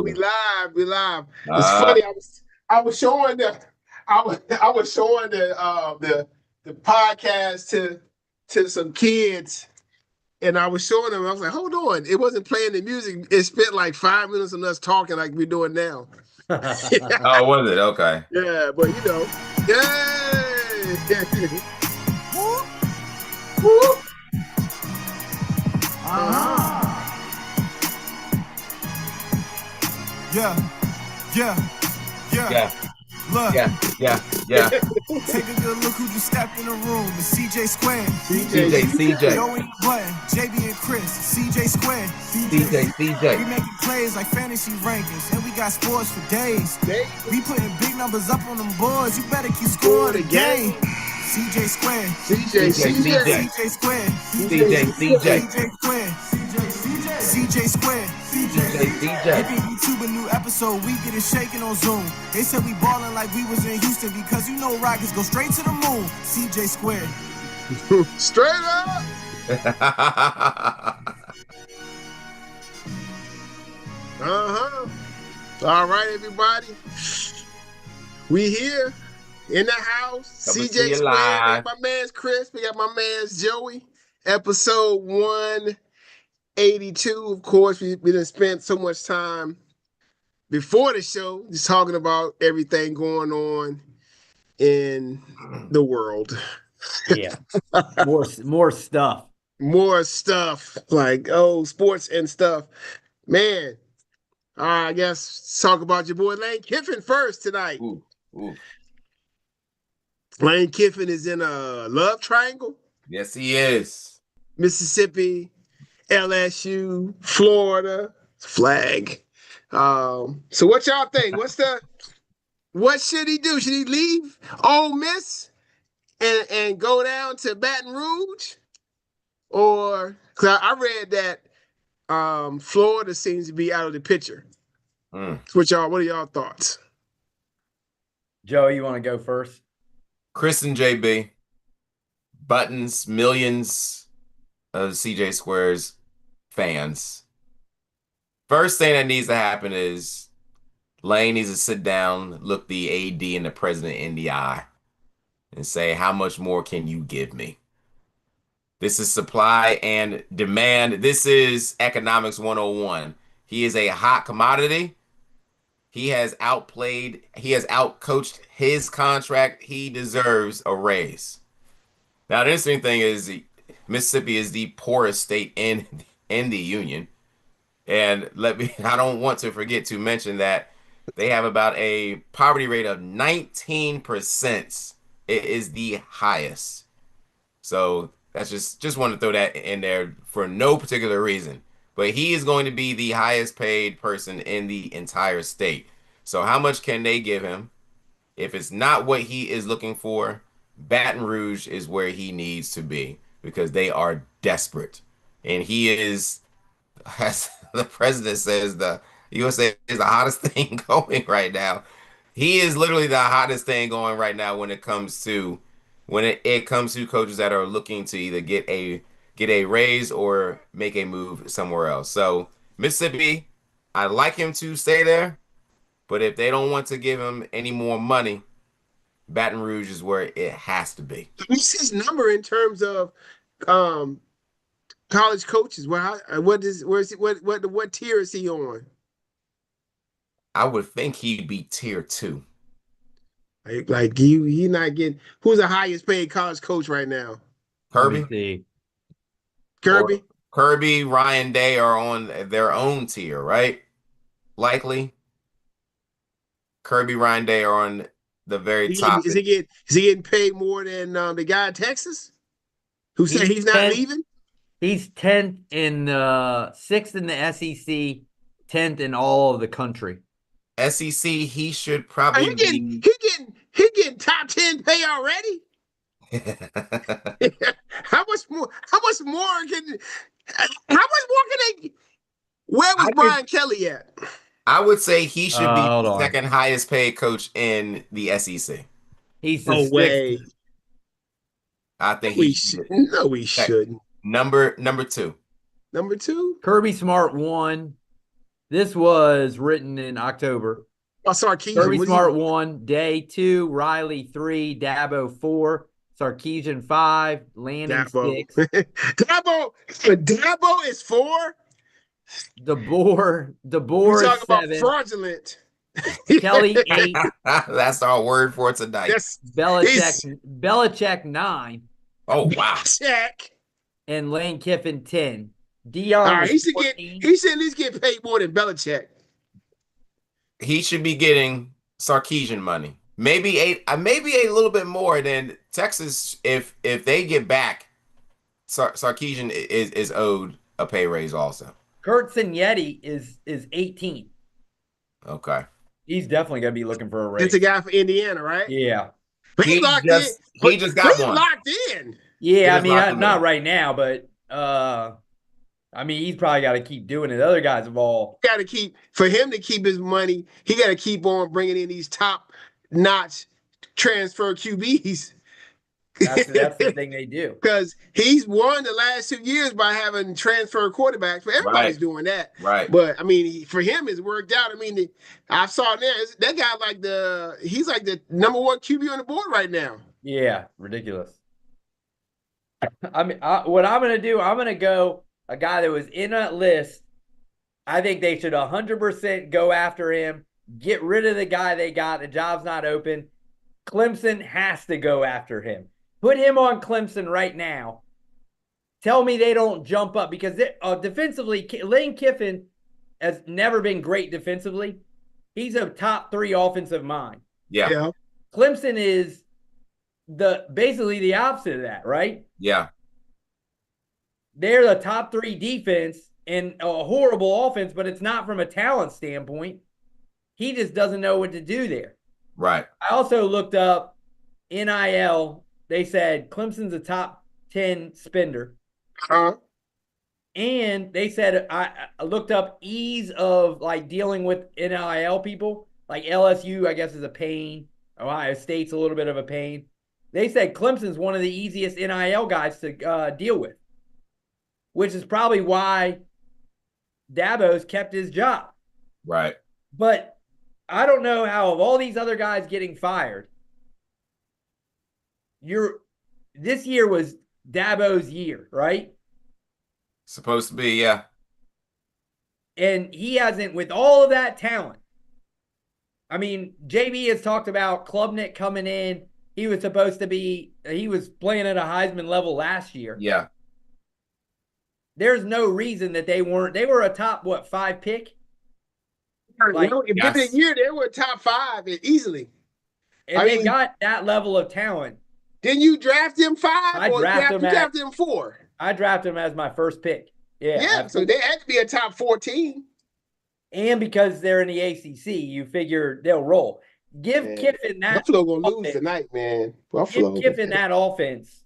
we live. We live. It's Uh, funny. I was showing I was showing the podcast to some kids, and I was showing them. I was like, hold on, it wasn't playing the music. It spent like 5 minutes of us talking like we're doing now. oh, was it? Okay. Yeah, but yay! Woo! Yeah. Look, Yeah. take a good look who just stepped in the room. It's CJ Square. CJ. Joey Button, JB and Chris. CJ Square. We CJ. making plays like fantasy rankings, and we got sports for days. We putting big numbers up on them boards. You better keep scoring the game. CJ Square. CJ CJ Square. CJ Square. CJ Square. Every YouTube a new episode, we get it shaking on Zoom. They said we ballin' like we was in Houston because you know Rockets go straight to the moon. CJ Square. Straight up. All right, everybody. We here in the house. Coming to CJ you Square. We live. got my man's Chris. We got my man's Joey. Episode 182. Of course, we done spent so much time before the show just talking about everything going on in the world. Yeah. More stuff. More stuff like sports and stuff. Man, I guess let's talk about your boy Lane Kiffin first tonight. Ooh. Lane Kiffin is in a love triangle. Yes, he is. Mississippi, LSU, Florida, flag. So what y'all think? What should he do? Should he leave Ole Miss and go down to Baton Rouge? Or because I read that Florida seems to be out of the picture. What are y'all thoughts? Joe, you want to go first? Chris and JB, Buttons, millions of CJ Square's fans. First thing that needs to happen is Lane needs to sit down, look the AD and the president in the eye, and say, how much more can you give me? This is supply and demand. This is economics 101. He is a hot commodity. He has outcoached his contract. He deserves a raise. Now, the interesting thing is Mississippi is the poorest state in the union. And I don't want to forget to mention that they have about a poverty rate of 19%. It is the highest. So that's just want to throw that in there for no particular reason. But he is going to be the highest paid person in the entire state. So how much can they give him? If it's not what he is looking for, Baton Rouge is where he needs to be because they are desperate. And he is, as the president says, the USA is the hottest thing going right now. He is literally the hottest thing going right now when it comes to coaches that are looking to either get a raise or make a move somewhere else. So Mississippi, I'd like him to stay there, but if they don't want to give him any more money, Baton Rouge is where it has to be. What's his number in terms of college coaches? What tier is he on? I would think he'd be tier 2. Like he not getting. Who's the highest paid college coach right now? Kirby. Kirby, Ryan Day are on their own tier, right? Likely. Kirby, Ryan Day are on the very top. Is he getting paid more than the guy in Texas who said he's not leaving? He's 10th in 6th in the SEC, 10th in all of the country. SEC, he should probably he getting top 10 pay already. How much more can they? Where was Brian Kelly at? I would say he should be the second highest paid coach in the SEC. He's the sixth. I think we should. No, we shouldn't. Number 2. Number 2? Kirby Smart 1. This was written in October. Oh, Sarkeesian. Kirby Was Smart he- 1, Day 2, Riley 3, Dabo 4, Sarkeesian 5, Lanning Dabo. 6. Dabo is 4. DeBoer We is talking about 7. fraudulent. Kelly 8. That's our word for tonight. Yes. Belichick 9. Oh wow. Check. And Lane Kiffin 10. All Dion right, was he should 14. at least get paid more than Belichick. He should be getting Sarkeesian money. Maybe a little bit more than Texas. If they get back, Sarkeesian is owed a pay raise also. Kurt Signetti is 18. Okay. He's definitely going to be looking for a raise. It's a guy for Indiana, right? Yeah. But He locked just- in. he just got He's one. locked in. Yeah, I He was locked mean, in not there. right now, but I mean, he's probably got to keep doing it. The other guys have all. Got to keep for him to keep his money. He got to keep on bringing in these top-notch transfer QBs. That's the thing they do. Because he's won the last 2 years by having transfer quarterbacks. But everybody's Right. doing that. Right. But I mean, for him, it's worked out. I mean, I saw that guy he's like the number 1 QB on the board right now. Yeah, ridiculous. I mean, what I'm going to do, I'm going to go a guy that was in that list. I think they should 100% go after him, get rid of the guy they got. The job's not open. Clemson has to go after him. Put him on Clemson right now. Tell me they don't jump up because defensively, Lane Kiffin has never been great defensively. He's a top 3 offensive mind. Yeah. Clemson is basically the opposite of that, right? Yeah. They're the top 3 defense and a horrible offense, but it's not from a talent standpoint. He just doesn't know what to do there. Right. I also looked up NIL. They said Clemson's a top 10 spender. And they said, I looked up ease of like dealing with NIL people. Like LSU, I guess, is a pain. Ohio State's a little bit of a pain. They said Clemson's one of the easiest NIL guys to deal with, which is probably why Dabo's kept his job. Right. But I don't know how of all these other guys getting fired, this year was Dabo's year, right? Supposed to be, yeah. And he hasn't, with all of that talent. I mean, JB has talked about Klubnik coming in. He was playing at a Heisman level last year. Yeah. There's no reason that they were a top, 5 pick? Like, given a year, they were top 5 easily. And they got that level of talent. Didn't you draft them 5 I or drafted drafted them 4? I drafted him as my first pick. Yeah. So they had to be a top 14. And because they're in the ACC, you figure they'll roll. Give Kiffin that. Buffalo gonna lose tonight, man. Buffalo. Give Kiffin that offense.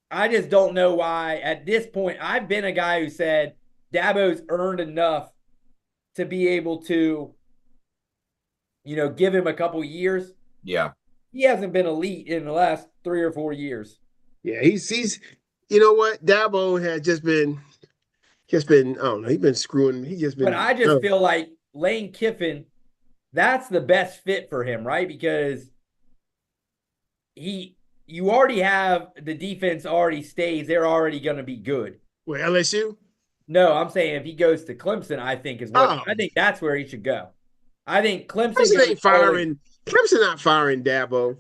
I just don't know why. At this point, I've been a guy who said Dabo's earned enough to be able to, give him a couple years. Yeah. He hasn't been elite in the last 3 or 4 years. Yeah, he's you know what? Dabo has just been I don't know, he's been screwing. But I just feel like Lane Kiffin, that's the best fit for him, right? Because you already have the defense already stays. They're already going to be good. With LSU? No, I'm saying if he goes to Clemson, I think I think that's where he should go. I think Clemson ain't firing. Clemson not firing Dabo.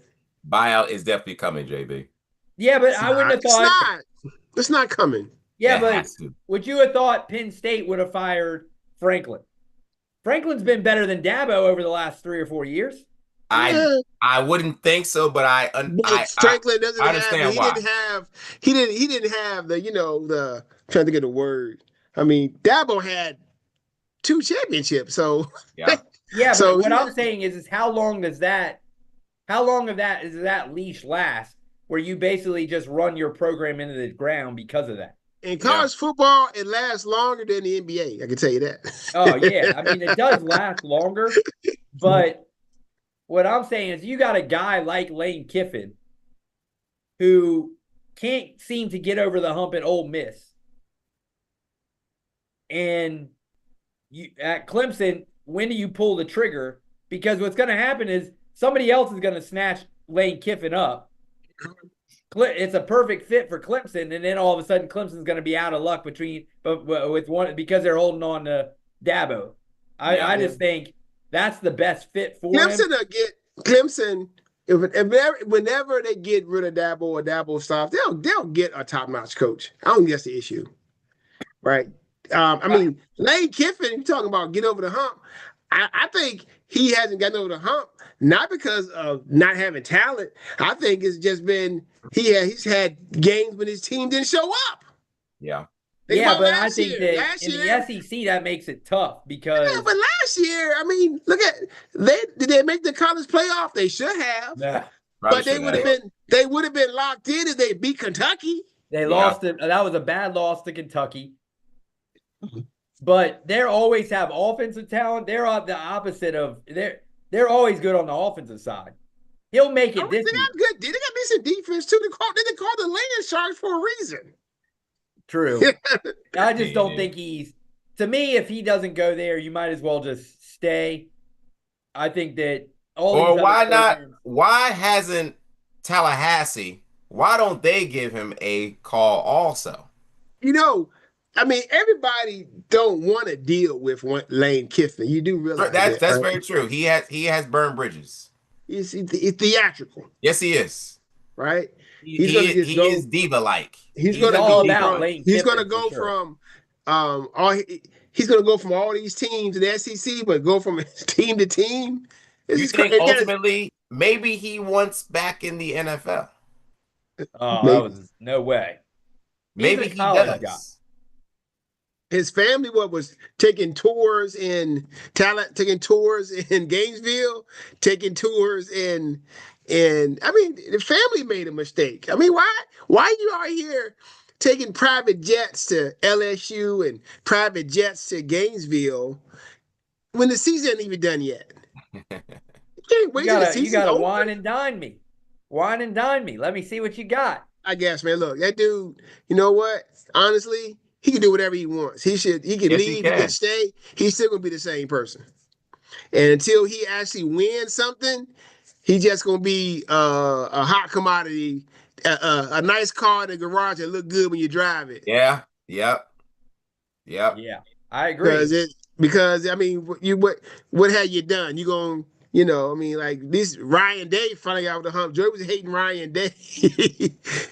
Buyout is definitely coming, JB. Yeah, but I wouldn't have thought it's not coming. Yeah, It but has to. would you have thought Penn State would have fired Franklin? Franklin's been better than Dabo over the last 3 or 4 years. I wouldn't think so, but Franklin doesn't understand why. He didn't have the the trying to get a word. I mean, Dabo had 2 championships, so yeah. Yeah, So but what I'm saying is how long of that does that leash last where you basically just run your program into the ground because of that? in college football, it lasts longer than the NBA. I can tell you that. Oh, yeah. I mean, it does last longer, but what I'm saying is you got a guy like Lane Kiffin who can't seem to get over the hump at Ole Miss. And at Clemson, when do you pull the trigger? Because what's going to happen is somebody else is going to snatch Lane Kiffin up. It's a perfect fit for Clemson, and then all of a sudden Clemson's going to be out of luck with one because they're holding on to Dabo. I just think that's the best fit for Clemson. him. Clemson. Whenever they get rid of Dabo or Dabo stops, they'll get a top-notch coach. I don't think that's the issue, right? I mean, Lane Kiffin, you're talking about get over the hump. I think he hasn't gotten over the hump, not because of not having talent. I think it's just been he's had games when his team didn't show up. Yeah. But I think that in the SEC that makes it tough because. Yeah, but last year, I mean, look at did they make the college playoff? They should have. Yeah. But they would have been locked in if they beat Kentucky. They lost it. That was a bad loss to Kentucky. But they always have offensive talent. They're the opposite of they're always good on the offensive side. He'll make it this year. Good. They got decent defense too. They call the Land Sharks for a reason. True. I just don't think to me, if he doesn't go there, you might as well just stay. I think that why hasn't Tallahassee, why don't they give him a call also? I mean, everybody don't want to deal with Lane Kiffin. You do realize that's right? Very true. He has burned bridges. He's theatrical. Yes, he is. Right? He is diva-like. He's going to go from all these teams in the SEC, but go from team to team. You think ultimately maybe he wants back in the NFL? Oh, no way. Maybe he does. Guy. His family was taking tours in Gainesville, taking tours in I mean, the family made a mistake. I mean, why you are here taking private jets to LSU and private jets to Gainesville when the season ain't even done yet? You gotta wine and dine me. Wine and dine me. Let me see what you got. I guess, man. Look, that dude, you know what? Honestly, he can do whatever he wants. He can leave, he can stay. He's still gonna be the same person. And until he actually wins something, he's just gonna be a hot commodity, a nice car in the garage that look good when you drive it. Yeah. Yep. Yeah, I agree. Because I mean, what have you done? You gonna, I mean, like this Ryan Day finally got over the hump. Joey was hating Ryan Day,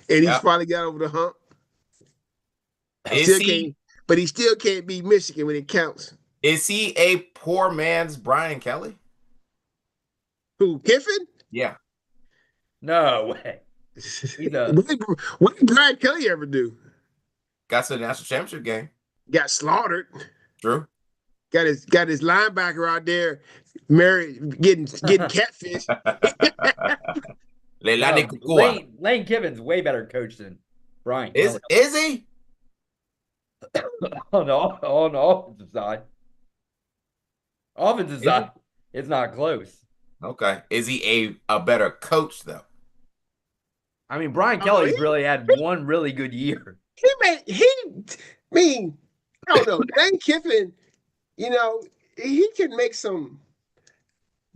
and he's finally got over the hump. But he still can't beat Michigan when it counts. Is he a poor man's Brian Kelly? Who, Kiffin? Yeah. No way. What did Brian Kelly ever do? Got to the national championship game. Got slaughtered. True. Got his linebacker out there getting catfish. Lane Kiffin's way better coach than Brian Kelly. Is he? on the offensive side. Offensive side, it's not close. Okay. Is he a better coach though? I mean, Brian Kelly's really had one really good year. I don't know. Lane Kiffin, he can make some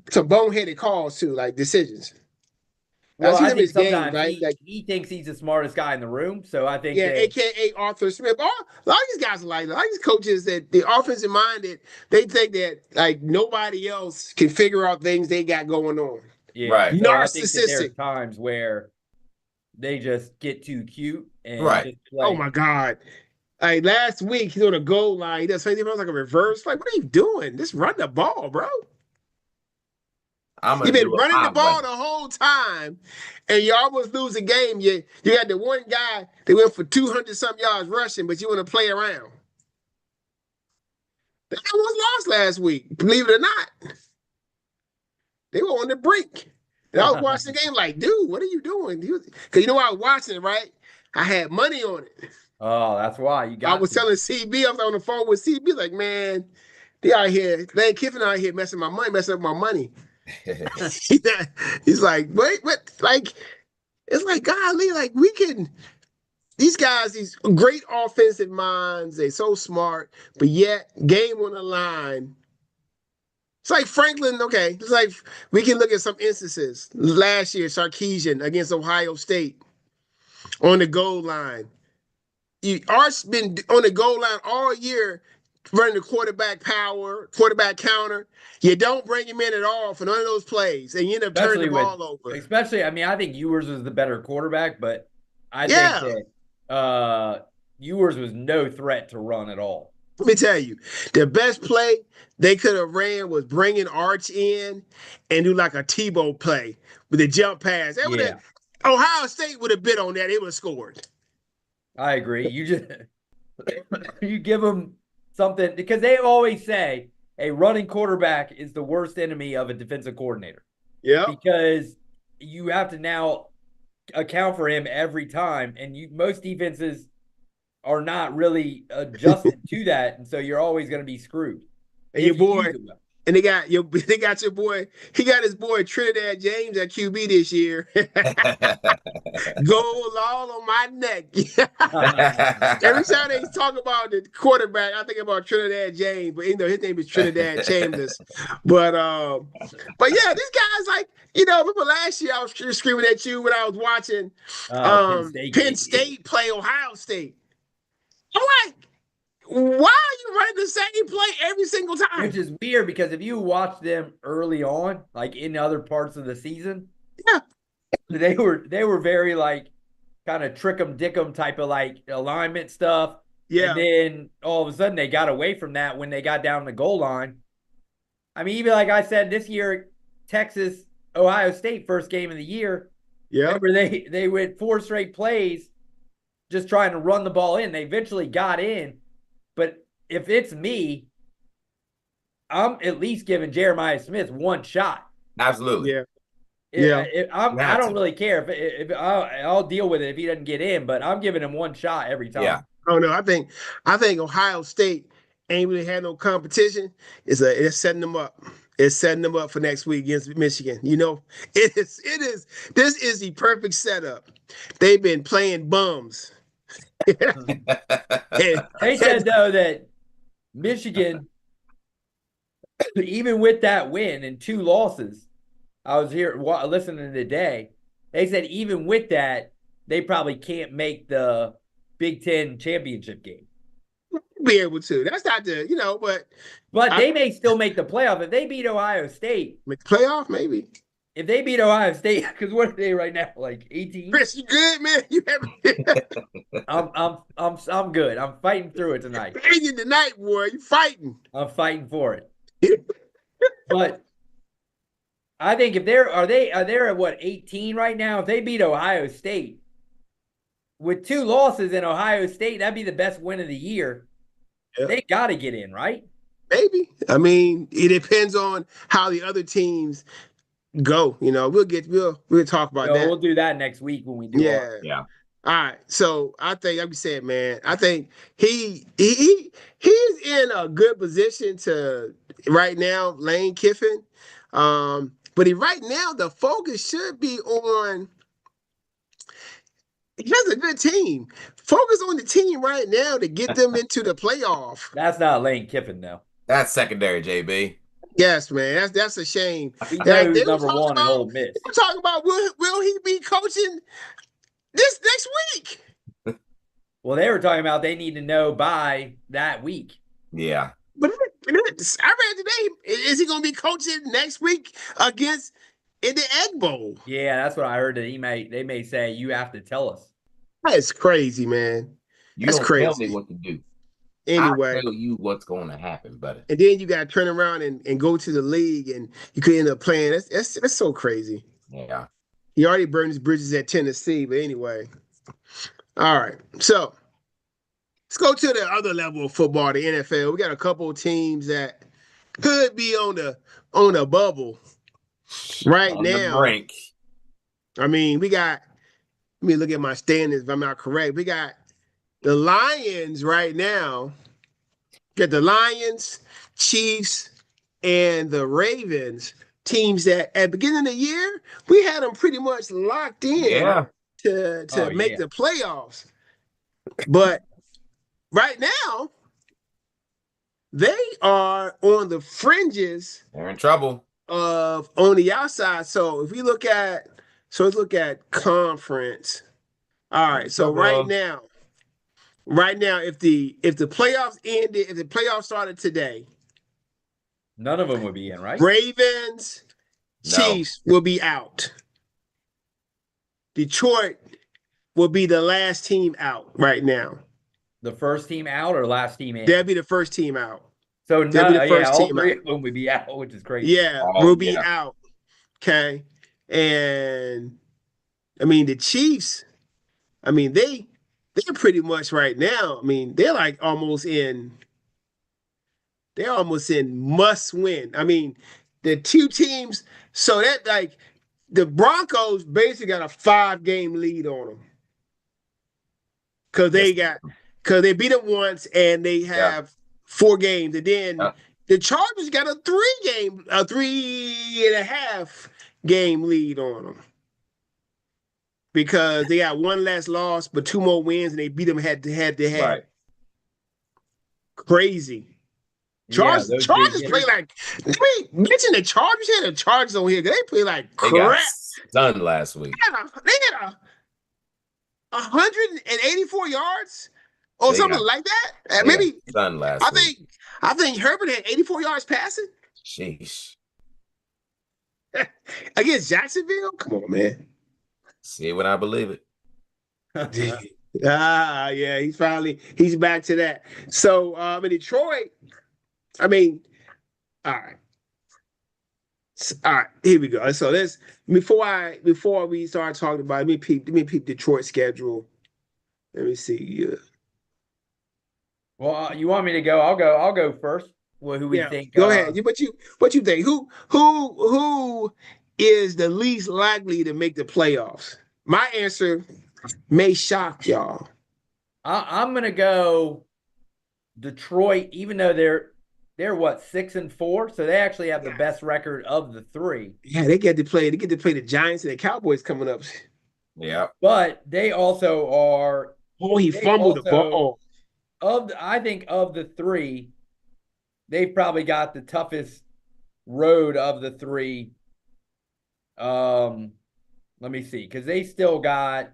boneheaded calls too, like decisions. Well, I think sometimes he thinks he's the smartest guy in the room, so I think AKA Arthur Smith. A lot of these guys are like these coaches that the offensive minded, they think that like nobody else can figure out things they got going on. Yeah, right. So I think that there are times where they just get too cute and just play. Oh my God. Like last week, he's on a goal line. He does something like a reverse. Like, what are you doing? Just run the ball, bro. You've been running the ball the whole time, and you almost lose a game. You got the one guy that went for 200-something yards rushing, but you want to play around. They almost lost last week, believe it or not. They were on the brink. And I was watching the game like, dude, what are you doing? Because I was watching it, right? I had money on it. Oh, that's why I was telling CB, I was on the phone with CB, like, man, they out here, Lane Kiffin out here messing up my money. He's like, wait, what? Like, it's like, golly, like we can. these guys, these great offensive minds, they're so smart, but yet game on the line. It's like Franklin, okay. It's like we can look at some instances. Last year, Sarkisian against Ohio State on the goal line. Art's been on the goal line all year running the quarterback power, quarterback counter. You don't bring him in at all for none of those plays, and you end up turning the ball over. Especially, I mean, I think Ewers was the better quarterback, but I think that Ewers was no threat to run at all. Let me tell you, the best play they could have ran was bringing Arch in and do like a Tebow play with a jump pass. Ohio State would have bid on that. It would have scored. I agree. You give them something, because they always say a running quarterback is the worst enemy of a defensive coordinator. Yeah. Because you have to now account for him every time, and most defenses are not really adjusted to that, and so you're always going to be screwed. And your boy, and they got your boy. He got his boy Trinidad James at QB this year. Gold all on my neck. Every time they talk about the quarterback, I think about Trinidad James, but his name is Trinidad Chambers. But yeah, this guy's like, remember last year I was screaming at you when I was watching Penn State play Ohio State. I'm like, why are you running the same play every single time? Which is weird, because if you watch them early on, like in other parts of the season, they were very like kind of trick 'em dick 'em type of like alignment stuff. Yeah. And then all of a sudden they got away from that when they got down the goal line. I mean, even like I said, this year, Texas, Ohio State, first game of the year. Yeah. Remember they went 4 straight plays just trying to run the ball in. They eventually got in. But if it's me, I'm at least giving Jeremiah Smith one shot. Absolutely. Yeah. I don't really care if I'll deal with it if he doesn't get in, but I'm giving him one shot every time. Yeah. Oh no, I think Ohio State ain't really had no competition. It's setting them up. It's setting them up for next week against Michigan. It is. This is the perfect setup. They've been playing bums. They said though that Michigan, even with that win and 2 losses, I was here listening today. They said even with that, they probably can't make the Big Ten championship game. Be able to. That's not but they may still make the playoff if they beat Ohio State. Make the playoff, maybe. If they beat Ohio State, because what are they right now? Like 18? Chris, you good, man? You I'm good. I'm fighting through it tonight. Fighting tonight, boy. You fighting. I'm fighting for it. But I think if they're at what, 18 right now? If they beat Ohio State with 2 losses in Ohio State, that'd be the best win of the year. Yeah. They got to get in, right? Maybe. I mean, it depends on how the other teams go. We'll talk about that. We'll do that next week when we do. Yeah. All right. So I think, like we said, man, I think he's in a good position to right now, Lane Kiffin. But right now the focus should be on. He has a good team. Focus on the team right now to get them into the playoff. That's not Lane Kiffin, though. That's secondary, JB. Yes, man. That's a shame. Who's number 1 in Ole Miss? We're talking about will he be coaching this next week? Well, they were talking about they need to know by that week. Yeah. But I read today, is he going to be coaching next week in the Egg Bowl? Yeah, that's what I heard. That they may say you have to tell us. That's crazy, man. That's crazy. Tell me what to do. Anyway, I'll tell you what's going to happen, buddy. And then you got to turn around and go to the league, and you could end up playing. That's so crazy. Yeah. He already burned his bridges at Tennessee, but anyway. All right, so let's go to the other level of football, the NFL. We got a couple of teams that could be on the bubble right on now. The brink. I mean, let me look at my standings if I'm not correct. We got the Lions right now. Got the Lions, Chiefs, and the Ravens. Teams that at the beginning of the year, we had them pretty much locked in to make the playoffs. But right now, they are on the fringes They're in trouble. of on the outside. So if we look at let's look at conference. All right. So right now, if the playoffs ended, if the playoffs started today, None of them would be in, right? Ravens, No. Chiefs will be out. Detroit will be the last team out right now. The first team out or last team in? They'll be the first team out. So They'll be the first all team three out. of them would be out, which is crazy. Yeah, Oh, will be yeah. out. Okay. And I mean the Chiefs, I mean, they're pretty much right now. I mean, they're almost in must win. I mean, the two teams, so that the Broncos basically got a 5-game lead on them. Because they beat them once and they have 4 games. And then the Chargers got a 3.5 game lead on them. Because they got 1 less loss, but 2 more wins, and they beat them head to head. Right. Crazy. Chargers play like. Let me mention the Chargers. Had the Chargers on here. They play like crap. They got done last week. They had 184 yards or something like that. Maybe done last week. I think Herbert had 84 yards passing. Sheesh. Against Jacksonville? Come on, man. See it when I believe it. Yeah, he's back to that. So in Detroit, I mean, all right, here we go. So let's before we start talking about it, let me peep Detroit's schedule. Let me see. Well, you want me to go? I'll go first. Well, who we think? Go ahead. What you think? Who is the least likely to make the playoffs? My answer may shock y'all. I'm gonna go Detroit, even though they're what 6-4, so they actually have the best record of the 3. Yeah, they get to play the Giants and the Cowboys coming up. Yeah, but they also are. Oh, he fumbled the ball. I think of the 3, they've probably got the toughest road of the 3. Let me see, because they still got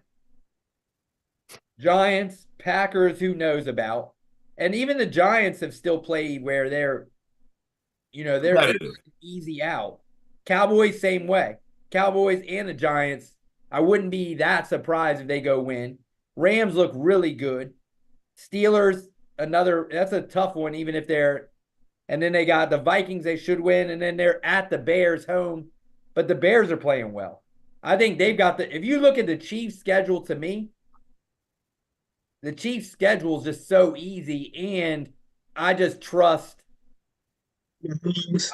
Giants, Packers, who knows about, and even the Giants have still played where they're easy out. Cowboys, same way. Cowboys and the Giants, I wouldn't be that surprised if they go win. Rams look really good. Steelers, that's a tough one, even if they're, and then they got the Vikings, they should win, and then they're at the Bears home, but the Bears are playing well. I think they've got if you look at the Chiefs' schedule, to me, the Chiefs' schedule is just so easy, and I just trust.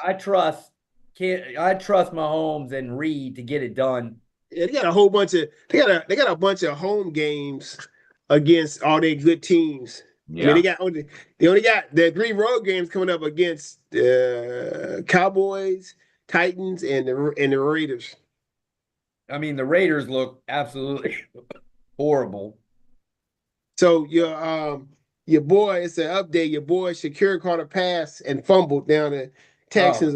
I trust Mahomes and Reed to get it done. Yeah, they got a whole bunch of they got a bunch of home games against all their good teams. Yeah. I mean, they only got their 3 road games coming up against Cowboys, Titans, and the Raiders. I mean, the Raiders look absolutely horrible. So your boy, it's an update. Your boy Shakir caught a pass and fumbled down the Texans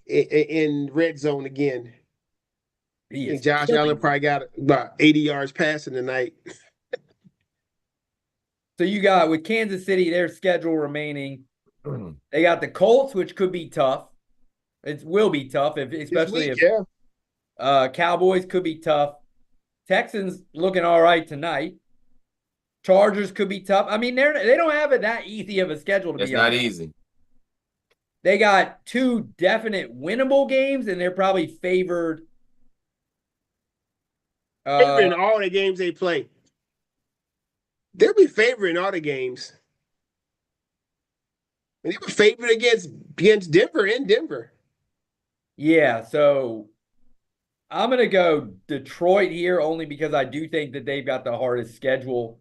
in red zone again. I think Josh Allen probably got about 80 yards passing tonight. So you got with Kansas City, their schedule remaining. They got the Colts, which could be tough. It will be tough, especially if Cowboys could be tough. Texans looking all right tonight. Chargers could be tough. I mean, they don't have it that easy of a schedule to be honest. It's not easy. They got 2 definite winnable games, and they're probably favored. In all the games they play. They'll be favoring all the games. And they were favored against Denver in Denver. Yeah, so I'm going to go Detroit here only because I do think that they've got the hardest schedule.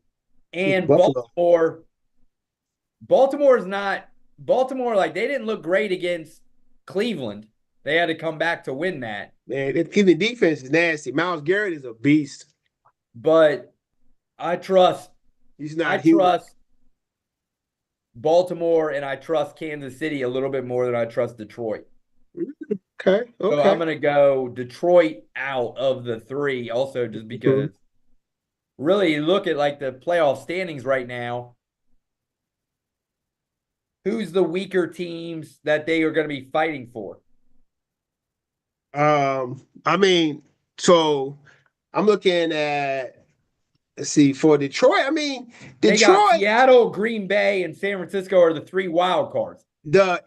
And Baltimore is not – Baltimore, they didn't look great against Cleveland. They had to come back to win that. Man, the Cleveland defense is nasty. Myles Garrett is a beast. But I trust He's I not human. trust Baltimore and I trust Kansas City a little bit more than I trust Detroit. Okay. So I'm going to go Detroit out of the three also just because really you look at like the playoff standings right now. Who's the weaker teams that they are going to be fighting for? I mean, so I'm looking at, let's see, for Detroit. I mean, They got Detroit, Seattle, Green Bay, and San Francisco are the three wild cards. the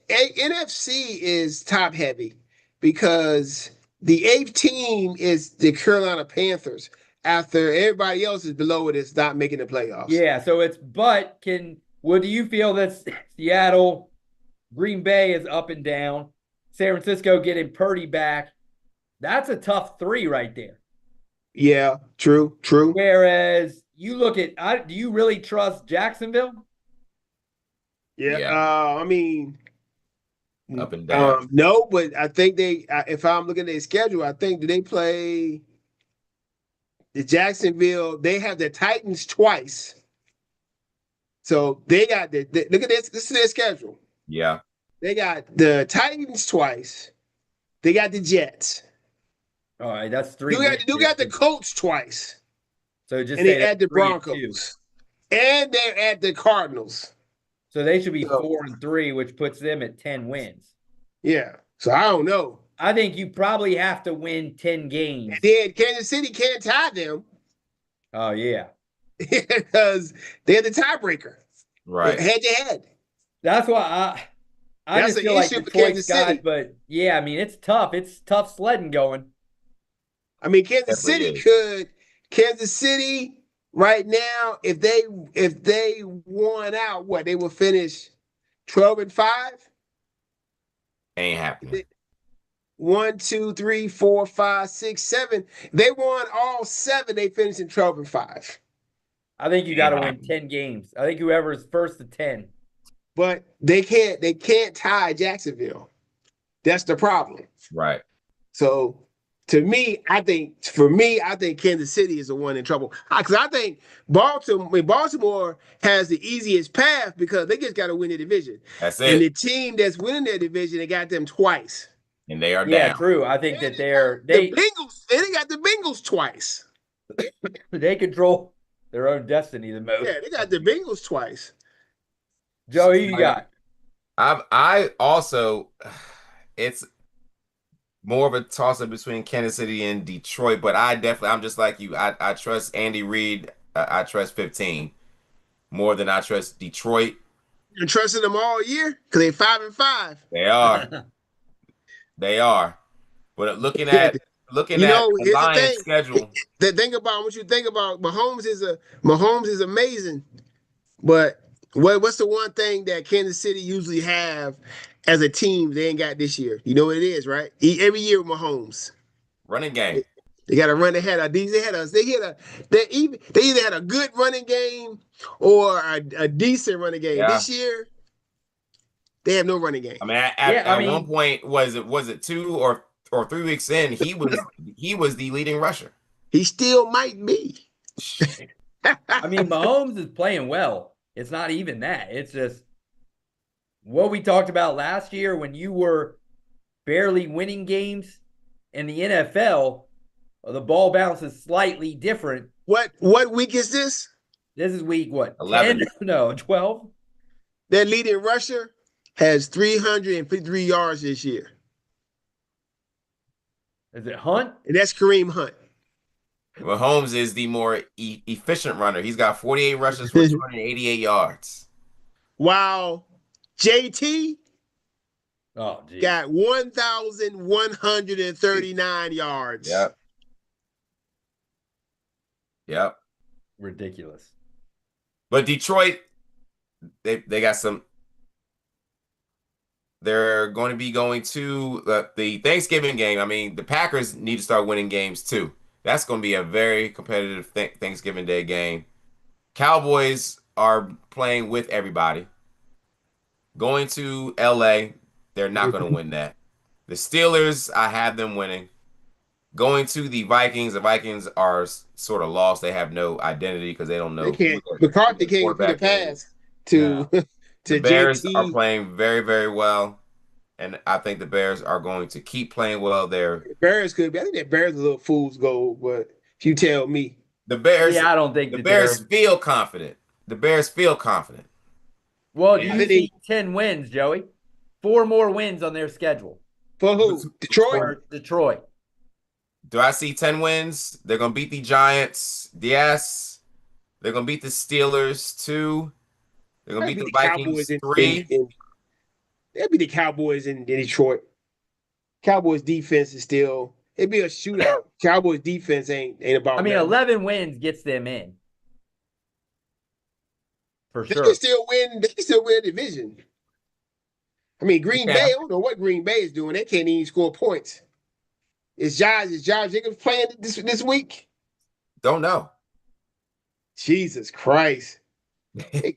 NFC is top heavy because the eighth team is the Carolina Panthers. After everybody else is below it, is not making the playoffs. Yeah, so what do you feel that Seattle, Green Bay is up and down, San Francisco getting Purdy back? That's a tough three right there. Yeah, true. Whereas you look at, do you really trust Jacksonville? Yeah. I mean, up and down. No, but I think if I'm looking at their schedule, I think they play the Jacksonville. They have the Titans twice. So they got look at this. This is their schedule. Yeah. They got the Titans twice. They got the Jets. All right, that's three. You got the Colts twice. So just and they add the Broncos. And they're at the Cardinals. So they should be 4-3, which puts them at 10 wins. Yeah. So I don't know. I think you probably have to win 10 games. And then Kansas City can't tie them. Oh, yeah. Because they're the tiebreaker. Right. Head to head. That's why I just feel like Detroit's guys, but yeah, I mean, it's tough. It's tough sledding going. I mean, Kansas City right now, if they won out, they would finish 12-5? Ain't happening. 1, 2, 3, 4, 5, 6, 7. They won all 7, they finished in 12-5. I think you got to win 10 games. I think whoever's first to 10. But they can't tie Jacksonville. That's the problem. Right. So I think Kansas City is the one in trouble. Because I think Baltimore has the easiest path because they just got to win the division. That's it. And the team that's winning their division, they got them twice. And they are down. Yeah, true. I think that they got the Bengals twice. They control their own destiny the most. Yeah, they got the Bengals twice. Joe, who you got? I also, it's more of a toss-up between Kansas City and Detroit, but I'm just like you. I trust Andy Reid. I trust 15 more than I trust Detroit. You trusted them all year? Because they're 5-5. They are. They are. But looking at the Lions schedule. The thing about what you think about Mahomes is amazing. But what's the one thing that Kansas City usually have as a team they ain't got this year? You know what it is, right? Every year with Mahomes. Running game. They got to run ahead of these. They either had a good running game or a decent running game. Yeah. This year, they have no running game. I mean, at one point, was it 2 or 3 weeks in, he was the leading rusher. He still might be. I mean, Mahomes is playing well. It's not even that. It's just what we talked about last year when you were barely winning games in the NFL. The ball bounce is slightly different. What week is this? This is week what? 11? 10? No, 12. That leading rusher has 353 yards this year. Is it Hunt? And that's Kareem Hunt. Mahomes is the more efficient runner. He's got 48 rushes for 288 yards. While JT got 1,139 yards. Yep. Ridiculous. But Detroit, they got some. They're going to be going to the Thanksgiving game. I mean, the Packers need to start winning games too. That's going to be a very competitive Thanksgiving Day game. Cowboys are playing with everybody. Going to LA, they're not going to win that. The Steelers, I have them winning. going to the Vikings. The Vikings are sort of lost. They have no identity because they don't know They can't. who McCarthy their can't complete a quarterback is. pass to No. The to Bears are JT. playing very, very well, and I think the Bears are going to keep playing well. Bears could be. I think that Bears is a little fool's gold, but if you tell me, The Bears, Yeah, I don't think the that Bears they're. feel confident. The Bears feel confident. Well, do Yeah. I you think they see 10 wins, Joey? 4 more wins on their schedule for who? Detroit. for Detroit. Do I see 10 wins? They're going to beat the Giants. Yes. They're going to beat the Steelers 2. They're going to That'd beat be the the Vikings Cowboys in 3. that'd be the Cowboys in Detroit. Cowboys defense is still. It'd be a shootout. Cowboys defense ain't about. I mean, nothing. 11 wins gets them in. For They sure. can still win. They can still win a division. I mean, Green Yeah. Bay. I don't know what Green Bay is doing. They can't even score points. Is Josh Jacobs playing this week? Don't know. Jesus Christ! They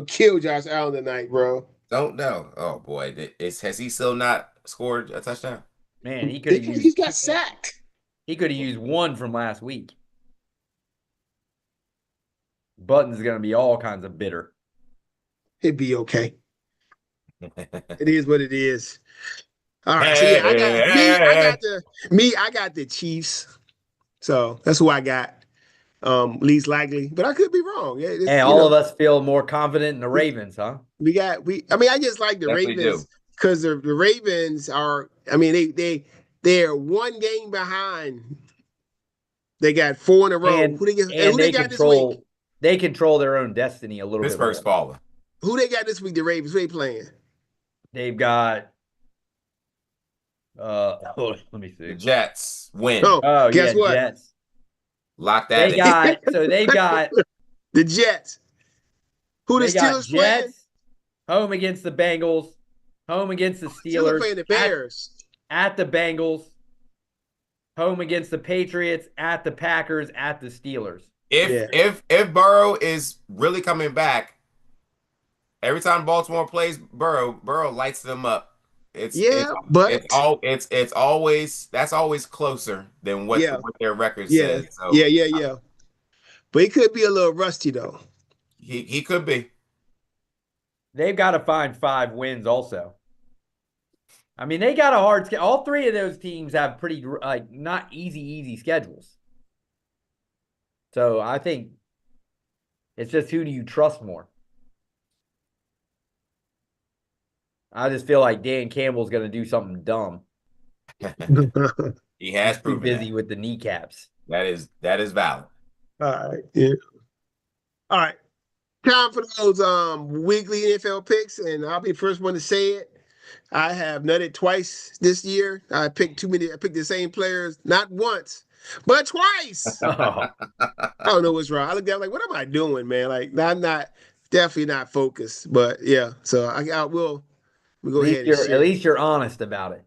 kill Josh Allen tonight, bro. Don't know. Oh, boy. Has he still not scored a touchdown? Man, he could have used. He's got sacked. He could have used 1 from last week. Button's going to be all kinds of bitter. It'd be okay. It is what it is. All right, so yeah, I got the Chiefs. So that's who I got. Least likely, but I could be wrong. Yeah, Hey, all of us feel more confident in the Ravens, huh? I mean, I just like the Definitely Ravens because the Ravens are. I mean, they're 1 game behind. They got 4 in a row. And, who they got this control. week? They control their own destiny a little Pittsburgh's bit more. falling. Who they got this week? The Ravens. Who they playing? They've got. Hold on, let me see. The Jets win. Oh, guess yeah, what? Jets. Lock that They in. got so they got The Jets. Who the they got Steelers playing? Jets home against the Bengals, home against the Steelers Steelers, playing the Bears. at the Bengals, home against the Patriots, at the Packers, at the Steelers. If Burrow is really coming back, every time Baltimore plays Burrow lights them up. But it's always that's always closer than what their record says. So, yeah. But he could be a little rusty though. He could be. They've got to find 5 wins also. I mean, they got a hard schedule. All 3 of those teams have pretty not easy schedules. So I think it's just who do you trust more? I just feel like Dan Campbell's going to do something dumb. He has Too proven busy that. with the kneecaps. That is valid. All right. Yeah. All right. Time for those weekly NFL picks, and I'll be the first one to say it. I have nutted twice this year. I picked too many. I picked the same players, not once, but twice. Oh. I don't know what's wrong. I looked at it like, what am I doing, man? Like, I'm definitely not focused. But yeah, so I will. We'll go ahead. At least you're honest about it.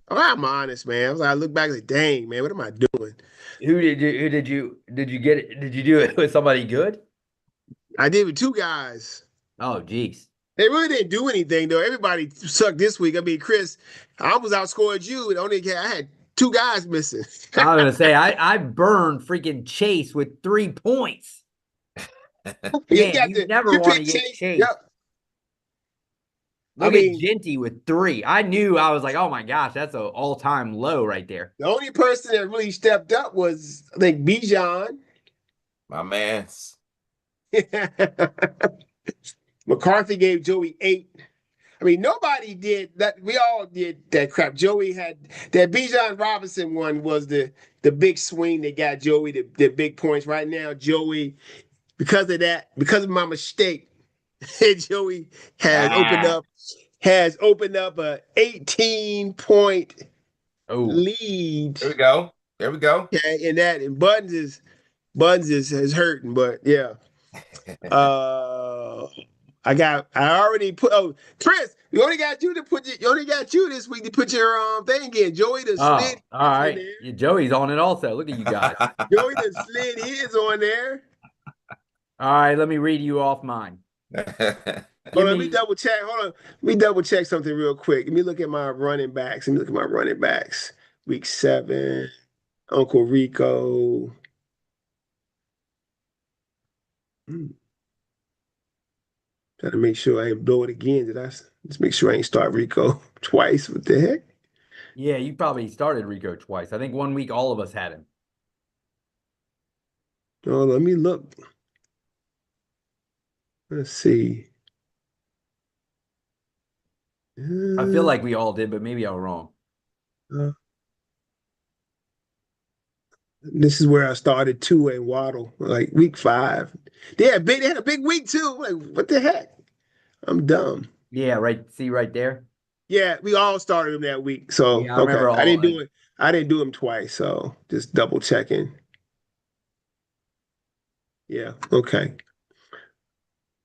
Oh, I'm honest, man. I look back like, dang, man, what am I doing? Who did you get it? Did you do it with somebody good? I did with 2 guys. Oh, geez. They really didn't do anything though. Everybody sucked this week. I mean, Chris, I almost outscored you. I had 2 guys missing. I was gonna say I burned freaking Chase with 3 points. You never want to get Chase. Yep. Look at Genty with 3. I was like, oh my gosh, that's an all-time low right there. The only person that really stepped up was, I think, Bijan. My man. McCarthy gave Joey 8. I mean, nobody did that. We all did that crap. Joey had that Bijan Robinson one was the big swing that got Joey the big points. Right now, Joey, because of my mistake, Joey has opened up a 18-point lead. There we go. Okay, and Buttons is hurting, but yeah. I already put. Oh, Chris, you only got you this week to put your thing in. Joey the slid. All right, Joey's on it also. Look at you guys. Joey the slid his on there. All right, let me read you off mine. Hold on, let me double check. Hold on, let me double check something real quick. Let me look at my running backs. Week 7, Uncle Rico. Trying to make sure I ain't blow it again. Did I just make sure I ain't start Rico twice? What the heck? Yeah, you probably started Rico twice. I think 1 week all of us had him. Oh, let me look. Let's see. I feel like we all did, but maybe I'm wrong. This is where I started Tua and Waddle, like week 5. They had a big week too. Like, what the heck? I'm dumb. Yeah, right. See right there. Yeah, we all started him that week. So Yeah, I remember I didn't all- do it. I didn't do him twice. So just double checking. Yeah. Okay.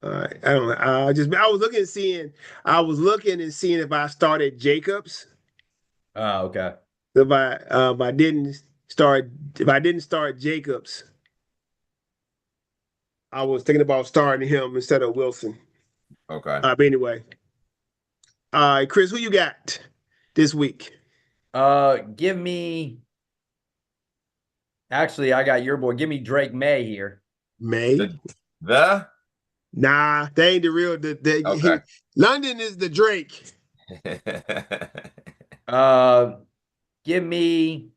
All right. I don't know. I was looking and seeing if I started Jacobs. Oh, okay. If I didn't start Jacobs, I was thinking about starting him instead of Wilson. Okay. But anyway. All right, Chris, who you got this week? Give me. Actually, I got your boy. Give me Drake May here. May? The? Nah, they ain't the real. Okay. London is the Drake. Give me.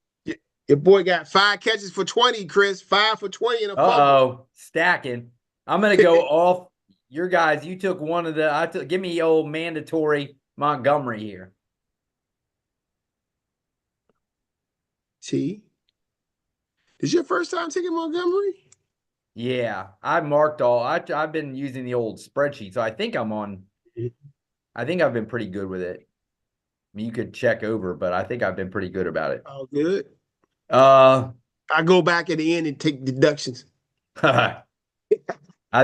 Your boy got 5 catches for 20, Chris. 5 for 20 in a fumble. Stacking. I'm gonna go off your guys. You took one of the. Give me old mandatory Montgomery here. T. This your first time taking Montgomery? Yeah, I marked all. I've been using the old spreadsheet, so I think I'm on. I think I've been pretty good with it. I mean, you could check over, but I think I've been pretty good about it. Oh, good. I go back at the end and take deductions. I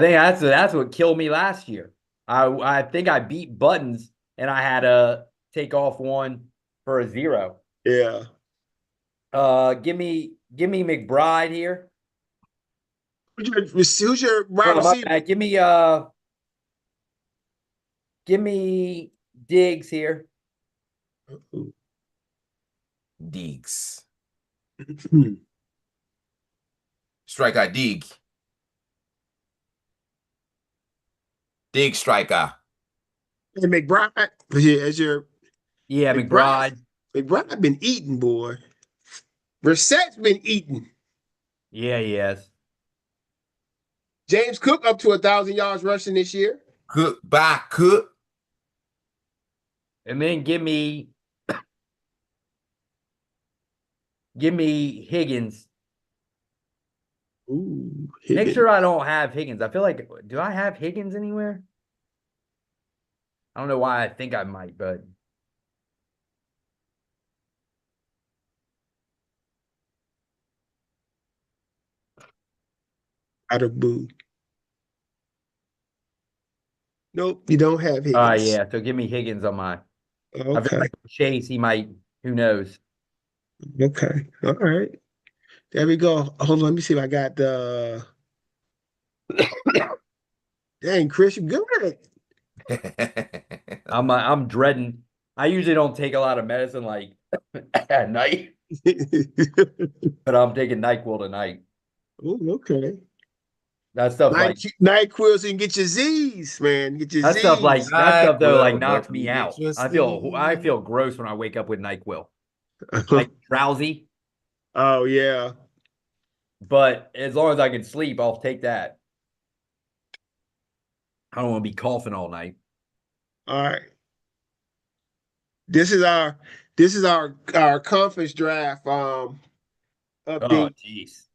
think that's what killed me last year. I think I beat Buttons and I had to take off one for a 0. Yeah. Give me McBride here. Who's your wide receiver? Give me Diggs here. Diggs. Striker Dig. Dig striker. And McBride. As your McBride. McBride been eating, boy. Brissett's been eating. Yeah, he has. James Cook up to 1,000 yards rushing this year. Cook. And then give me Higgins. Ooh, Higgins. Make sure I don't have Higgins. I feel like, do I have Higgins anywhere? I don't know why I think I might, but. Out of boo. Nope, you don't have Higgins. Yeah, so give me Higgins on mine. Okay. I feel like Chase, he might, who knows? Okay, all right. There we go. Hold on, let me see if I got the. Dang, Chris, you good at it. I'm dreading. I usually don't take a lot of medicine like at night, but I'm taking NyQuil tonight. Oh, okay. That stuff NyQuil so you can get your Z's, man. Get your that Z's. Stuff knocks me out. I feel gross when I wake up with NyQuil. Like drowsy. Oh yeah. But as long as I can sleep, I'll take that. I don't want to be coughing all night. All right. This is our conference draft update. Oh jeez.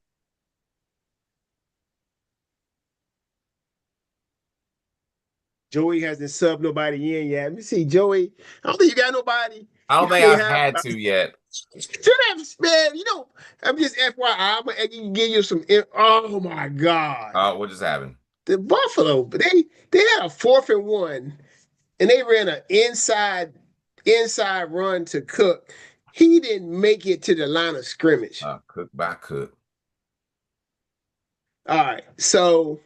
Joey hasn't subbed nobody in yet. Let me see, Joey. I don't think you got nobody. I don't think I've had to yet. Man, I'm just FYI. I'm gonna give you some. Oh my God. What just happened? The Buffalo, they had a 4th and 1, and they ran an inside run to Cook. He didn't make it to the line of scrimmage. Cook by Cook. All right, so.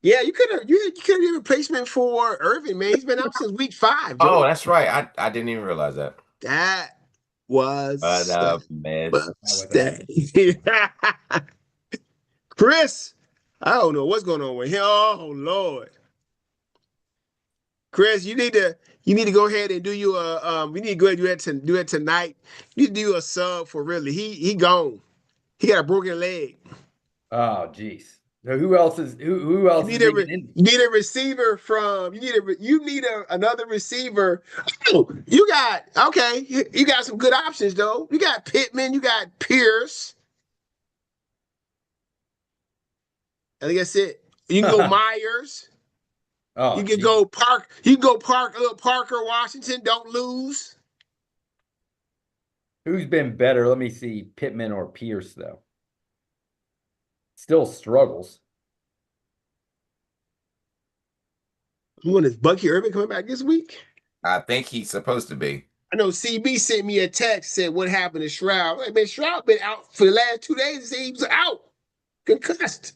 Yeah, you could have a replacement for Irvin, man. He's been out since week 5. Joey. Oh, that's right. I didn't even realize that. What's up, that? miss? What's that? Chris, I don't know what's going on with him. Oh Lord. Chris, you need to go ahead and do you a we need to go ahead and do it tonight. You need to do a sub for really. He gone. He got a broken leg. Oh, jeez. So who else is leaving in? You need a receiver from another receiver. Oh, you got okay. You got some good options though. You got Pittman, you got Pierce. I think that's it. You can go Myers. Oh, You can geez. go Park. You can go Parker Washington. Don't lose. Who's been better? Let me see. Pittman or Pierce, though. Still struggles. When is Bucky Irving coming back this week? I think he's supposed to be. I know CB sent me a text, said what happened to Shroud. Like, man, Shroud been out for the last 2 days. He said he was out. Concussed.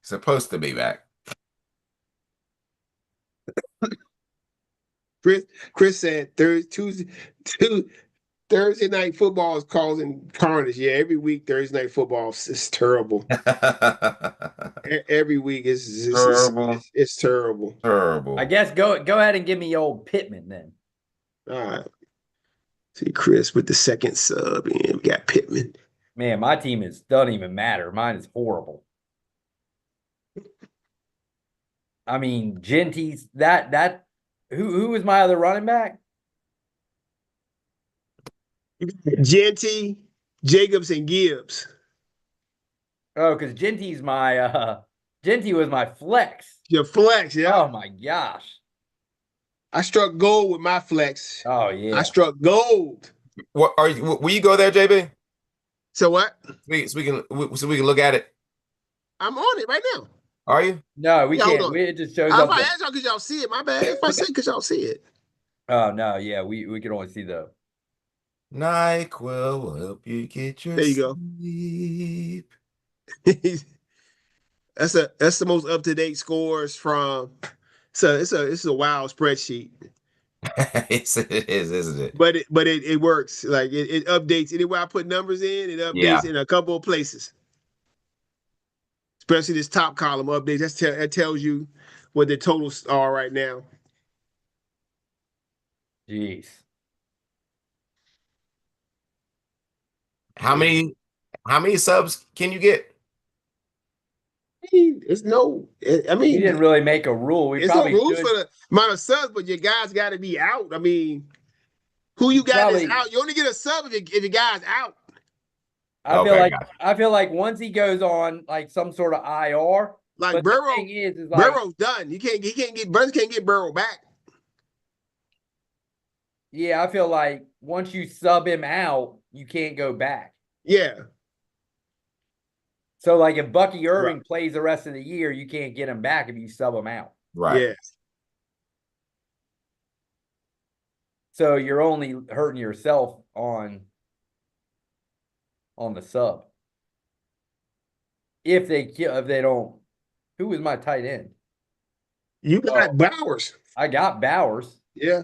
Supposed to be back. Chris said Thursday night football is causing carnage. Yeah, every week Thursday night football is terrible. Every week is Terrible. It's terrible. Terrible. I guess go ahead and give me old Pittman then. All right. See Chris with the second sub, and we got Pittman. Man, my team doesn't even matter. Mine is horrible. I mean, Genty's that who was my other running back? Genty, Jacobs, and Gibbs. Oh, because Genty was my flex. Your flex, yeah. Oh my gosh. I struck gold with my flex. Oh yeah. I struck gold. What are you? Will you go there, JB? So what? So we can look at it. I'm on it right now. Are you? No, we Yeah, hold can't. on. It just shows I'm up. about to ask y'all because y'all see it. My bad. If I say because y'all see it. Oh no, yeah, we can only see the. NyQuil will help you get your There you go. sleep. That's the most up to date scores from. So it's a wild spreadsheet. It is, isn't it? But it works. Like it updates anywhere I put numbers in. It updates in a couple of places. Especially this top column updates. That tells you what the totals are right now. Jeez. How many subs can you get? It's no. I mean, We didn't really make a rule. We it's probably no rules should. for the amount of subs, but your guys got to be out. I mean, who you got Probably- is out. You only get a sub if your guy's out. I feel like once he goes on like some sort of IR, Like but Burrow, the thing is like, Burrow's done. He can't get Burns can't get Burrow back. yeah, I feel like once you sub him out, you can't go back. Yeah. So like if Bucky Irving plays the rest of the year, you can't get him back if you sub him out. Right. Yeah. So you're only hurting yourself on the sub. If they don't, who was my tight end? You got Bowers. I got Bowers. Yeah.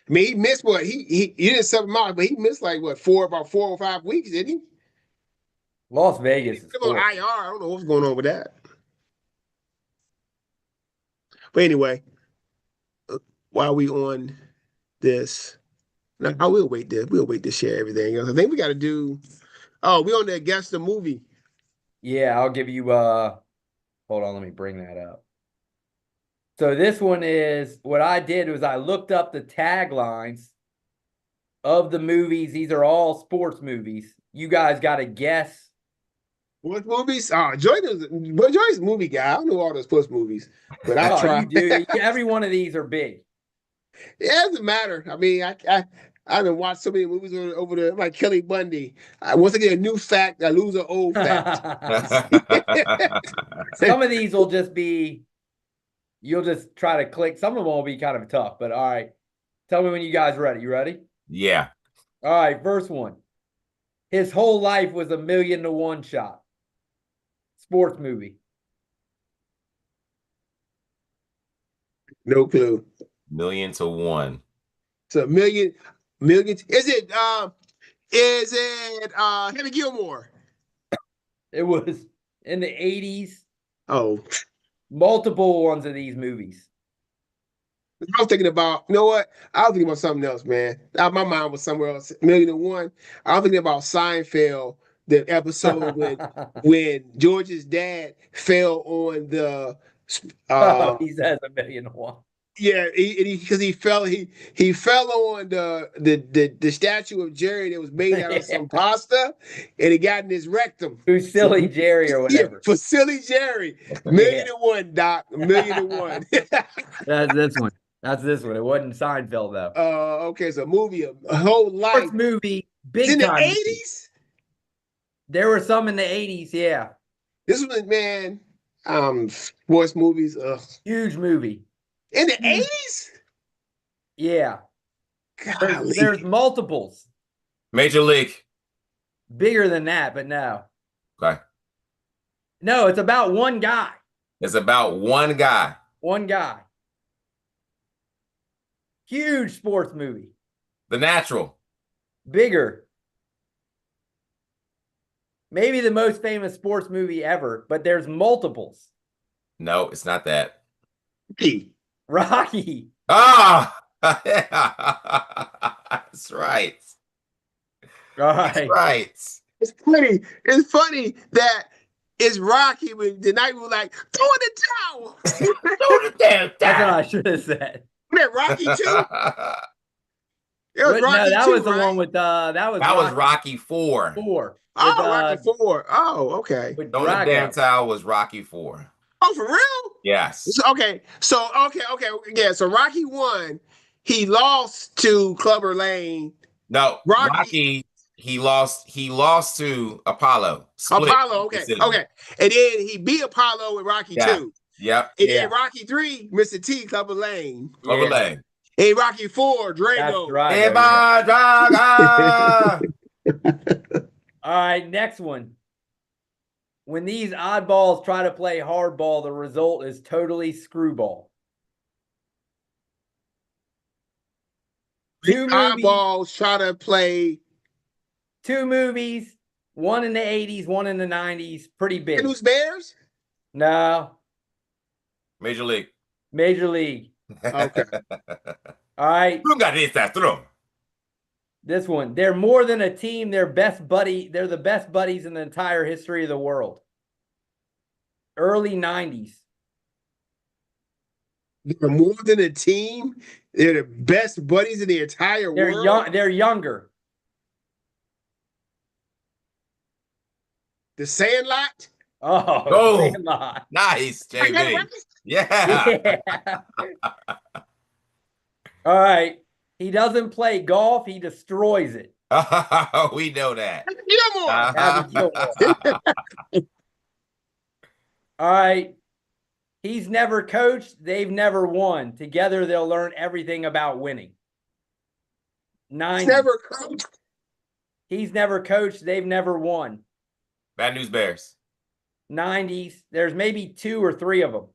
I mean, he missed what he didn't sub him out, but he missed like what about 4 or 5 weeks, didn't he? Las Vegas is Still on IR. I don't know what's going on with that. But anyway, while we on this, now, I will wait there. We'll wait to share everything else. I think we got to do. Oh, we on the guess the movie. Yeah, I'll give you hold on, let me bring that up. So this one is what I did was I looked up the taglines of the movies. These are all sports movies. You guys got to guess. What movies? Oh, Joy's a movie guy. I don't know all those sports movies, but I try. You do. Every one of these are big. It doesn't matter. I mean, I done watched so many movies over the like Kelly Bundy. Once I get a new fact, I lose an old fact. Some of these will just be, you'll just try to click. Some of them will be kind of tough, but all right. Tell me when you guys are ready. You ready? Yeah. All right, first one. His whole life was $1 million to 1 shot. Sports movie. No clue. 1,000,000 to 1. It's a million. Millions. Is it Happy Gilmore? It was in the 80s. Oh, Multiple ones of these movies. I was thinking about, you know what? I was thinking about something else, man. My mind was somewhere else. Million and One. I was thinking about Seinfeld, the episode when George's dad fell on the He says a million and one. yeah, because he fell on the statue of Jerry that was made out of some pasta, and it got in his rectum. Who's Silly Jerry or Yeah, whatever. for Silly Jerry. Million and one, Doc. A million and one. That's this one. That's this one. It wasn't Seinfeld though. Okay, so movie, a whole life. Sports movie, It's big in the time. 80s? There were some in the 80s, yeah. This was, man, sports movies. Huge movie. In the 80s? Yeah. Golly. There's multiples. Major League. Bigger than that, but no. Okay. No, it's about one guy. It's about one guy. One guy. Huge sports movie. The Natural. Bigger. Maybe the most famous sports movie ever, but there's multiples. No, it's not that. Rocky. Ah, that's right. All That's right. right. It's funny. It's funny that it's Rocky when the night we were like, throw in the towel. Throw the damn That's what I should have said. That Rocky 2? It was But Rocky no, that 2, was the right? one with that was Rocky 4. 4. Oh, Rocky 4. Oh, okay. With Throwing the Drago. damn towel was Rocky 4. Oh, for real? Yes. Okay. Yeah. So Rocky 1, he lost to Clubber Lane. No, Rocky- he lost to Apollo. Split Apollo, okay. decision. Okay. And then he beat Apollo with Rocky Yeah. 2. Yep. And Yeah. then Rocky 3, Mr. T, Clubber Lane. Overlay. And Rocky 4, Drago. That's right. Hey, my Draga. All right, next one. When these oddballs try to play hardball, the result is totally screwball. Two movies, Eyeballs try to play. one in the 80s, one in the 90s, pretty big. Who's Bears? No, Major League. Major League. Okay. All right, Who got this? That's through. this one. They're more than a team. They're best buddy. They're the best buddies in the entire history of the world. Early 90s. They're more than a team. They're the best buddies in the entire They're world. young. They're younger. The Sandlot. Oh, Go. Sandlot. Nice, I got it JB. right. Yeah. Yeah. All right. He doesn't play golf. He destroys it. We know that. Gilmore. Happy Gilmore. All right. He's never coached. They've never won. Together, they'll learn everything about winning. 90s. He's never coached. He's never coached. They've never won. Bad News Bears. 90s. There's maybe 2 or 3 of them.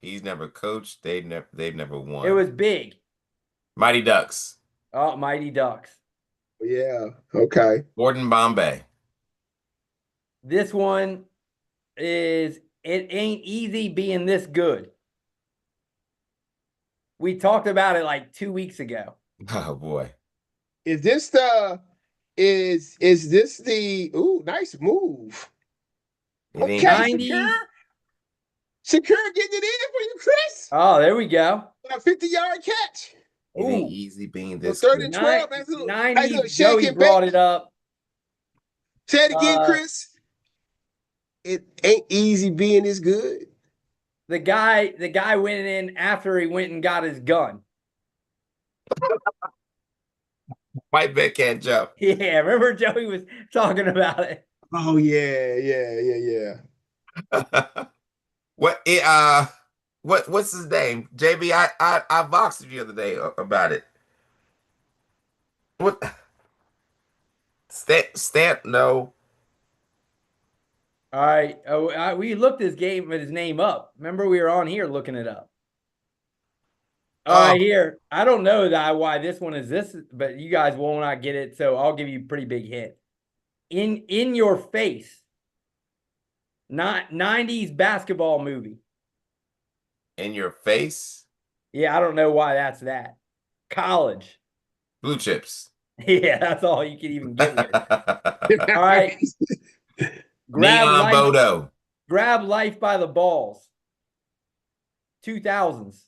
He's never coached. They've never won. It was big. Mighty Ducks. Oh, Mighty Ducks. Yeah. Okay. Gordon Bombay. This one is, it ain't easy being this good. We talked about it like 2 weeks ago. Oh boy. Is this the? Is this the? Ooh, nice move. It ain't Okay, easy. 90s. Shakur getting it in for you, Chris. Oh, there we go. A 50-yard catch. It ain't Ooh. easy being Well, this third good. and 12. Nice little 90s. shake Joey and brought bake. it up. Say it again, Uh, Chris. It ain't easy being this good. The guy went in after he went and got his gun. White bet can't jump. Yeah, remember Joey was talking about it. Oh yeah. What's his name? JB, I boxed you the other day about it. What? Stamp? No. All right. We looked his name up. Remember, we were on here looking it up. All right, here. I don't know why this one is this, but you guys will not get it, so I'll give you a pretty big hint. In Your Face. Not 90s basketball movie. In Your Face? Yeah, I don't know why that's that. College. Blue Chips. Yeah, that's all you can even get here. All right. Neon Bodo. Grab Life by the Balls. 2000s.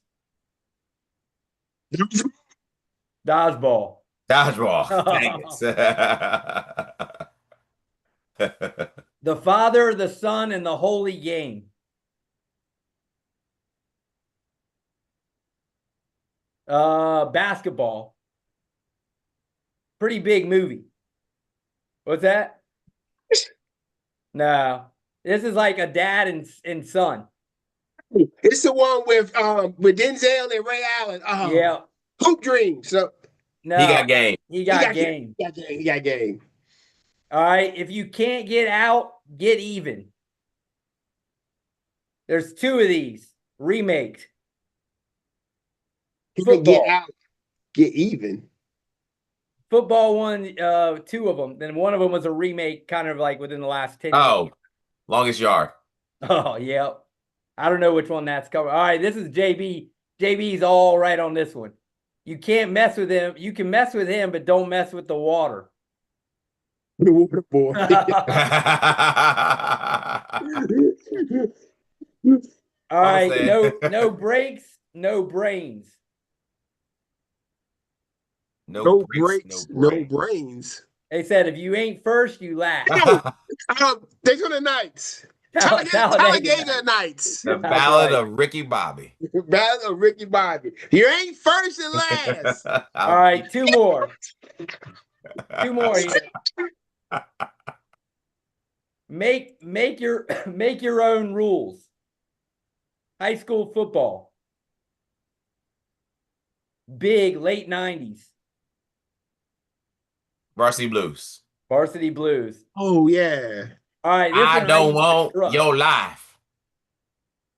Dodgeball. Dodgeball. Dang it. The Father, the Son, and the Holy Game. Basketball. Pretty big movie. What's that? No. This is like a dad and son. It's the one with Denzel and Ray Allen. Yeah. Hoop Dreams. So No. He got game. He got game. He got game. All right. If you can't get out, get even. There's two of these remakes. He can get out, get even. Football one, two of them. Then one of them was a remake, kind of like within the last 10 years. Oh, Longest Yard. Oh, yeah. I don't know which one that's covered. All right, this is JB. JB's all right on this one. You can't mess with him. You can mess with him, but don't mess with the water. The water boy. All right, no breaks, no brains. No breaks, no brains. They said if you ain't first, you last. Daytona Nights. Talladega Nights. The Ballad of Ricky Bobby. Ballad of Ricky Bobby. You ain't first and last. All right, two more. Two more here. Make your own rules. High school football. Big late 90s. Varsity Blues. Varsity Blues. Oh yeah. All right. I don't want your life.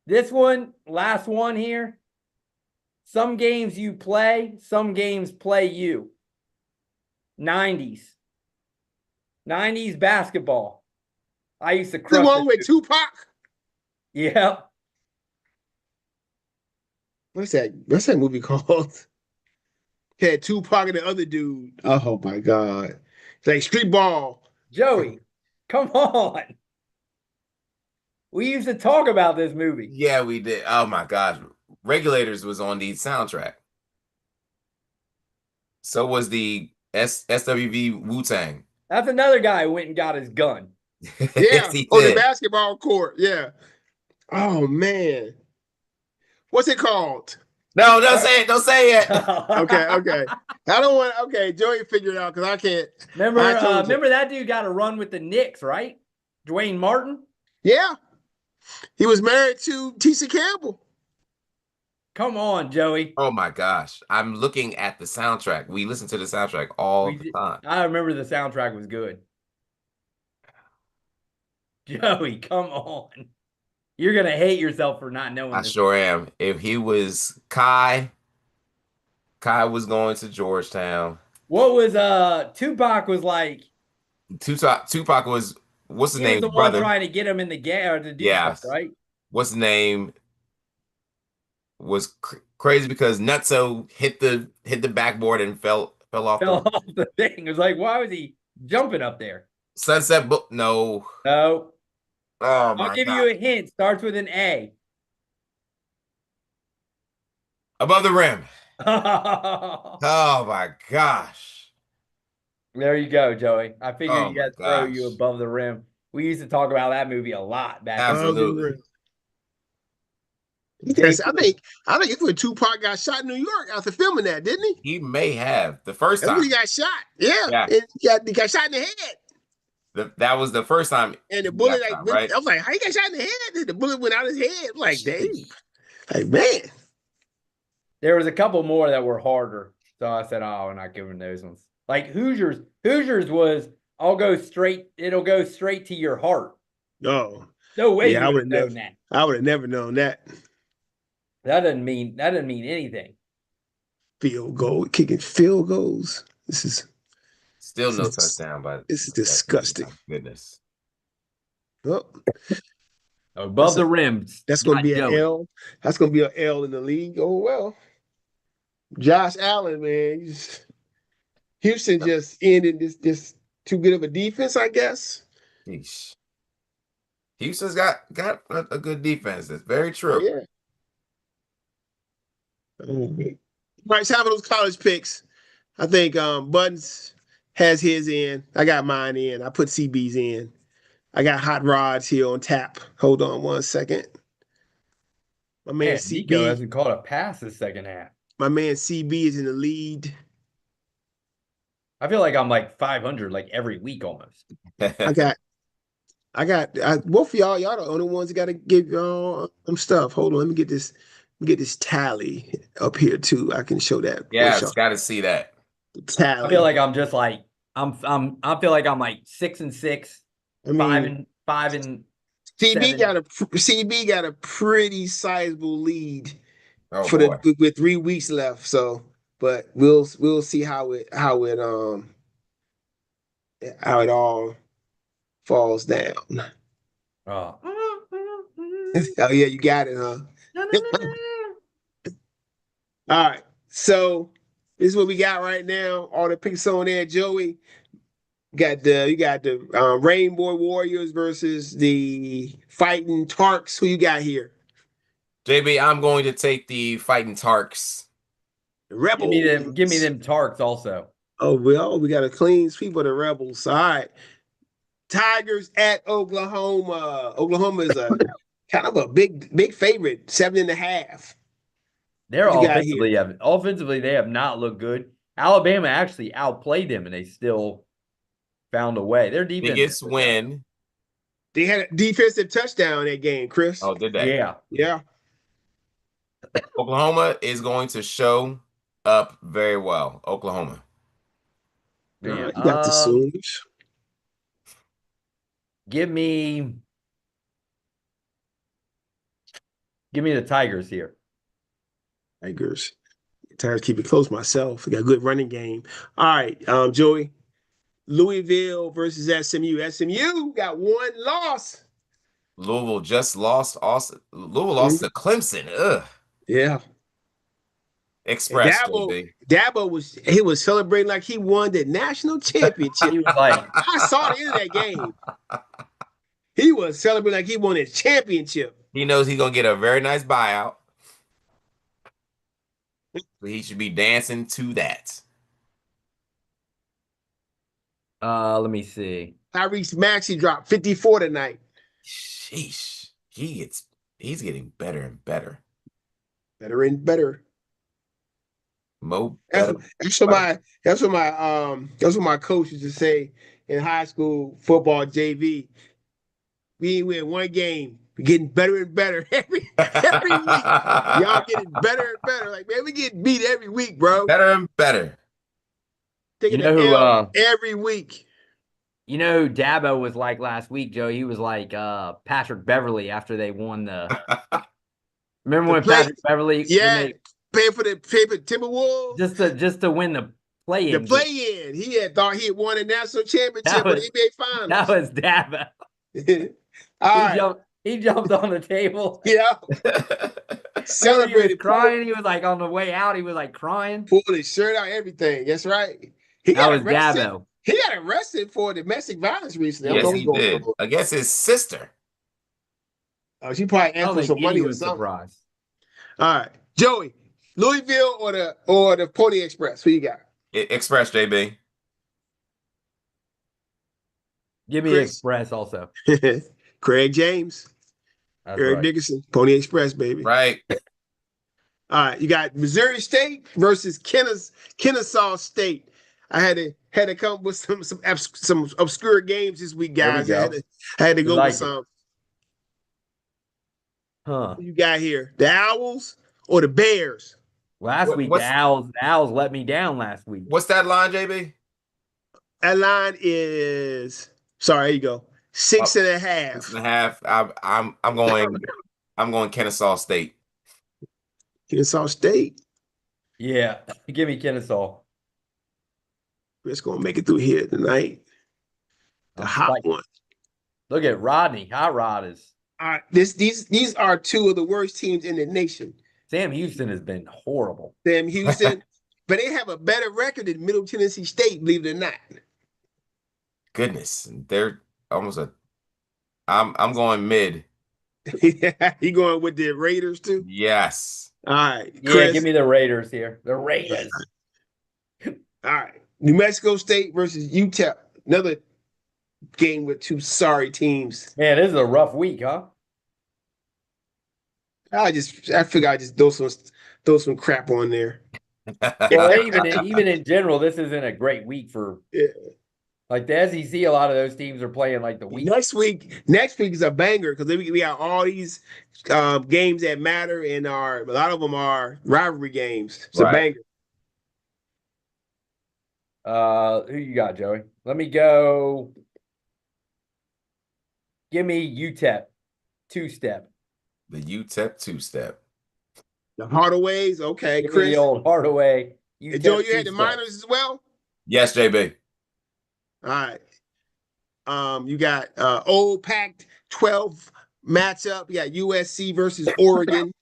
This one, last one here. Some games you play, some games play you. 90s. 90s basketball. I used to crush the one with Tupac. Yeah. What's that movie called? Had Tupac and the other dude. Oh my God. It's like Street Ball. Joey, come on. We used to talk about this movie. Yeah, we did. Oh my gosh. Regulators was on the soundtrack. So was the SWV Wu-Tang. That's another guy who went and got his gun. Yeah, Yes, he on the did. basketball court. Yeah. Oh man. What's it called? No, don't say it. Don't say it. Okay. I don't want. Okay, Joey, figure it out because I can't. Remember that dude got a run with the Knicks, right? Dwayne Martin. Yeah, he was married to Tisha Campbell. Come on, Joey. Oh my gosh. I'm looking at the soundtrack. We listen to the soundtrack all the time. I remember the soundtrack was good. Joey, come on. You're going to hate yourself for not knowing I this. sure am. If he was Kai was going to Georgetown. What was Tupac was like? Tupac was, what's his He name? was the Brother. one trying to get him in the game or to do Yes. stuff, right? What's his name? Was crazy because Nutso hit the backboard and fell off. Fell off the thing. It was like, why was he jumping up there? Sunset Book. No. No. Oh my I'll give God. you a hint. Starts with an A. Above the Rim. There Oh my gosh. you go, Joey. I figured Oh you got to my throw gosh. you above the rim. We used to talk about that movie a lot back Absolutely. Yes, I think it's when Tupac got shot in New York after filming that, didn't he? He may have the first That's time. when he got shot. Yeah. Yeah. He got shot in the head. That was the first time. And the he bullet, got like, shot, right? I was like, how you got shot in the head? And the bullet went out his head. I'm like, dang. Like, man. There was a couple more that were harder. So I said, oh, we're not giving those ones. Like Hoosiers. Hoosiers was, it'll go straight to your heart. No. No way Yeah, I you would would have known that. I would have never known that. That doesn't mean anything. field goal, kicking field goals. This is Still no This is- touchdown, but this is disgusting. Goodness. Oh, Above the That's rim. that's going to not be an Joey. L. That's going to be an L in the league. Oh well. Josh Allen, man, Houston just ended this too good of a defense, I guess. Sheesh. Houston's got a good defense. That's very true. Yeah. All right, so having those college picks. I think Buttons has his in. I got mine in. I put CB's in. I got Hot Rods here on tap. Hold on one second. My man Man, CB. Nico hasn't caught a pass this second half. My man CB is in the lead. I feel like I'm like 500 like every week almost. I got both of y'all the only ones that gotta give y'all some stuff. Hold on, let me get this tally up here too. I can show that. Yeah, it's got to see that. Tally. I feel like I'm just like I feel like I'm like 6-6, I mean, 5 and CB got a pretty sizable lead Oh for boy. with 3 weeks left. So, but we'll see how it all falls down. oh. Oh yeah, you got it, huh? All right. So this is what we got right now. All the picks on there, Joey. You got the Rainbow Warriors versus the Fighting Tarks. Who you got here? JB, I'm going to take the Fighting Tarks. The Rebels. Give me them Tarks also. Oh, we got a clean sweep of the Rebels. All right. Tigers at Oklahoma. Oklahoma is a kind of a big favorite, 7.5. They're What you got offensively they have not looked good. Alabama actually outplayed them and they still found a way. Their defense Biggest win. They had a defensive touchdown that game, Chris. Oh, did they? Yeah. Oklahoma is going to show up very well. Oklahoma. Yeah. You got the Sooners. Give me the Tigers here. Tigers. Tigers keep it close myself. We got a good running game. All right, Joey. Louisville versus SMU. SMU got 1 loss. Louisville just lost. Louisville lost to Clemson. Ugh. Yeah. Express. Dabo was celebrating like he won the national championship. He was like, I saw the end of that game. He was celebrating like he won a championship. He knows he's gonna get a very nice buyout. So he should be dancing to that. let me see. Tyrese Maxey dropped 54 tonight. Sheesh. He's getting better and better. Better and better. That's what my coach used to say in high school football JV. We ain't win one game. We're getting better and better every week. Y'all getting better and better. Like, man, we get beat every week, bro. Better and better. Taking L every week. You know who Dabo was like last week, Joe? He was like Patrick Beverly after they won the. Remember when Patrick Beverly? Yeah, paying for Timberwolves just to win the play-in. The play-in. He had thought he had won a national championship with the NBA Finals. That was Dabo. He jumped on the table. Yeah. Celebrated. He was crying. He was like on the way out. He was like crying. Pulled his shirt out, everything. That's right. That was Dabo. He got arrested for domestic violence recently. Yes, he did. Against his sister. Oh, she probably asked for some money or something. Surprised. All right. Joey, Louisville or the Pony Express? Who you got? Express, JB. Give me Express also. Craig James. That's Eric right. Dickerson. Pony Express, baby. Right. All right. You got Missouri State versus Kennesaw State. I had to come up with some obscure games this week, guys. I had to go with some. Huh. Who you got here? The Owls or the Bears? Last week, the Owls let me down last week. What's that line, JB? That line is here you go. 6.5. 6.5. I'm going Kennesaw State. Kennesaw State. Yeah, give me Kennesaw. Chris gonna make it through here tonight. The I'm hot psyched. one. Look at Rodney. Hot Rod is. All right, these are two of the worst teams in the nation. Sam Houston has been horrible. Sam Houston, but they have a better record than Middle Tennessee State, believe it or not. Goodness, they're almost a. I'm going mid. You going with the Raiders too? Yes. All right, Yeah, Chris. give me the Raiders here. The Raiders. All right, New Mexico State versus UTEP. Another game with two sorry teams. Man, this is a rough week, huh? I figure I just throw some crap on there. Well, even in general, this isn't a great week for like the SEC. A lot of those teams are playing like the week. Next week is a banger because we got all these games that matter and a lot of them are rivalry games. It's a banger. Who you got, Joey? Let me go. Give me UTEP two-step. The UTEP two-step. The Hardaways, okay. Give Chris. me the old Hardaway. And Joe, you had the minors as well? Yes, JB. All right. You got old Pac-12 matchup. You got USC versus Oregon.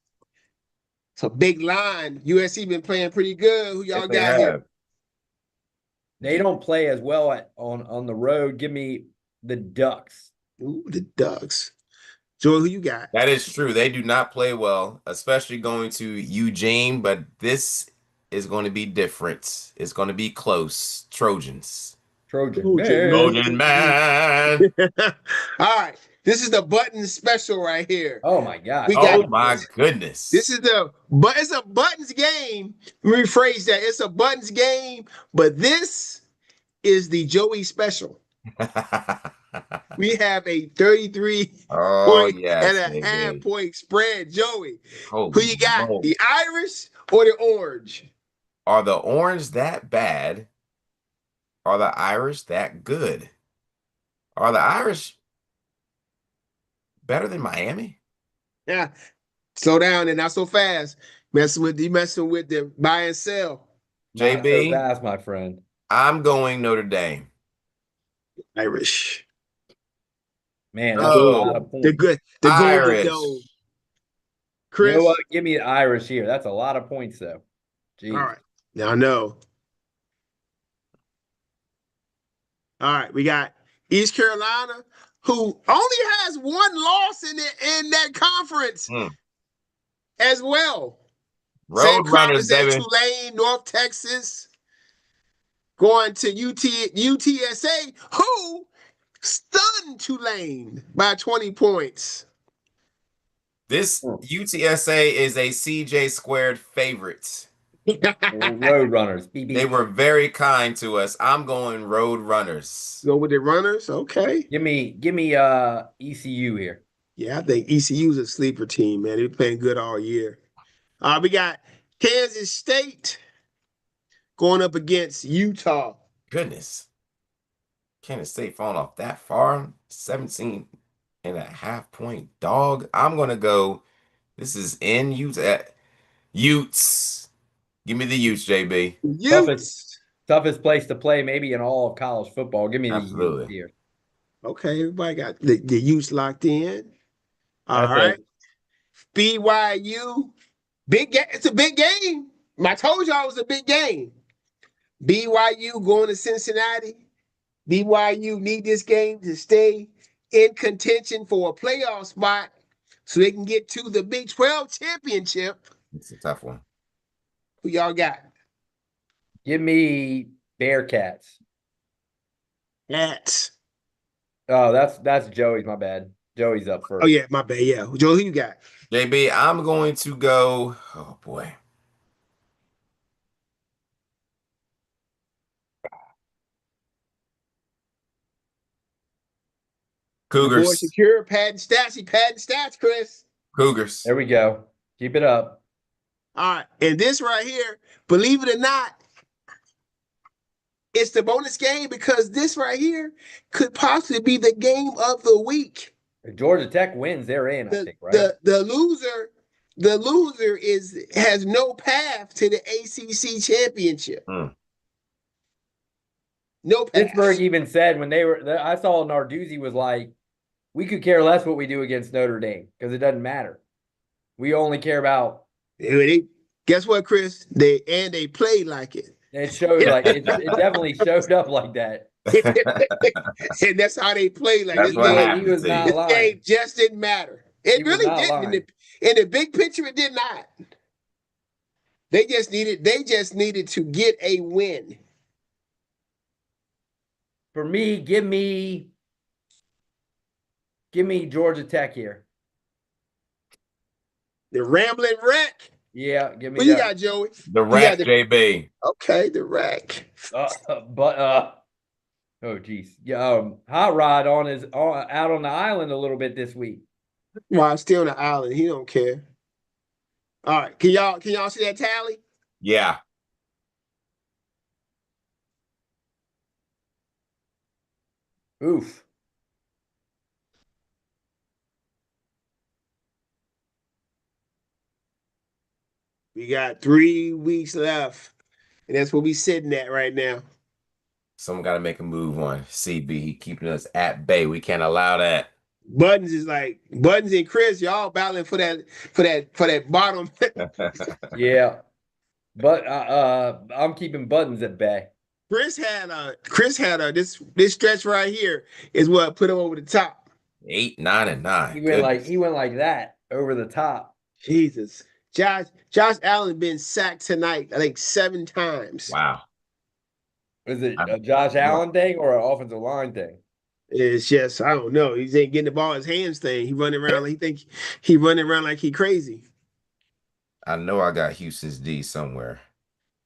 It's a big line. USC been playing pretty good. Who y'all got here? They don't play as well on the road. Give me the Ducks. Ooh, the Ducks. Joel, who you got? That is true. They do not play well, especially going to Eugene, but this is going to be different. It's going to be close. Trojans. Trojan man. All right. This is the button special right here. Oh my God. Oh my goodness. This is it's a buttons game. Let me rephrase that. It's a buttons game, but this is the Joey special. We have a 33 point and a half point spread. Joey, who you got? Lord. The Irish or the Orange? Are the Orange that bad? Are the Irish that good? Are the Irish better than Miami? Yeah. Slow down and not so fast. Messing with the buy and sell. JB, not so fast, my friend. I'm going Notre Dame. Irish. Man, that's a lot of points. They're good. The Irish. Chris, you know what? Give me the Irish here. That's a lot of points, though. Jeez. All right. Now I know. All right, we got East Carolina, who only has one loss in that conference as well. Road Runners, baby. Tulane, North Texas, going to UTSA, who stunned Tulane by 20 points. This UTSA is a CJ squared favorite. Road Runners. They were very kind to us. I'm going Road Runners. Go with the Runners? Okay. Give me ECU here. Yeah, I think ECU's a sleeper team, man. They've been playing good all year. We got Kansas State going up against Utah. Goodness. Kansas State falling off that far. 17.5 point dog. I'm going to go. This is in Utah. Utes. Give me the Utes, JB. Toughest place to play maybe in all of college football. Give me the Utes here. Okay, everybody got the Utes locked in. All right. BYU. Big game. It's a big game. I told y'all it was a big game. BYU going to Cincinnati. BYU need this game to stay in contention for a playoff spot so they can get to the Big 12 championship. It's a tough one. Who y'all got? Give me Bearcats. Cats. Oh, that's Joey's. My bad. Joey's up first. Oh yeah, my bad. Yeah, Joe, who you got? JB, I'm going to go. Oh boy. Cougars. Boy, secure padding stats. He padding stats, Chris. Cougars. There we go. Keep it up. All right, and this right here, believe it or not, it's the bonus game because this right here could possibly be the game of the week. If Georgia Tech wins, they're in, I think, right? The loser the loser has no path to the ACC championship. No path. Pittsburgh even said when I saw Narduzzi was like, we could care less what we do against Notre Dame because it doesn't matter. We only care about. Guess what, Chris? They played like it. It showed like it definitely showed up like that. And that's how they played. Like That's what happened. He was not this lying. game just didn't matter. It really didn't. In the big picture, it did not. They just needed to get a win. For me, give me Georgia Tech here. The Rambling Wreck. Yeah, give me. What you got, Joey? The Wreck, JB. Okay, the Wreck. Oh geez, yeah. Hot Rod out on the island a little bit this week. Well, I'm still on the island. He don't care. All right, can y'all see that tally? Yeah. Oof. We got 3 weeks left, and that's what we sitting at right now. Someone got to make a move on CB. He keeping us at bay. We can't allow that. Buttons and Chris, y'all battling for that bottom. Yeah, but I'm keeping Buttons at bay. Chris had this stretch right here is what put him over the top. 8, 9, and 9. He went like that over the top. Jesus. Josh Allen been sacked tonight, I think 7 times. Wow. Is it a Josh Allen thing or an offensive line thing? It's just, I don't know. He ain't getting the ball in his hands thing. He running around like he crazy. I know I got Houston's D somewhere.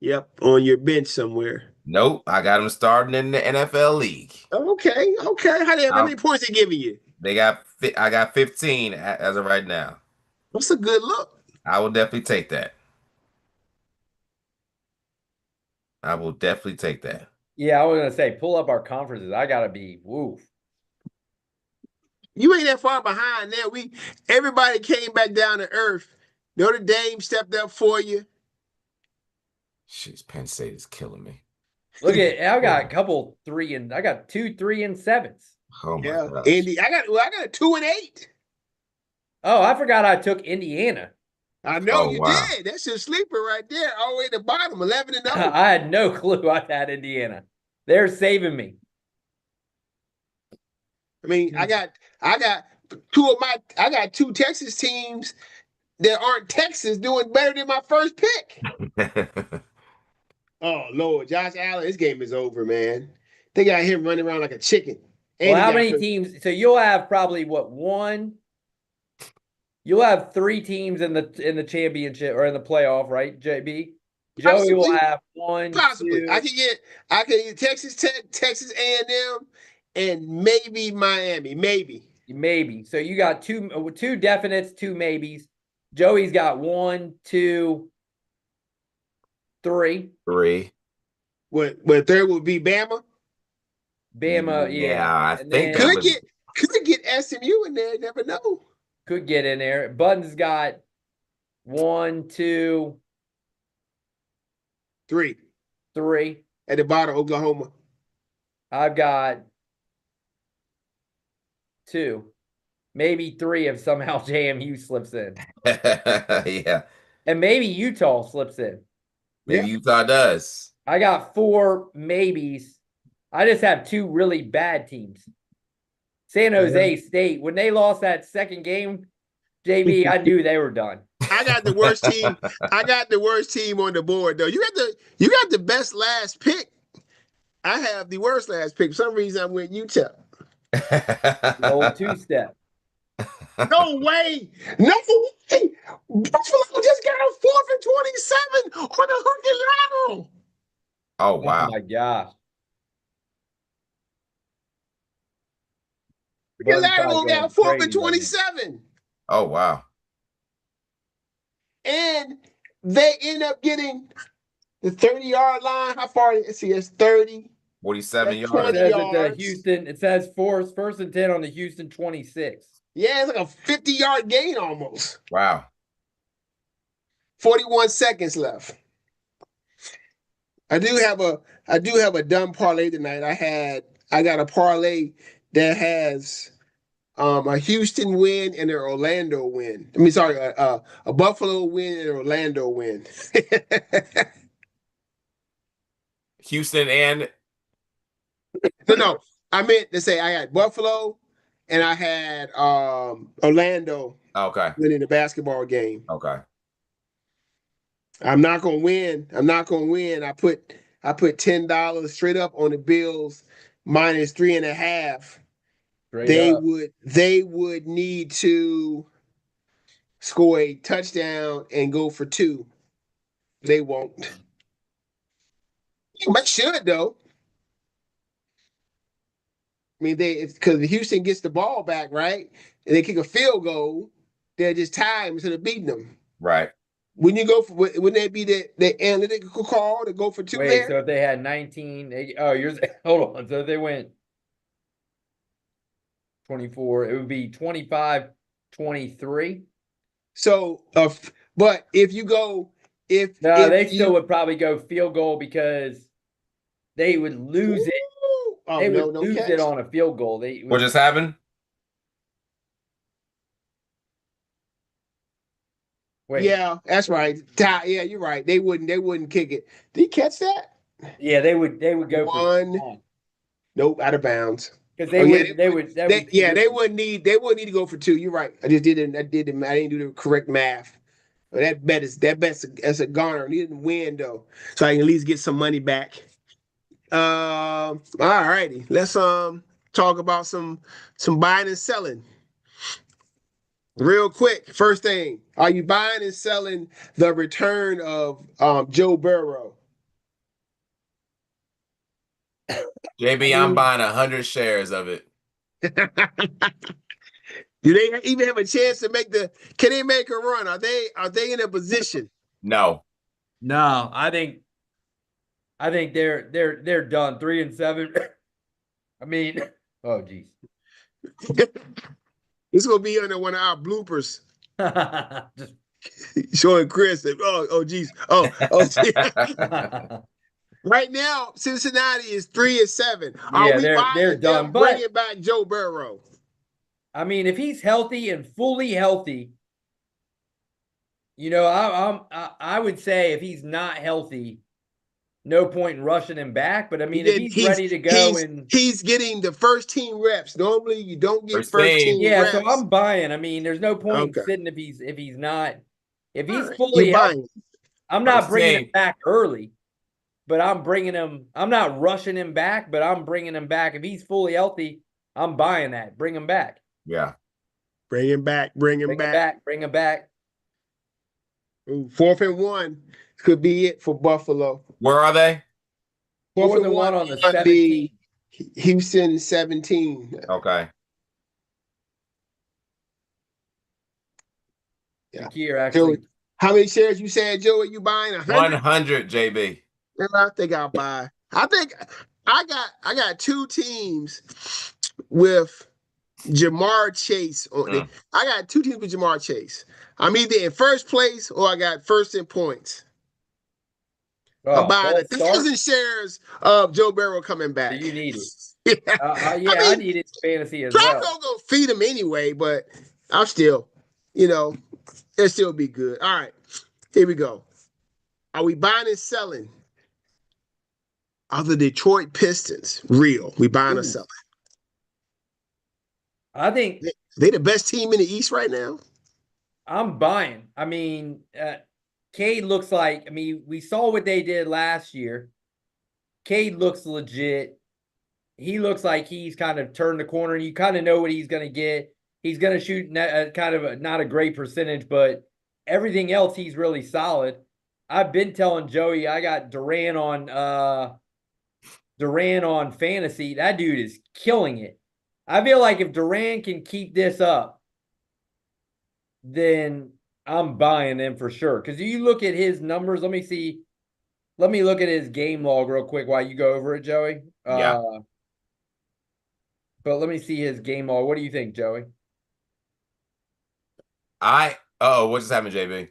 Yep, on your bench somewhere. Nope, I got him starting in the NFL league. Okay. How many points they giving you? I got 15 as of right now. That's a good look. I will definitely take that. I will definitely take that. Yeah, I was gonna say, pull up our conferences. I gotta be woof. You ain't that far behind now. Everybody came back down to earth. Notre Dame stepped up for you. Jeez, Penn State is killing me. Look I got a couple 3 and I got 2 3 and 7s. Oh my gosh. Indy, I got a 2 and 8. Oh, I forgot I took Indiana. I know you did. That's your sleeper right there, all the way to the bottom, 11 and 0. I had no clue I had Indiana. They're saving me. I mean, I got 2 Texas teams that aren't Texas doing better than my first pick. Oh Lord, Josh Allen, this game is over, man. They got him running around like a chicken. Well, how many teams? So you'll have probably You'll have 3 teams in the championship or in the playoff, right, JB? Joey will have 1. Possibly. 2. I can get Texas Tech, Texas A&M, and maybe Miami. Maybe. So you got 2 definites, 2 maybes. Joey's got 1, 2, 3. 3. What third would be Bama? Bama, yeah. I think could get SMU in there. Never know. Could get in there. Buttons got 1, 2, 3. At the bottom, Oklahoma. I've got 2. Maybe 3 if somehow JMU slips in. Yeah. And maybe Utah slips in. Maybe Utah does. I got 4 maybes. I just have 2 really bad teams. San Jose State, when they lost that second game, JB, I knew they were done. I got the worst team. I got the worst team on the board, though. You got the best last pick. I have the worst last pick. For some reason, I went Utah. The old 2-step. No way. Buffalo just got a 4th and 27 on a hook and lateral. Oh, wow. Oh, my gosh. The lateral got 4th and 27. Oh, wow. And they end up getting the 30-yard line. How far? It's 30. 47 yards. It says first and 10 on the Houston 26. Yeah, it's like a 50-yard gain almost. Wow. 41 seconds left. I do have a dumb parlay tonight. I got a parlay that has a Houston win and an Orlando win. I mean, sorry, a Buffalo win and an Orlando win. Houston and No. I meant to say I had Buffalo and I had Orlando okay. winning the basketball game. Okay. I'm not gonna win. I'm not gonna win. I put $10 straight up on the Bills minus 3.5. They would need to score a touchdown and go for 2. They won't. But should though. I mean, because Houston gets the ball back, right? And they kick a field goal, they'll just tie them instead of beating them. Right. When you go for, wouldn't that be the analytical call to go for 2 Wait, there? so if they had 19, hold on. So if they went 24, it would be 25-23. So, but if you go, they still would probably go field goal because they would lose it. Oh, They no, would no lose catch. it on a field goal. What just happened? Wait. Yeah, that's right. Yeah, you're right. They wouldn't kick it. Did he catch that? Yeah, they would go One. for Nope, out of bounds. because They wouldn't need to go for 2. You're right. I didn't do the correct math. But that's a goner. He didn't win though, so I can at least get some money back. All righty. Let's talk about some buying and selling. Real quick, first thing, are you buying and selling the return of Joe Burrow? JB, I'm buying 100 shares of it. Do they even have a chance to can they make a run? Are they in a position? No. I think they're done 3-7. I mean, oh geez. This will be under one of our bloopers. Just Showing Chris that, oh geez. Oh geez. Right now, Cincinnati is 3-7. They're done. But Bringing back Joe Burrow. I mean, if he's healthy and fully healthy, I would say if he's not healthy, no point in rushing him back. But I mean, if he's ready to go he's getting the first team reps. Normally, you don't get first team yeah, reps. so I'm buying. I mean, there's no point in sitting if he's not Right. fully healthy. I'm not First bringing team. him back early, but I'm bringing him. I'm not rushing him back, but I'm bringing him back. If he's fully healthy, I'm buying that. Bring him back. Yeah. Bring him back. Bring him back. Ooh, 4th and 1 could be it for Buffalo. Where are they? 4th and 1 on the 17. Houston 17. Okay. Yeah. Here, actually. Joey, how many shares you said, Joe? Are you buying? 100, JB. I think I'll buy. I think I got 2 teams with Jamar Chase on it. I got 2 teams with Jamar Chase. I'm either in first place or I got first in points. I'm buying 1,000 shares of Joe Burrow coming back. So you need it. I need it in fantasy as well. I'm gonna feed him anyway, but I'll still, it'll still be good. All right, here we go. Are we buying and selling? Are the Detroit Pistons real? We buying or selling? I think they the best team in the East right now. I'm buying. I mean, Cade looks like. I mean, we saw what they did last year. Cade looks legit. He looks like he's kind of turned the corner. You kind of know what he's going to get. He's going to shoot kind of not a great percentage, but everything else he's really solid. I've been telling Joey I got Durant on fantasy. That dude is killing it. I feel like if Durant can keep this up, then I'm buying them for sure. Because you look at his numbers. Let me look at his game log real quick while you go over it, Joey. Yeah. But let me see his game log. What do you think, Joey? What just happened, JB?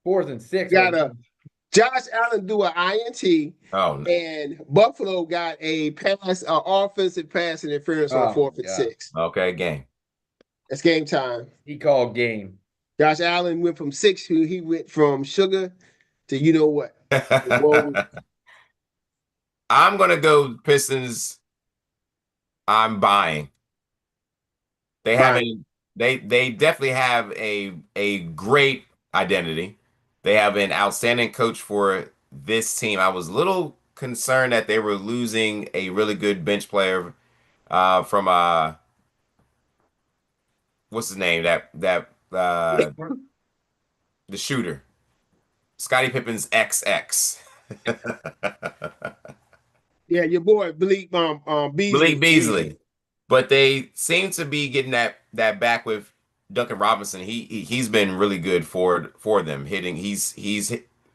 4th and 6. Got Josh Allen do an INT, Oh, no. and Buffalo got a offensive pass interference on 4th and 6. Okay, game. It's game time. He called game. Josh Allen went from 6 to he went from sugar to you know what. I'm gonna go Pistons. I'm buying. They haven't. They definitely have a great identity. They have an outstanding coach for this team. I was a little concerned that they were losing a really good bench player from what's his name? The shooter, Scottie Pippen's XX. Yeah, your boy Malik Beasley. But they seem to be getting that back with Duncan Robinson. He's been really good for them hitting. He's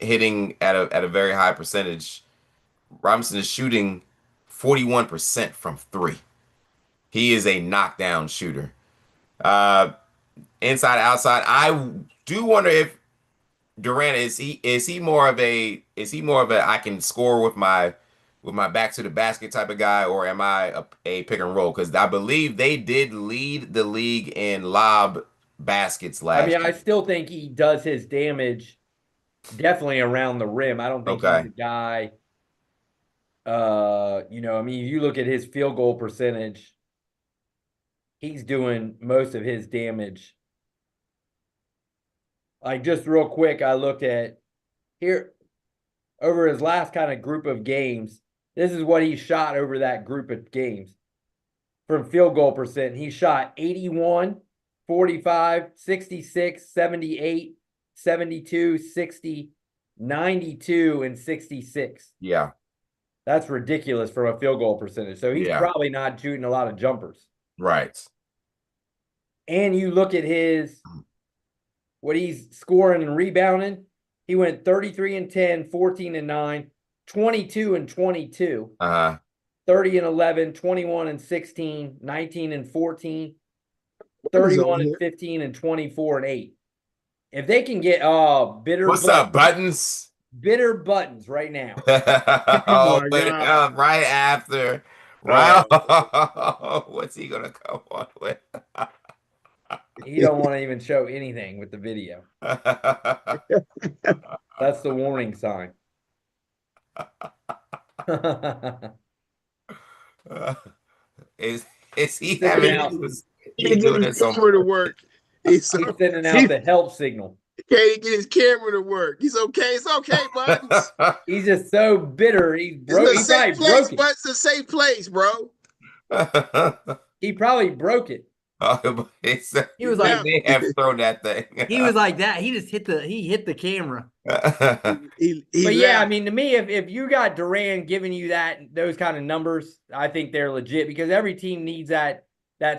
hitting at a very high percentage. Robinson is shooting 41% from 3. He is a knockdown shooter. Inside outside, I do wonder if Durant is he more of a I can score with my back to the basket type of guy, or am I a pick and roll? Because I believe they did lead the league in lob baskets last year. I still think he does his damage definitely around the rim. I don't think he's a guy. You look at his field goal percentage, he's doing most of his damage. Like, just real quick, I looked at here over his last kind of group of games. This is what he shot over that group of games. From field goal percent, he shot 81, 45, 66, 78, 72, 60, 92, and 66. Yeah. That's ridiculous from a field goal percentage. So he's probably not shooting a lot of jumpers. Right. And you look at what he's scoring and rebounding. He went 33 and 10, 14 and 9, 22 and 22, 30 and 11, 21 and 16, 19 and 14, 31 and 15, and 24 and 8. If they can get What's up, Buttons? Bitter Buttons right now. Right after. Right. What's he gonna come on with? He don't want to even show anything with the video. That's the warning sign. Is he having he's doing his camera to work? He's sending out the help signal. Can't get his camera to work. He's okay. It's okay, Buttons. He's just so bitter. He's broke. It's a safe place, bro. He probably broke it. He was like, they have thrown that thing. He was like that. He just hit the camera. But yeah, I mean, to me, if you got Durant giving you those kind of numbers, I think they're legit, because every team needs that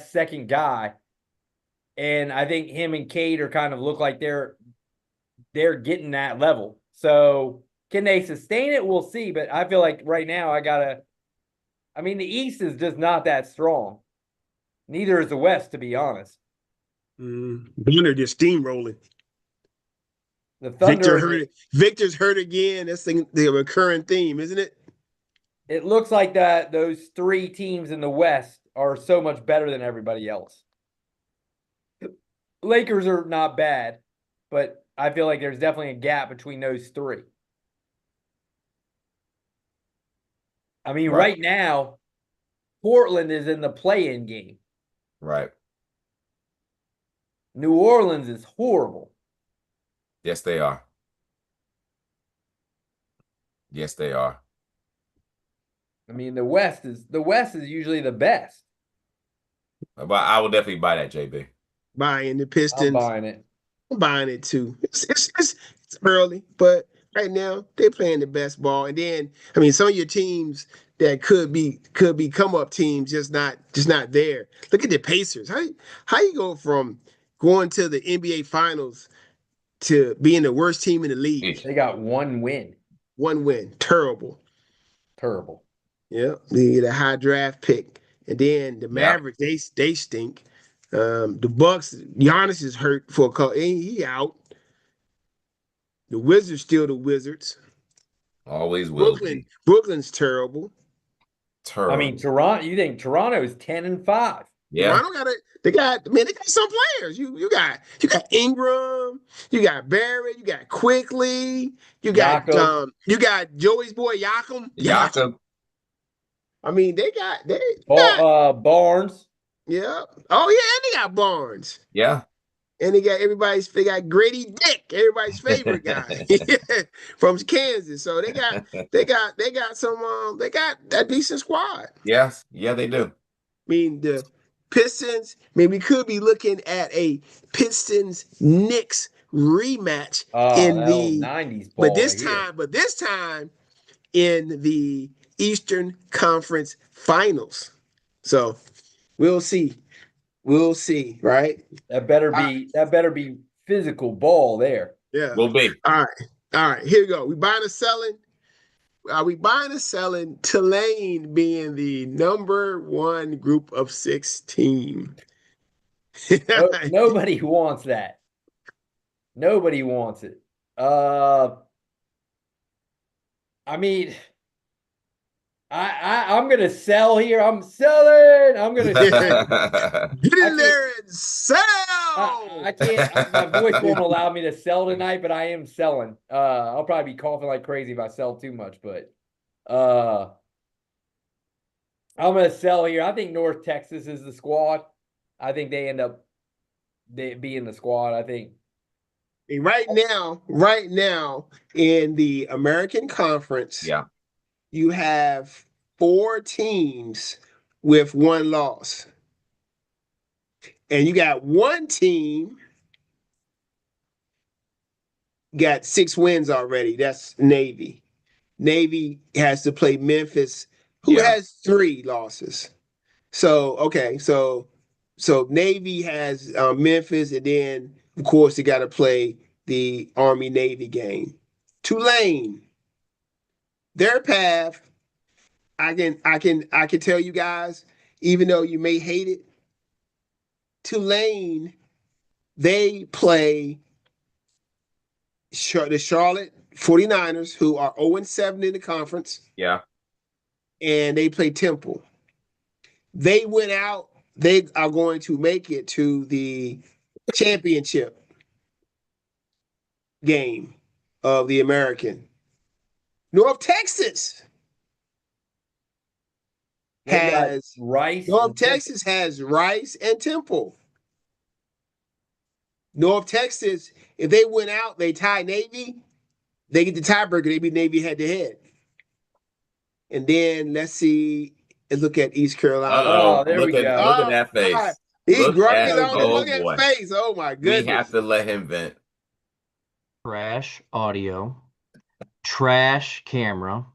second guy. And I think him and Cade are kind of look like they're getting that level. So can they sustain it? We'll see. But I feel like right now the East is just not that strong. Neither is the West, to be honest. Thunder just steamrolling. The Thunder. Victor's hurt again. That's the recurring theme, isn't it? It looks like those 3 teams in the West are so much better than everybody else. Lakers are not bad, but I feel like there's definitely a gap between those 3. I mean, right now, Portland is in the play-in game. Right. New Orleans is horrible. Yes, they are. Yes, they are. I mean, the West is usually the best. But I will definitely buy that, JB. Buying the Pistons. I'm buying it. I'm buying it too. It's early, but right now they're playing the best ball. And then, I mean, some of your teams that could be come up teams just not there. Look at the Pacers. How you go from going to the NBA Finals to being the worst team in the league? They got 1 win. 1 win. Terrible. Yeah, they get a high draft pick, and then the Mavericks they stink. The Bucks, Giannis is hurt for a couple. He out. The Wizards still the Wizards. Always will be. Brooklyn's terrible. I mean, Toronto. You think Toronto's 10-5? Yeah. Toronto they got some players. You got Ingram, you got Barrett, you got Quickly, you got Joey's boy Yakum. I mean, they got Barnes. Yeah. Oh yeah, and they got Barnes. Yeah. And they got Grady Dick, everybody's favorite guy from Kansas. So they got a decent squad. Yes. Yeah, they do. I mean, the Pistons, we could be looking at a Pistons-Knicks rematch in the 90s ball. But this time in the Eastern Conference Finals. So we'll see. We'll see, right? That better be physical ball there. Yeah. Will be. All right. Here we go. We buying or selling? Are we buying or selling Tulane being the number 1 group of 6 team? Nobody wants that. Nobody wants it. I mean, I'm gonna sell here. I'm selling. I'm gonna get in there and sell. I can't. My voice won't allow me to sell tonight, but I am selling. I'll probably be coughing like crazy if I sell too much, but I'm gonna sell here. I think North Texas is the squad. I think they end up being the squad. I think. Right now in the American Conference, you have 4 teams with 1 loss. And you got 1 team got 6 wins already. That's Navy. Navy has to play Memphis, who has 3 losses. So, okay, so Navy has Memphis, and then of course they got to play the Army-Navy game. Tulane, their path, I can tell you guys, even though you may hate it, Tulane, they play the Charlotte 49ers, who are 0-7 in the conference. Yeah. And they play Temple. They went out. They are going to make it to the championship game of the American. North Texas has Rice. North Texas has Rice and Temple. North Texas, if they went out, they tie Navy, they get the tiebreaker, they beat Navy head to head. And then let's look at East Carolina. Oh, there we go. Look at that face. God. He's grumpy. Look at boy. his face. Oh my goodness. We have to let him vent. Trash audio, trash camera,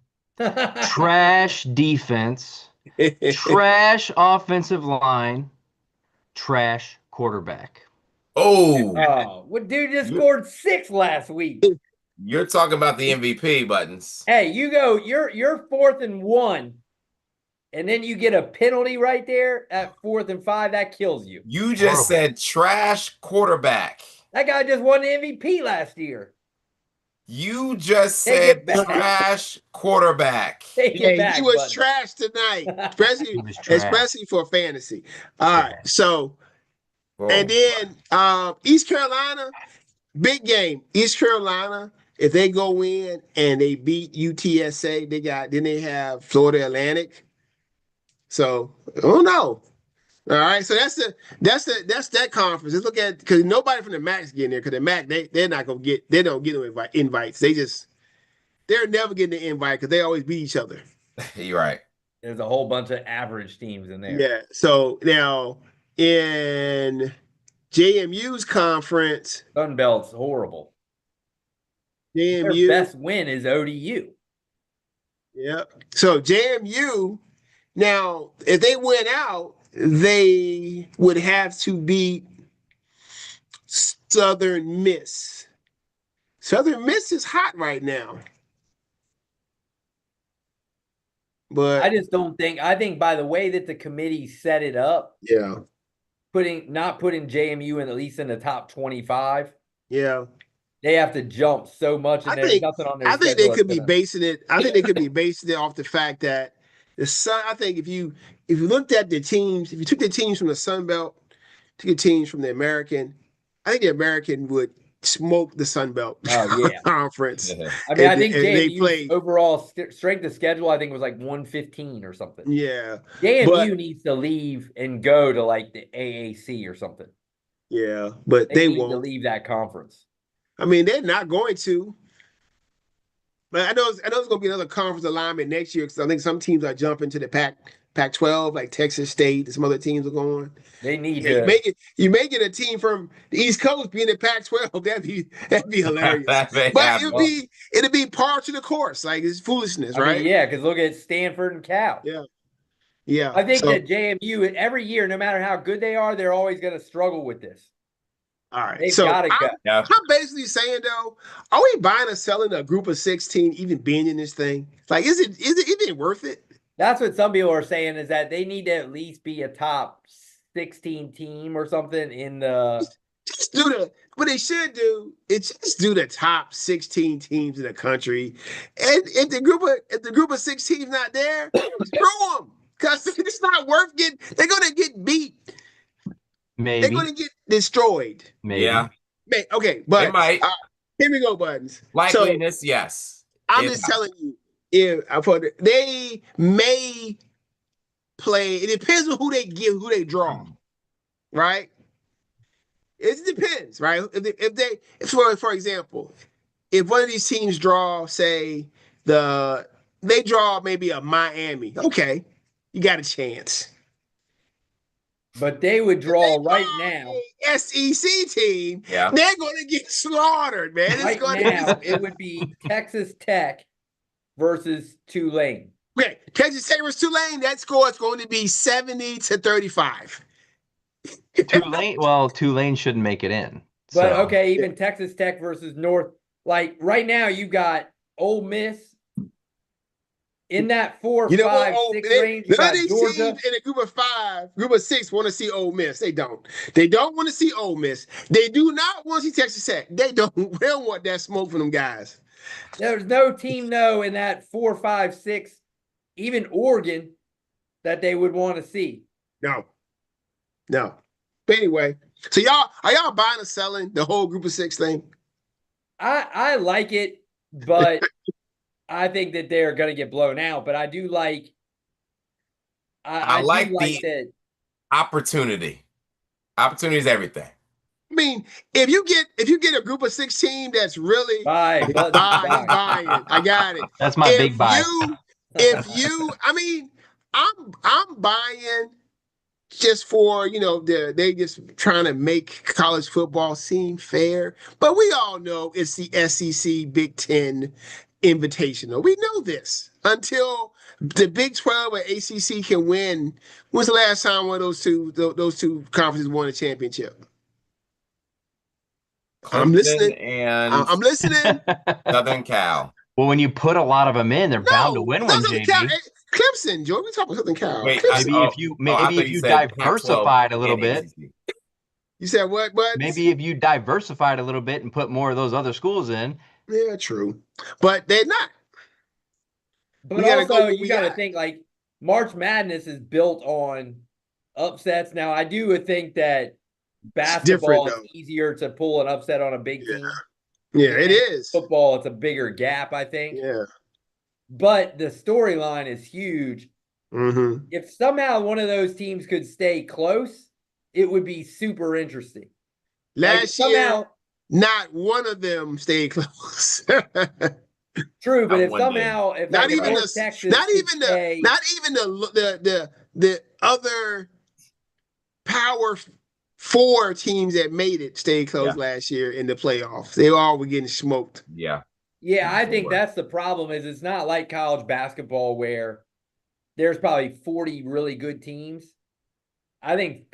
trash defense, trash offensive line, trash quarterback. Oh, what dude just scored 6 last week? You're talking about the MVP buttons. Hey, you're 4th and 1, and then you get a penalty right there at 4th and 5. That kills you. You just said trash quarterback. That guy just won the MVP last year. You just said trash quarterback. He was trash tonight, especially for fantasy. All right, so and then East Carolina, big game. East Carolina, if they go in and they beat UTSA, they have Florida Atlantic. So I don't know. All right, so that's that conference. Let's look at, because nobody from the MAC's getting there, because the MAC they don't get no invites. They're never getting the invite because they always beat each other. You're right. There's a whole bunch of average teams in there. Yeah. So now in JMU's conference, Sun Belt's horrible. JMU Their best win is ODU. Yeah. So JMU, now if they went out, they would have to beat Southern Miss. Southern Miss is hot right now. But I just don't think, I think by the way that the committee set it up, not putting JMU in at least in the top 25. Yeah. They have to jump so much, and there's nothing on their schedule. I think they could be basing it. I think they could be basing it off the fact that the Sun. I think if you looked at the teams, if you took the teams from the Sun Belt, took the teams from the American, I think the American would smoke the Sun Belt conference. I mean, I think JMU's overall strength of schedule, I think, was like 115 or something. Yeah. JMU needs to leave and go to like the AAC or something. Yeah, but they need won't to leave that conference. I mean, they're not going to. But I know it's going to be another conference alignment next year because I think some teams are jumping to the Pac-12, like Texas State and some other teams are going. They need to you make it a team from the East Coast being in Pac-12. That'd be hilarious. But it'd be par to the course. Like it's foolishness, right? Mean, yeah, because look at Stanford and Cal. Yeah. I think that JMU every year, no matter how good they are, they're always going to struggle with this. All right. They've got to go. I'm basically saying though, are we buying or selling a group of 16 even being in this thing? Like, is it even worth it? That's what some people are saying is that they need to at least be a top 16 team or something in the. Just do what they should do is just do the top 16 teams in the country, and if the group of 16 is not there, screw them because it's not worth getting. They're gonna get beat. Maybe they're gonna get destroyed. Maybe. Yeah. Okay, but they might. Here we go, Buttons. Likeliness, yes. I'm just telling you, they may play. It depends on who they draw, right? It depends, right? If for example, if one of these teams draw, say they draw maybe a Miami, okay, you got a chance. But they would draw right now. SEC team, they're going to get slaughtered, man. It would be Texas Tech versus Tulane. Okay, Texas Tech versus Tulane. That score is going to be 70-35. Tulane shouldn't make it in. But even Texas Tech versus North. Like right now, you got Ole Miss. In that 4, 5, 6 range, none of these teams in a group of 6 want to see Ole Miss. They don't. They don't want to see Ole Miss. They do not want to see Texas Tech. They don't want that smoke from them guys. There's no team, in that 4, 5, 6, even Oregon, that they would want to see. No. But anyway, so are y'all buying or selling the whole group of 6 thing? I like it, but. I think that they're going to get blown out, but I do like. I like the that opportunity. Opportunity is everything. I mean, if you get a group of 6 team that's really buying, I got it. That's my big buy. I mean, I'm buying just for they just trying to make college football seem fair, but we all know it's the SEC Big Ten Invitational. We know this until the Big 12 or ACC can win. When's the last time one of those two conferences won a championship? I'm listening. I'm listening. Southern Cal. Well, when you put a lot of them in, they're bound to win one. Clemson, Joe. We talking about Southern Cal. Wait, maybe if you diversified a little bit. You said what? Maybe if you diversified a little bit and put more of those other schools in. Yeah, true. But they're not. But you got to think like March Madness is built on upsets. Now, I do think that basketball is easier to pull an upset on a big team. Yeah, it is. Football, it's a bigger gap, I think. Yeah. But the storyline is huge. Mm-hmm. If somehow one of those teams could stay close, it would be super interesting. Last year, not one of them stayed close. True, but if not even the other Power 4 teams that made it stayed close last year in the playoffs. They all were getting smoked. Yeah. Yeah, I think that's the problem. Is it's not like college basketball where there's probably 40 really good teams. I think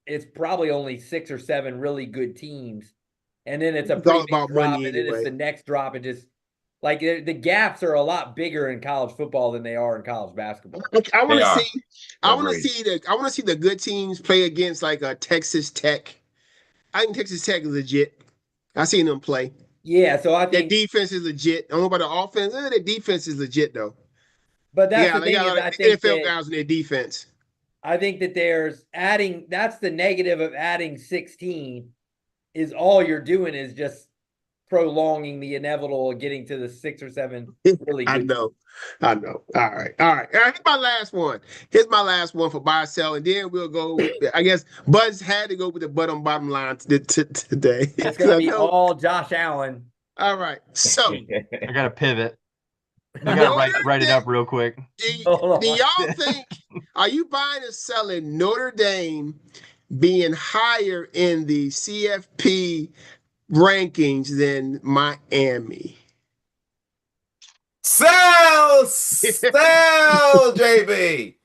it's probably only 6 or 7 really good teams. And then it's a pretty big drop, and then it's the next drop. And just like the gaps are a lot bigger in college football than they are in college basketball. I want to see the good teams play against like a Texas Tech. I think Texas Tech is legit. I seen them play. Yeah, so I Their think, defense is legit. I don't know about the offense. Their defense is legit though. but that's the They thing got a is lot of NFL guys in their defense. I think that there's adding. That's the negative of adding 16. Is all you're doing is just prolonging the inevitable of getting to the 6 or 7 really good. I know. All right. Here's my last one. Here's my last one for buy sell, and then we'll go with. I guess Buzz had to go with the bottom line today. It's gonna be all Josh Allen. All right. So I got to pivot. I got to write it up real quick. Do y'all think? Are you buying or selling Notre Dame being higher in the CFP rankings than Miami? Sell, JB.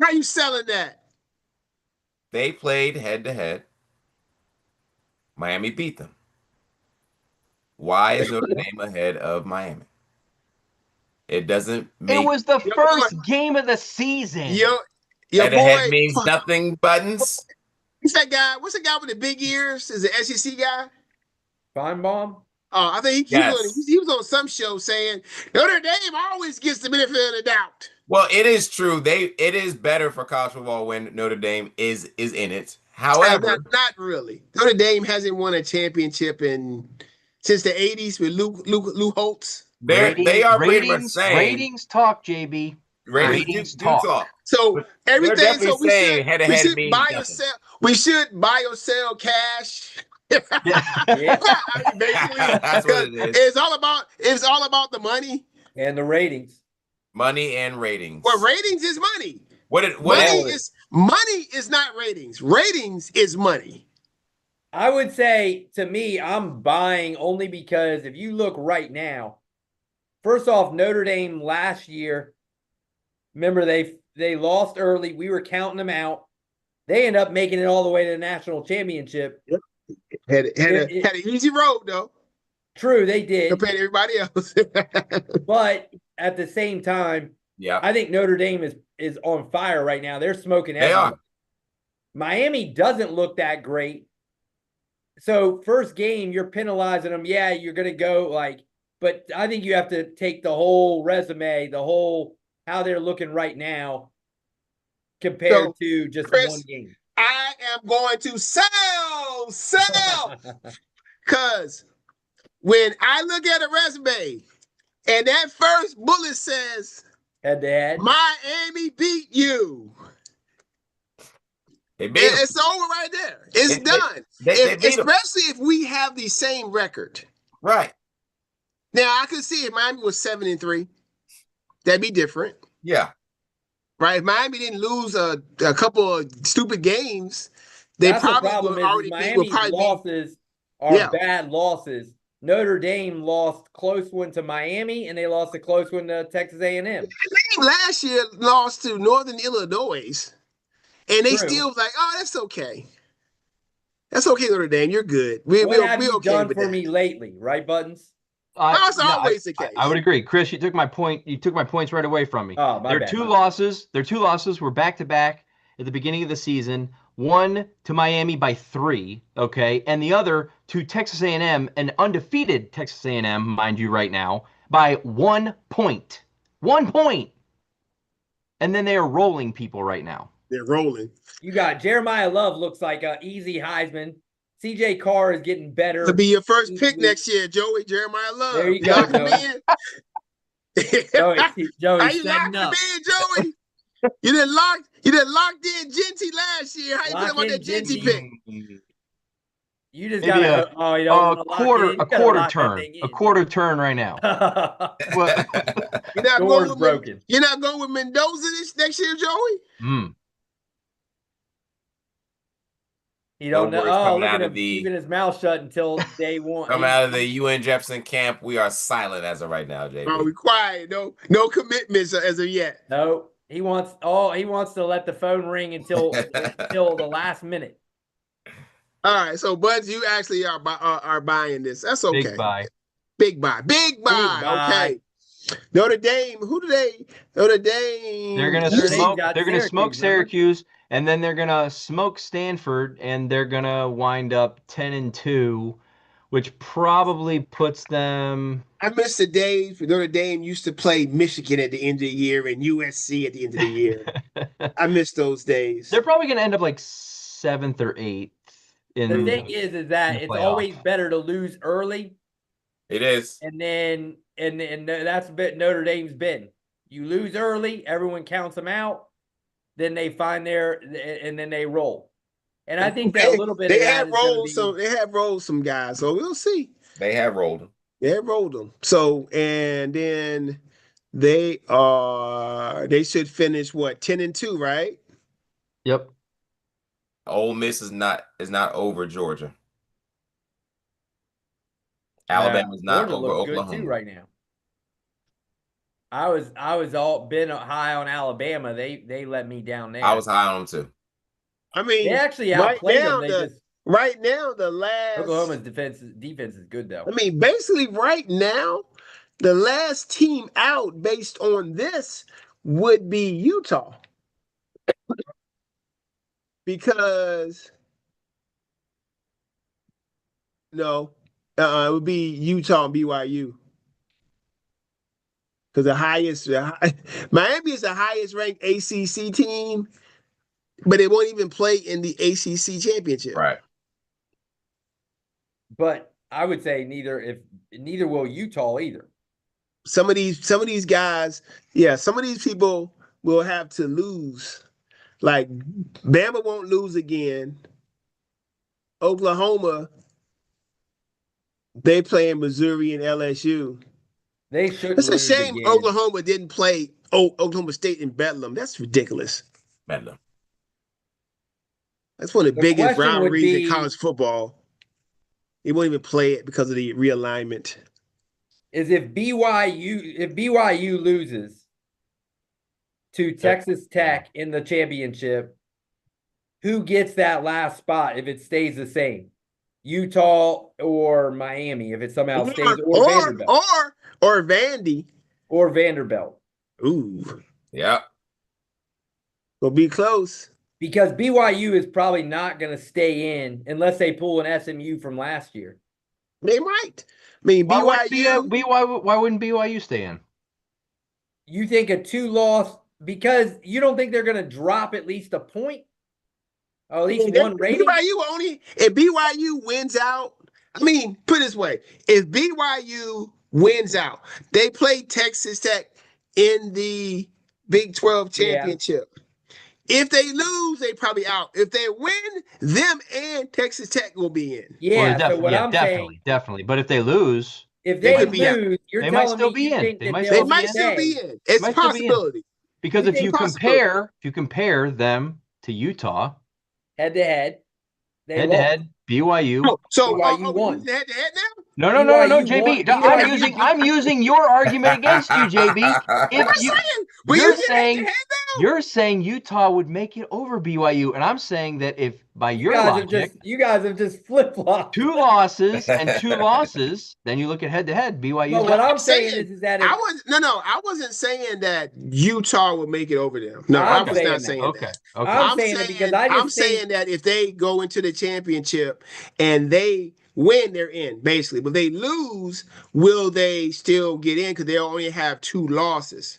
How you selling that? They played head to head. Miami beat them. Why is Notre Dame ahead of Miami? It doesn't make. It was the first game of the season. Your head boy ahead means nothing. Buttons. What's that guy? What's the guy with the big ears? Is the SEC guy? Feinbaum? Oh, I think he was on some show saying Notre Dame always gets the benefit of the doubt. Well, it is true. It is better for college football when Notre Dame is in it. However, not really. Notre Dame hasn't won a championship since the '80s with Lou Holtz. They are pretty much saying ratings talk, JB. Ratings do talk. So everything. So we should buy or sell. We should buy or sell cash. Yeah. Basically, that's what it is. It's all about the money and the ratings. Money and ratings. Well, ratings is money. Money is not ratings. Ratings is money. I would say, to me, I'm buying only because if you look right now, first off, Notre Dame last year, remember they lost early. We were counting them out. They end up making it all the way to the national championship. Yep. Had an easy road though. True, they did compared to everybody else. But at the same time, I think Notre Dame is on fire right now. They're smoking everything. They are. Miami doesn't look that great. So first game, you're penalizing them. Yeah, you're gonna go but I think you have to take the whole resume, the whole how they're looking right now compared to just Chris, one game. I am going to sell, because when I look at a resume and that first bullet says head to head, Miami beat you. It's over right there. It's done. Especially if we have the same record. Right. Now I could see if Miami was 7-3, that'd be different. Yeah. Right. If Miami didn't lose a couple of stupid games, they probably would already Miami's losses are bad losses. Notre Dame lost close one to Miami, and they lost a close one to Texas A&M. Last year lost to Northern Illinois, and they still was like, "Oh, that's okay. That's okay, Notre Dame. You're good. What have you done for me lately, right, Buttons?" That's always the case. I would agree, Chris. You took my point. You took my points right away from me. Oh, my bad. Their two losses were back to back at the beginning of the season. One to Miami by 3, okay, and the other to Texas A&M, an undefeated Texas A&M, mind you, right now, by 1 point. 1 point. And then they are rolling people right now. They're rolling. You got Jeremiah Love looks like an easy Heisman. CJ Carr is getting better. To be your first pick next year, Joey. Jeremiah Love. There you go, Joey. Joey, how you locked him in, Joey? You didn't locked in Genty last year. How you feel about that Genty pick? You just got a quarter turn right now. You're not going with Mendoza this next year, Joey? You don't know. Oh, look at him keeping his mouth shut until day one. Coming out of the UN Jefferson camp, we are silent as of right now, JB. We quiet. No commitments as of yet. No, he wants to let the phone ring until the last minute. All right, so Buds, you actually are buying this. That's okay. Big buy. Big buy. Okay. Notre Dame. Notre Dame. They're gonna smoke Syracuse. And then they're going to smoke Stanford, and they're going to wind up 10-2 which probably puts them. I miss the days when Notre Dame used to play Michigan at the end of the year and USC at the end of the year. I miss those days. They're probably going to end up like 7th or 8th. The thing is that it's always better to lose early. It is. And then that's a bit Notre Dame's been. You lose early, everyone counts them out, then they find and then they roll. And I think that a little bit they have rolled some guys, so we'll see. They have rolled them. They have rolled them. So and then they should finish what 10-2, right? Yep. Ole Miss is not over Georgia. Alabama's not Georgia over Oklahoma good too right now. I was been high on Alabama. They let me down there. I was high on them too. I mean, they actually outplayed them. Right now, the last Oklahoma's defense is good though. I mean, basically, right now, the last team out based on this would be Utah, because it would be Utah and BYU. Because Miami is the highest ranked ACC team, but it won't even play in the ACC championship. Right. But I would say neither will Utah either. Some of these guys, some of these people will have to lose. Like Bama won't lose again. Oklahoma, they play in Missouri and LSU. They should. It's a shame again. Oklahoma didn't play Oklahoma State in Bedlam. That's ridiculous. Bedlam. That's one of the biggest rivalries in college football. They won't even play it because of the realignment. Is if BYU loses to Texas Tech in the championship, who gets that last spot if it stays the same? Utah or Miami if it somehow stays, or Vanderbilt. Or Vandy. Or Vanderbilt. Ooh. Yeah. Will be close. Because BYU is probably not going to stay in unless they pull an SMU from last year. They might. I mean, why wouldn't BYU stay in? You think a 2-loss, because you don't think they're going to drop at least a point? Or at least one rating? If BYU wins out, I mean, put it this way. If BYU wins out, they play Texas Tech in the Big 12 championship. Yeah. If they lose, they probably out. If they win, them and Texas Tech will be in. Yeah, so what I'm saying, definitely. But if they lose, you're they might still be in. They might still be in. It's a possibility. Because if you compare them to Utah, head to head, BYU. So BYU won. Head to head now? No, JB. I'm using your argument against you, JB. You're saying Utah would make it over BYU, and I'm saying that if by your logic, you guys have just flip-flopped 2 losses and 2 losses, then you look at head-to-head. BYU. But what I'm saying is that I wasn't saying that Utah would make it over them. No, I was not saying that. Okay. I'm saying that if they go into the championship and they win, they're in, basically. But they lose, will they still get in? Because they only have 2 losses.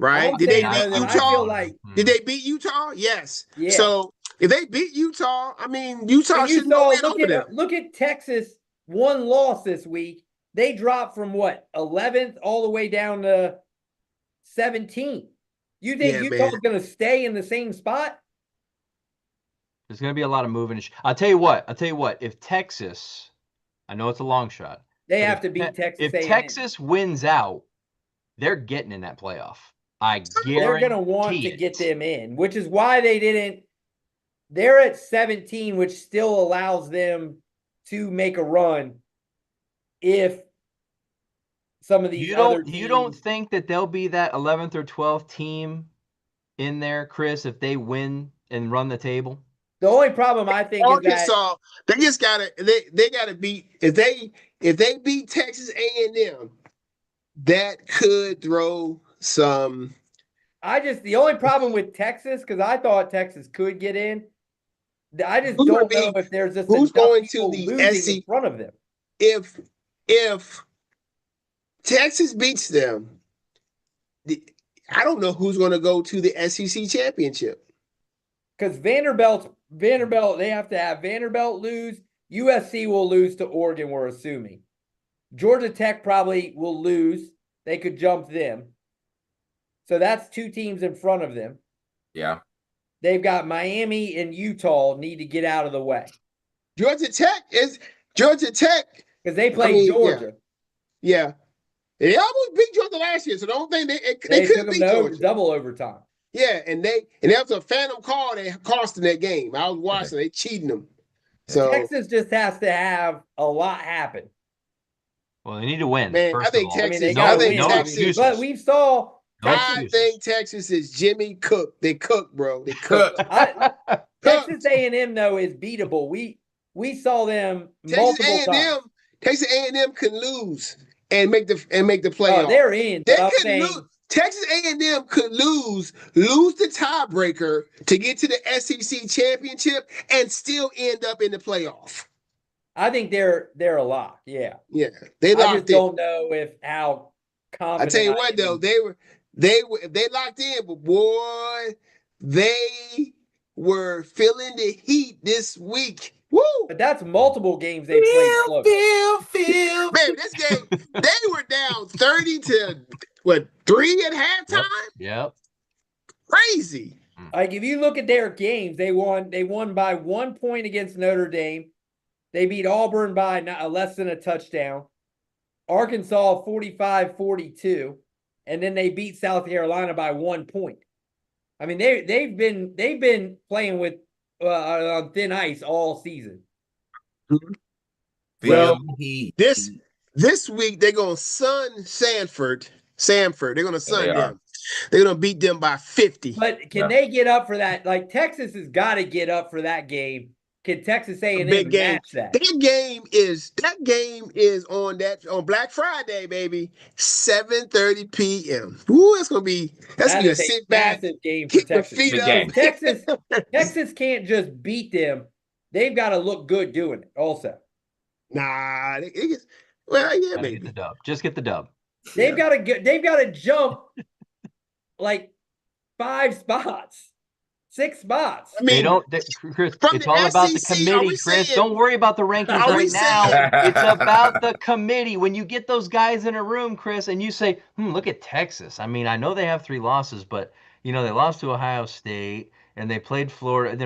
Right? Did they beat Utah? Did they beat Utah? Yes. Yeah. So if they beat Utah, I mean, Utah should win over them. Look at Texas, 1 loss this week. They dropped from 11th all the way down to 17th. You think Utah's going to stay in the same spot? There's going to be a lot of moving. I'll tell you what. If Texas, I know it's a long shot. They have to beat Texas A&M. If Texas wins out, they're getting in that playoff. I guarantee they're going to want to get them in, which is why they didn't. They're at 17, which still allows them to make a run if some of these other teams. You don't think that there'll be that 11th or 12th team in there, Chris, if they win and run the table? The only problem I think is that they just gotta beat if they beat Texas A&M, that could throw some. The only problem with Texas, because I thought Texas could get in, I just don't know if there's just who's going to the SEC in front of them. if Texas beats them, I don't know who's going to go to the SEC championship. Because Vanderbilt, they have to have Vanderbilt lose. USC will lose to Oregon, we're assuming. Georgia Tech probably will lose. They could jump them. So that's 2 teams in front of them. Yeah. They've got Miami and Utah need to get out of the way. Georgia Tech. Because they played Georgia. Yeah. They almost beat Georgia last year, so don't think they They couldn't took beat them to Georgia. double overtime. Yeah, and that was a phantom call they cost in that game. I was watching, they cheating them. So Texas just has to have a lot happen. Well, they need to win. Man, first I think of all. Texas- they I gotta think win. Texas- But we saw No I excuses. think Texas is Jimmy Cook. They cook, bro. They cook. Texas A&M though is beatable. We saw them Texas multiple A&M, times. Texas A&M can lose and make the playoff. Oh, they're in. They But I'm could saying, lose. Texas A&M could lose the tiebreaker to get to the SEC championship and still end up in the playoff. I think they're a lock. Yeah. Yeah, they I just locked in. don't know how I confident. tell you what, though, if they locked in, but boy, they were feeling the heat this week. Woo! But that's multiple games they played close. Man, this game, they were down 30 to 3 at halftime? Yep. Crazy. Like if you look at their games, they won by 1 point against Notre Dame. They beat Auburn by less than a touchdown. Arkansas 45-42, and then they beat South Carolina by 1 point. I mean, they've been playing with on thin ice all season. Well, this week they're gonna sun Samford. They're gonna sun They are. them. They're gonna beat them by 50. But can they get up for that? Like Texas has got to get up for that game. Can Texas A&M Big game. match that? That game is on Black Friday, baby. 7:30 p.m. Ooh, that's gonna be a is sit back, massive game for kick my Texas. feet Big up. game. Texas can't just beat them. They've got to look good doing it also. Nah, well, yeah, Gotta get maybe. the dub. Just get the dub. They've got to jump like 5 spots, 6 spots. I mean, Chris, from it's the all about the SEC, are committee, we Chris. saying- Don't worry about the rankings Are we right now. saying- It's about the committee. When you get those guys in a room, Chris, and you say, look at Texas. I mean, I know they have 3 losses, but, they lost to Ohio State, and they played Florida.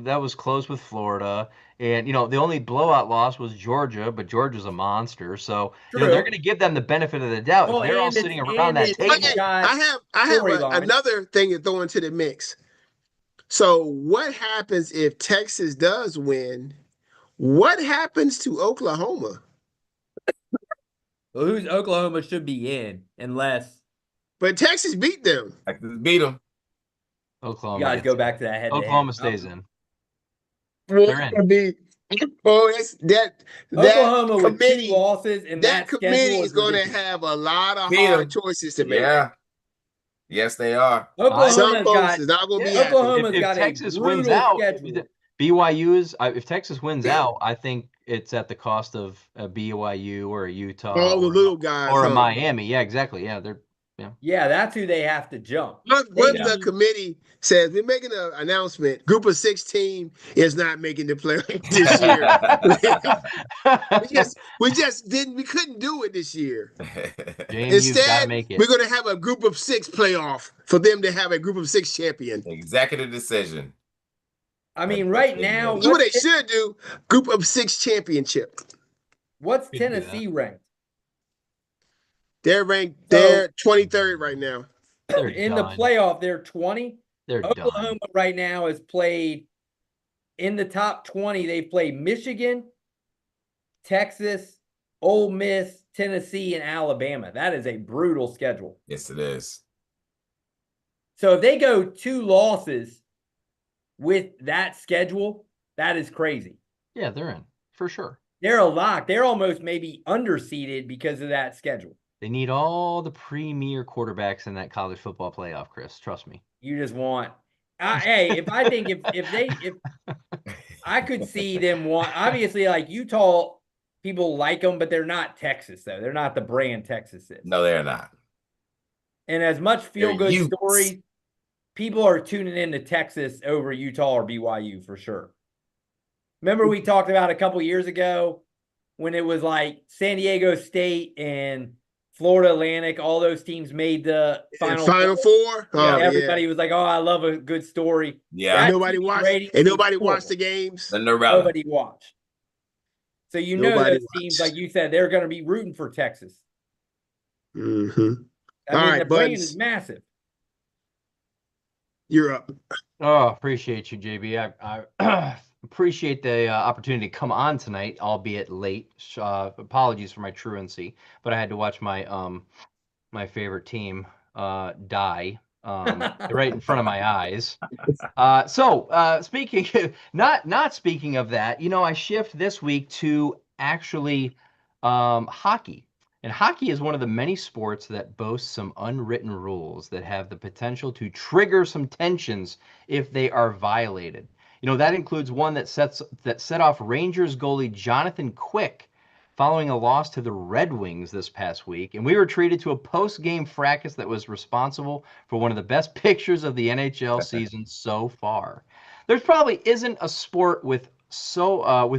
That was close with Florida. And, the only blowout loss was Georgia, but Georgia's a monster. So, True. they're going to give them the benefit of the doubt. Well, If they're all and it's- sitting around and that it's- table. Okay, got I have storyline. another thing to throw into the mix. So, what happens if Texas does win? What happens to Oklahoma? Well, who's Oklahoma should be in unless But Texas beat them. Texas beat them. Oklahoma you guys gets go in. back to that head. Oklahoma stays in. They're in. it's that Oklahoma with 2 committee. losses and That that committee is going to ridiculous. have a lot of Beat 'em. hard choices to make. Yeah. Yes, they are. Some Oklahoma's folks got is not going to be Yeah, happy. Oklahoma's if got Texas a wins brutal out, schedule. BYU is. If Texas wins out, I think it's at the cost of a BYU or a Utah All the or, little guys. or a huh? Miami. Yeah, exactly. Yeah, they're. Yeah, that's who they have to jump. What Yeah. the committee says, we're making an announcement. Group of 6 team is not making the playoff this year. we couldn't do it this year. JMU's got to Instead, make it. we're going to have a group of 6 playoff for them to have a group of 6 champion. Executive decision. I mean, right now, That's what they should do. Group of 6 championship. what's Could do Tennessee ranked? They're ranked. So- They're 23rd right now. They're In done. the playoff, they're 20. They're Oklahoma done. right now has played in the top 20. They've played Michigan, Texas, Ole Miss, Tennessee, and Alabama. That is a brutal schedule. Yes, it is. So if they go 2 losses with that schedule, that is crazy. Yeah, they're in for sure. They're a lock. They're almost maybe underseeded because of that schedule. They need all the premier quarterbacks in that college football playoff, Chris. Trust me. You just want. Hey, if I think if I could see them want, obviously like Utah people like them, but they're not Texas though. They're not the brand Texas is. No, they're not. And as much feel-good Utes. stories, people are tuning into Texas over Utah or BYU for sure. Remember we talked about a couple years ago when it was like San Diego State and Florida Atlantic, all those teams made the Final Four. Yeah. Everybody was like, "Oh, I love a good story." Yeah. And nobody watched the games. Nobody watched. So you know Nobody those teams, like you said, they're going to be rooting for Texas. Mm-hmm. I mean, the brand is massive. You're up. Oh, appreciate you, JB. I appreciate the opportunity to come on tonight, albeit late. Apologies for my truancy, but I had to watch my my favorite team die right in front of my eyes. Speaking not speaking of that, I shift this week to actually hockey. And hockey is one of the many sports that boasts some unwritten rules that have the potential to trigger some tensions if they are violated. That includes one that set off Rangers goalie Jonathan Quick following a loss to the Red Wings this past week. And we were treated to a post-game fracas that was responsible for one of the best pictures of the NHL season so far. There probably isn't a sport with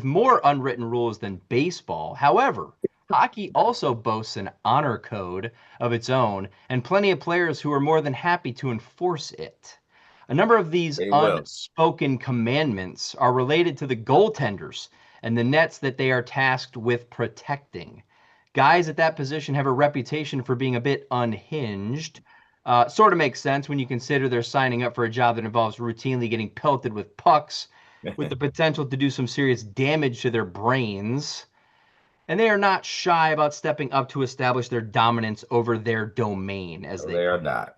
more unwritten rules than baseball. However, hockey also boasts an honor code of its own and plenty of players who are more than happy to enforce it. A number of these unspoken commandments are related to the goaltenders and the nets that they are tasked with protecting. Guys at that position have a reputation for being a bit unhinged. Sort of makes sense when you consider they're signing up for a job that involves routinely getting pelted with pucks with the potential to do some serious damage to their brains. And they are not shy about stepping up to establish their dominance over their domain, as they are not.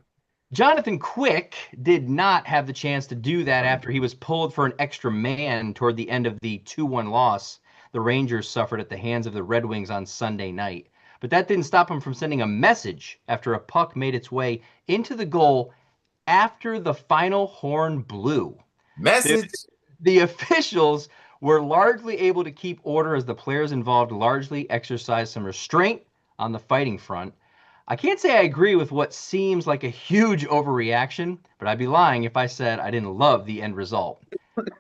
Jonathan Quick did not have the chance to do that after he was pulled for an extra man toward the end of the 2-1 loss the Rangers suffered at the hands of the Red Wings on Sunday night. But that didn't stop him from sending a message after a puck made its way into the goal after the final horn blew. The officials were largely able to keep order as the players involved largely exercised some restraint on the fighting front. I can't say I agree with what seems like a huge overreaction, but I'd be lying if I said I didn't love the end result.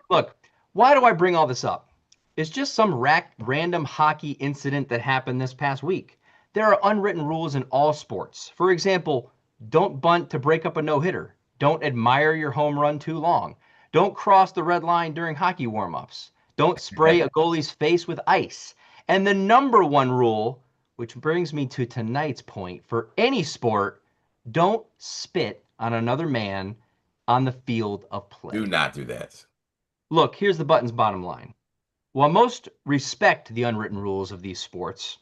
Look, why do I bring all this up? It's just some random hockey incident that happened this past week. There are unwritten rules in all sports. For example, don't bunt to break up a no-hitter. Don't admire your home run too long. Don't cross the red line during hockey warm-ups. Don't spray a goalie's face with ice. And the number one rule, which brings me to tonight's point, for any sport, don't spit on another man on the field of play. Do not do that. Look, here's the button's bottom line. While most respect the unwritten rules of these sports,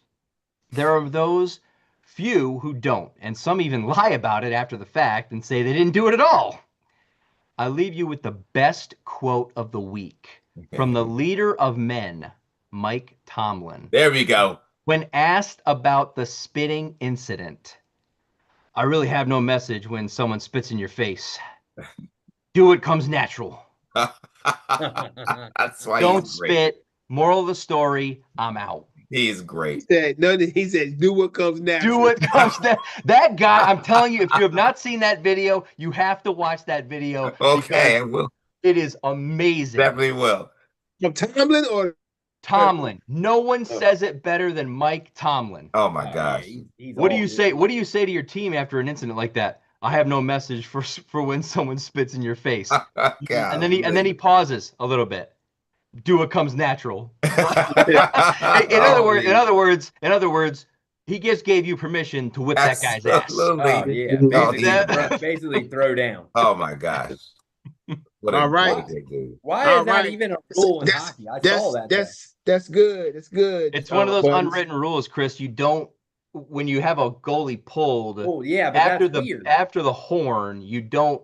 there are those few who don't, and some even lie about it after the fact and say they didn't do it at all. I leave you with the best quote of the week from the leader of men, Mike Tomlin. There we go. When asked about the spitting incident, I really have no message when someone spits in your face. Do what comes natural. That's why don't spit. Moral of the story, I'm out. He's great. He said, do what comes natural. Do what comes natural. That guy, I'm telling you, if you have not seen that video, you have to watch that video. Okay, I will. It is amazing. Definitely will. From Tomlin or Tomlin? No one says it better than Mike Tomlin. Oh my gosh. What do you say? What do you say to your team after an incident like that? I have no message for when someone spits in your face. And then he pauses a little bit. Do what comes natural. in other words, he just gave you permission to whip that guy's ass. Basically throw down. Oh my gosh. All right. Why is that even a rule in hockey? I saw that. That's good. It's good. It's one of those unwritten rules, Chris. You don't, when you have a goalie pulled. Oh yeah, but after the horn, you don't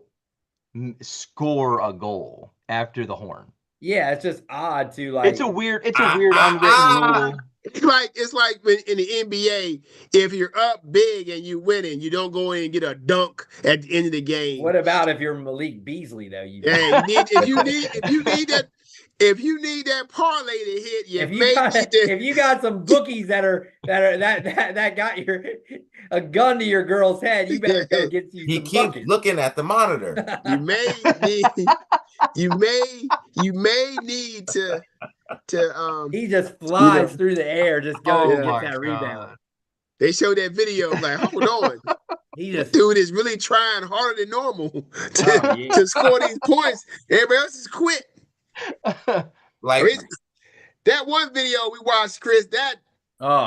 score a goal after the horn. Yeah, it's just odd to like. It's a weird unwritten rule. It's like when in the NBA, if you're up big and you winning, you don't go in and get a dunk at the end of the game. What about if you're Malik Beasley though? If you need that, if you need that parlay to hit, you If may you got need to. if you got some bookies that got a gun to your girl's head, you better go get you He some keeps buckets. looking at the monitor. You may need. You may need to. He just flies through the air, just goes Oh and my gets that rebound. God. They showed that video. I'm like, hold on. He This just dude is really trying harder than normal Oh, yeah. to score these points. Everybody else is quit. Like, I mean, that one video we watched, Chris, that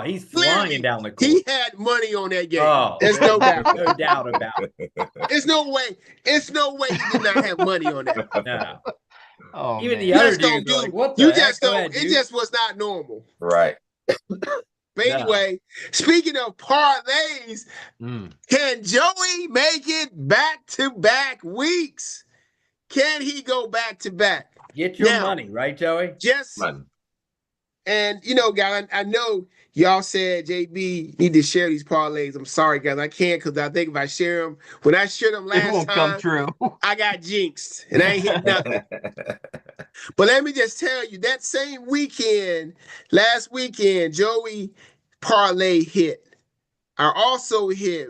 he's clearly flying down the court. he had money on that game. Oh, There's no doubt. no doubt about it. There's no way. It's no way he did not have money on that. No. Oh, Even man. the other just don't dudes are do- like, what the You heck? just Go don't. ahead, It dude. just was not normal. right. But anyway, speaking of parlays, Mm. can Joey make it back-to-back weeks? Can he go back-to-back? Get your Now- money, right, Joey? Just Man. and guys, I know y'all said JB need to share these parlays. I'm sorry, guys, I can't because I think if I share them, when I shared them It last won't time, come true. I got jinxed and I ain't hit nothing. But let me just tell you, that same weekend, last weekend, Joey parlay hit. I also hit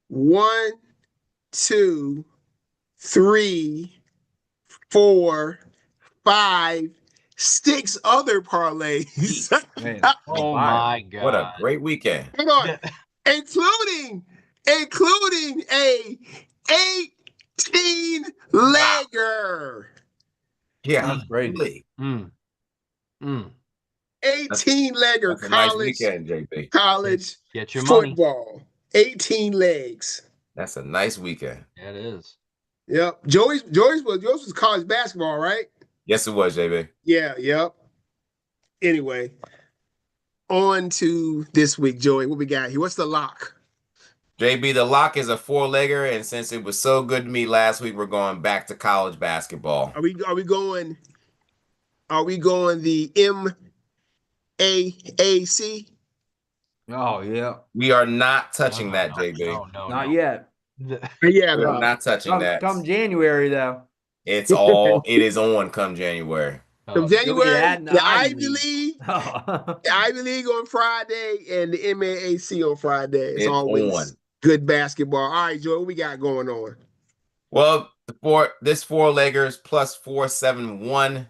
1, 2, 3, 4, 5, 6 other parlays. Man, Oh fire. my God. What a great weekend. Hold on. including a 18-legger. Yeah, That's crazy. really. Mm. Mm. 18-legger That's a nice college weekend, JP. college Get your money. football. 18 legs. That's a nice weekend. Yeah, it is. Yep. Joey's was college basketball, right? Yes, it was, JB. Yeah, yep. Anyway, on to this week, Joey. What we got here? What's the lock? JB, the lock is a 4-legger, and since it was so good to me last week, we're going back to college basketball. Are we going the MAAC? Oh yeah, We are not touching that, JB. No, not yet. Yeah, We're no. not touching that. Come January though. It is on come January. From January, that in the the Ivy Ivy League, Oh. the Ivy League on Friday, and the MAAC on Friday. It's It's always on. good basketball. All right, Joey, what we got going on? Well, this 4-leggers plus 471.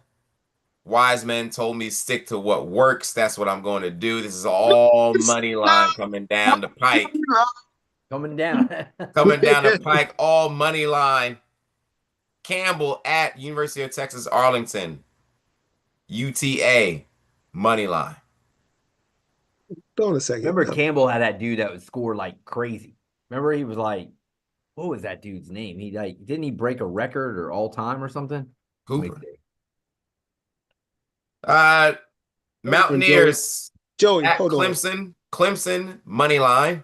Wiseman told me stick to what works. That's what I'm going to do. This is all money line coming down the pike. Coming down. Coming down the pike, all money line. Campbell at University of Texas Arlington. UTA money line. Hold on a second. Remember Campbell had that dude that would score like crazy. Remember he was like, what was that dude's name? He didn't he break a record or all time or something? Hoover. Mountaineers Joey, at hold on. Clemson. Clemson money line.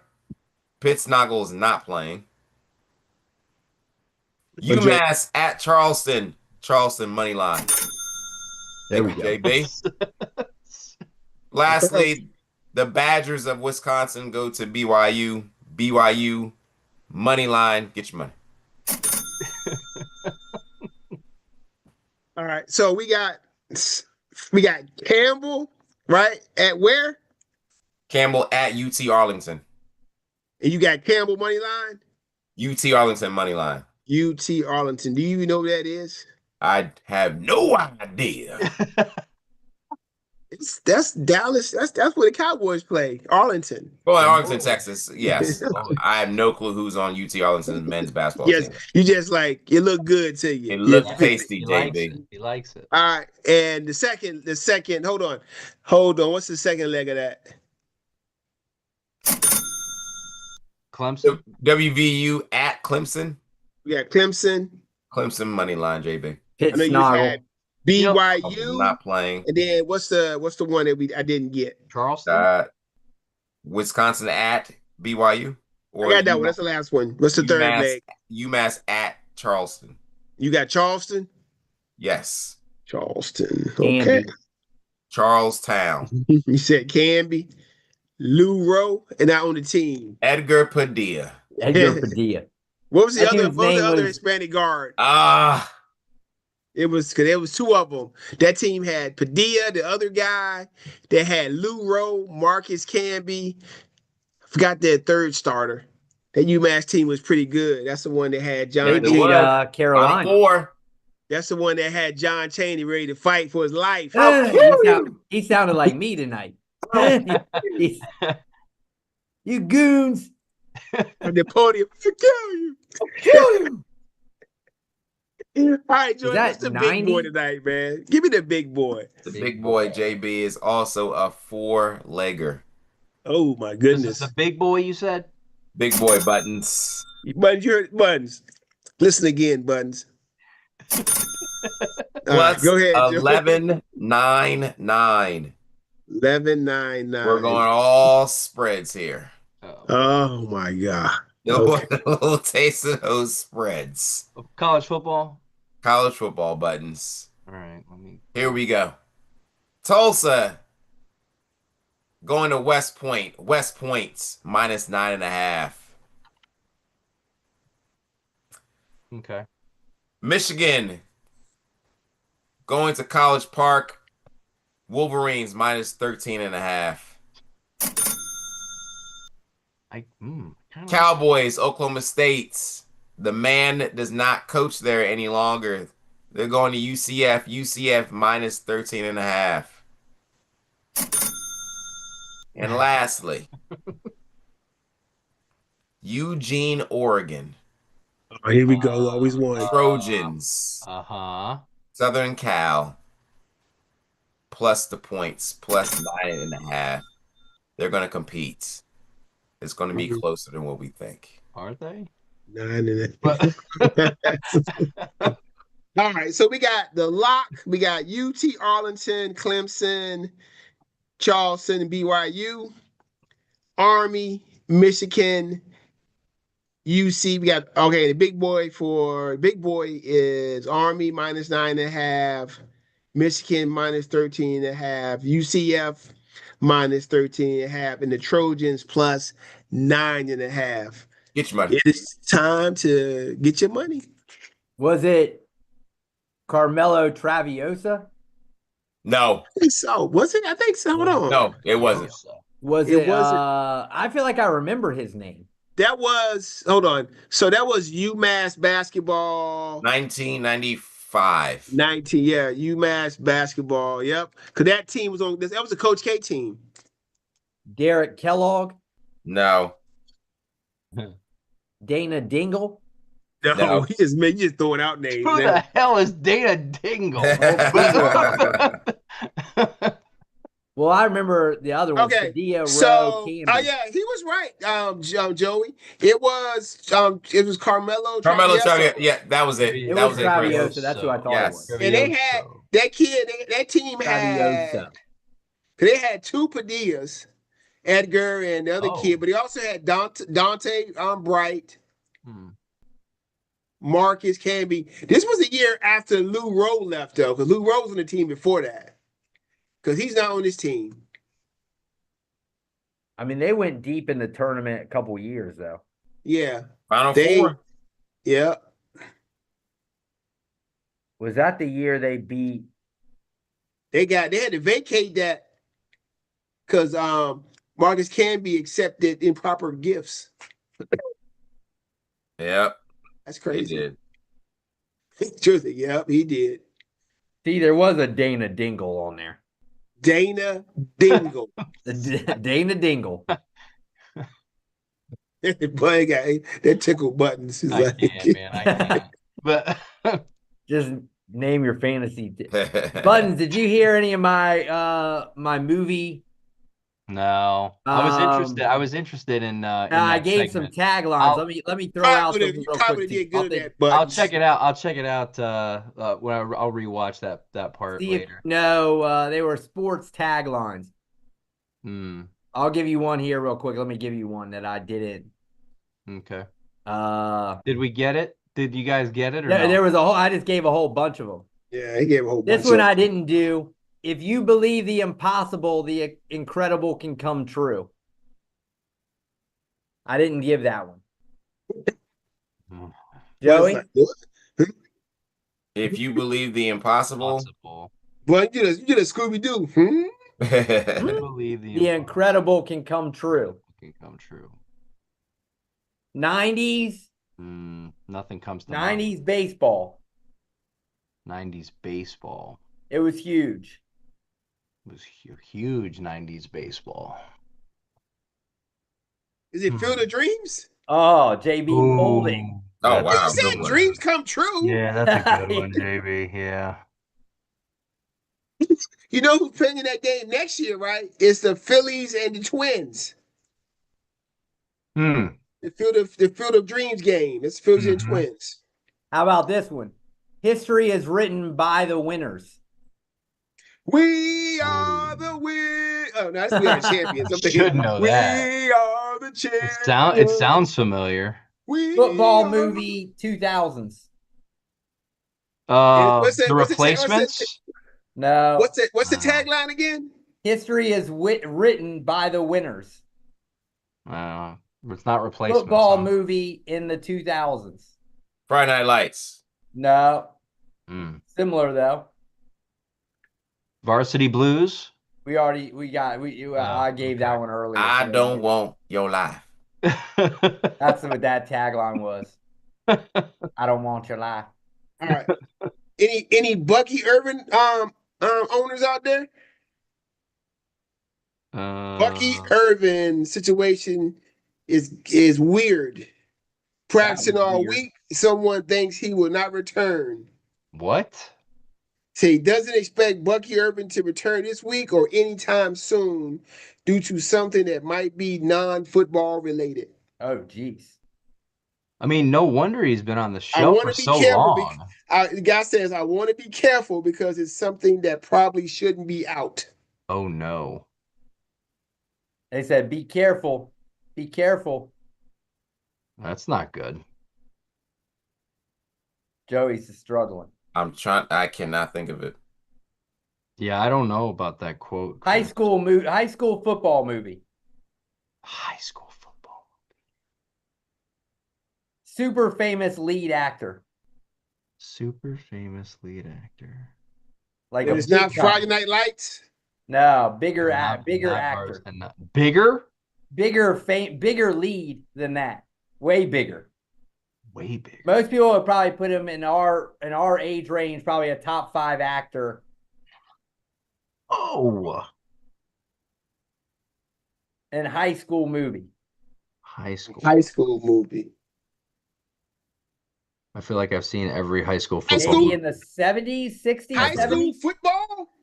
Pittsnoggle's not playing. UMass at Charleston. Charleston money line. There we go. JB. Lastly, the Badgers of Wisconsin go to BYU. BYU money line. Get your money. All right, so we got Campbell, right? At where? Campbell at UT Arlington. And you got Campbell money line? UT Arlington money line. UT Arlington. Do you even know what that is? I have no idea. That's Dallas. That's where the Cowboys play. Arlington. Well, in Arlington, Texas, yes. I have no clue who's on UT Arlington's men's basketball Yes, team. you just like it look good to you. It looks Yeah. tasty, He likes JB. it. He likes it. All right, and the second. Hold on. What's the second leg of that? Clemson. WVU at Clemson. We got Clemson. Clemson money line, JB. I know you Pittsnogle. had BYU, Not playing. and then what's the one that I didn't get? Charleston. Wisconsin at BYU. I got that one. That's the last one. What's the third UMass, leg? UMass at Charleston. You got Charleston. Yes. Charleston. Canby. Okay. Charlestown. You said Canby, Lou Rowe, and I on the team. Edgar Padilla. Edgar Padilla. What was the That other? dude's What was name the other was- Hispanic guard? It was because there was two of them. That team had Padilla, the other guy. They had Lou Rowe, Marcus Camby. I forgot their third starter. That UMass team was pretty good. That's the one that had They John It beat Chaney. was. Carolina. 94. That's the one that had John Chaney ready to fight for his life. He sounded like me tonight. You goons. On the podium. I'll Kill you. All right, Jordan, that what's the big boy 90? tonight, man? Give me the big boy. The big boy JB is also a four-legger. Oh my This goodness. is the big boy you said? Big boy buttons. Buttons, you heard Buttons. Listen again, Buttons. All right, Plus go ahead, Joe. 11.99. 11.99. We're going all spreads here. Oh my God. A little taste of those spreads. College football? College football buttons. All right. Here we go. Tulsa going to West Point. West Point's minus 9.5. Okay. Michigan going to College Park. Wolverines minus 13.5. Cowboys, Oklahoma State. The man does not coach there any longer. They're going to UCF. UCF minus 13.5. And lastly, Eugene, Oregon. Oh, here we go. Always one. Trojans. Southern Cal. Plus the points. Plus 9.5. They're going to compete. It's going to be closer than what we think. Aren't they? 9.5. All right, so we got the lock. We got UT Arlington, Clemson, Charleston, and BYU. Army, Michigan, UC. We got the big boy is Army minus 9.5, Michigan minus 13.5, UCF minus 13.5, and the Trojans plus 9.5. Get your money. It is time to get your money. Was it Carmelo Traviosa? No. I think so. Was it? I think so. Hold on. No, it wasn't. Was it? I feel like I remember his name. That was, hold on. So that was UMass basketball. 1995. UMass basketball. Yep. Because that team was on this. That was a Coach K team. Derek Kellogg? No. Dana Dingle? No. You just throwing out names. Who the hell is Dana Dingle? Well, I remember the other one. Okay, Padilla, so Rowe, yeah, he was right. Joey, it was Carmelo. Carmelo Traviosa. Yeah, that was it. It that was it. Traviosa. That's who I thought it was. And they had that kid. That team had. They had two Padillas, Edgar and the other kid, but he also had Dante Bright. Marcus Camby. This was a year after Lou Rowe left, though, because Lou Rowe was on the team before that. Because he's not on this team. I mean, they went deep in the tournament a couple years, though. Yeah. Final Four. Yeah. Was that the year they beat? They had to vacate that because Marcus Camby accepted improper gifts. Yep. That's crazy. He did. Truthfully, yep, he did. See, there was a Dana Dingle on there. Dana Dingle. Dana Dingle. Boy, guy, that tickled buttons. I can't. But just name your fantasy. Buttons, did you hear any of my my movie? No, I was interested in. I gave some taglines. Let me throw out some real quick. I'll check it out. When I'll rewatch that part later. No, they were sports taglines. I'll give you one here real quick. Let me give you one that I didn't. Okay. Did we get it? Did you guys get it? Or there was a whole. I just gave a whole bunch of them. Yeah, he gave a whole bunch. This one I didn't do. If you believe the impossible, the incredible can come true. I didn't give that one. Joey? If you believe the impossible, Possible. Well, you did a Scooby Doo. Hmm? I believe The incredible can come true. can come true. 90s, Nothing comes to mind. 90s baseball. 90s baseball. It was huge. It was huge 90s baseball. Is it Field of Dreams? Oh, JB Holding. Oh, wow. You said good one. dreams come true. Yeah, that's a good one, JB. Yeah. You know who's playing in that game next year, right? It's the Phillies and the Twins. Hmm. The Field of Dreams game. It's Phillies and Twins. How about this one? History is written by the winners. We are the win. Oh, no, that's We Are the Champions. I'm thinking, Should know that. We are the champions. It sounds familiar. Football movie 2000s. What's The the Replacements. No. What's the tagline again? History is written by the winners. It's not Replacements. Football movie in the 2000s. Friday Night Lights. No. Mm. Similar though. Varsity Blues. I gave that one earlier. I don't want your life. That's what that tagline was. I don't want your life. All right. Any Bucky Irvin owners out there? Bucky Irvin situation is weird. Practicing all week, someone thinks he will not return. What? So he doesn't expect Bucky Irvin to return this week or anytime soon due to something that might be non-football related. Oh, geez. I mean, no wonder he's been on the show for so long. The guy says, I want to be careful because it's something that probably shouldn't be out. Oh, no. They said, be careful. Be careful. That's not good. Joey's struggling. I cannot think of it. Yeah, I don't know about that quote. High school football movie. High school football. Super famous lead actor. Super famous lead actor. Like it's not Friday Night Lights? No, bigger actor. Bigger? Bigger lead than that. Way bigger. Way bigger. Most people would probably put him in our age range, probably a top 5 actor. Oh. In high school movie. High school movie. I feel like I've seen every high school football. Maybe in the 70s, 60s, high 70s? School football?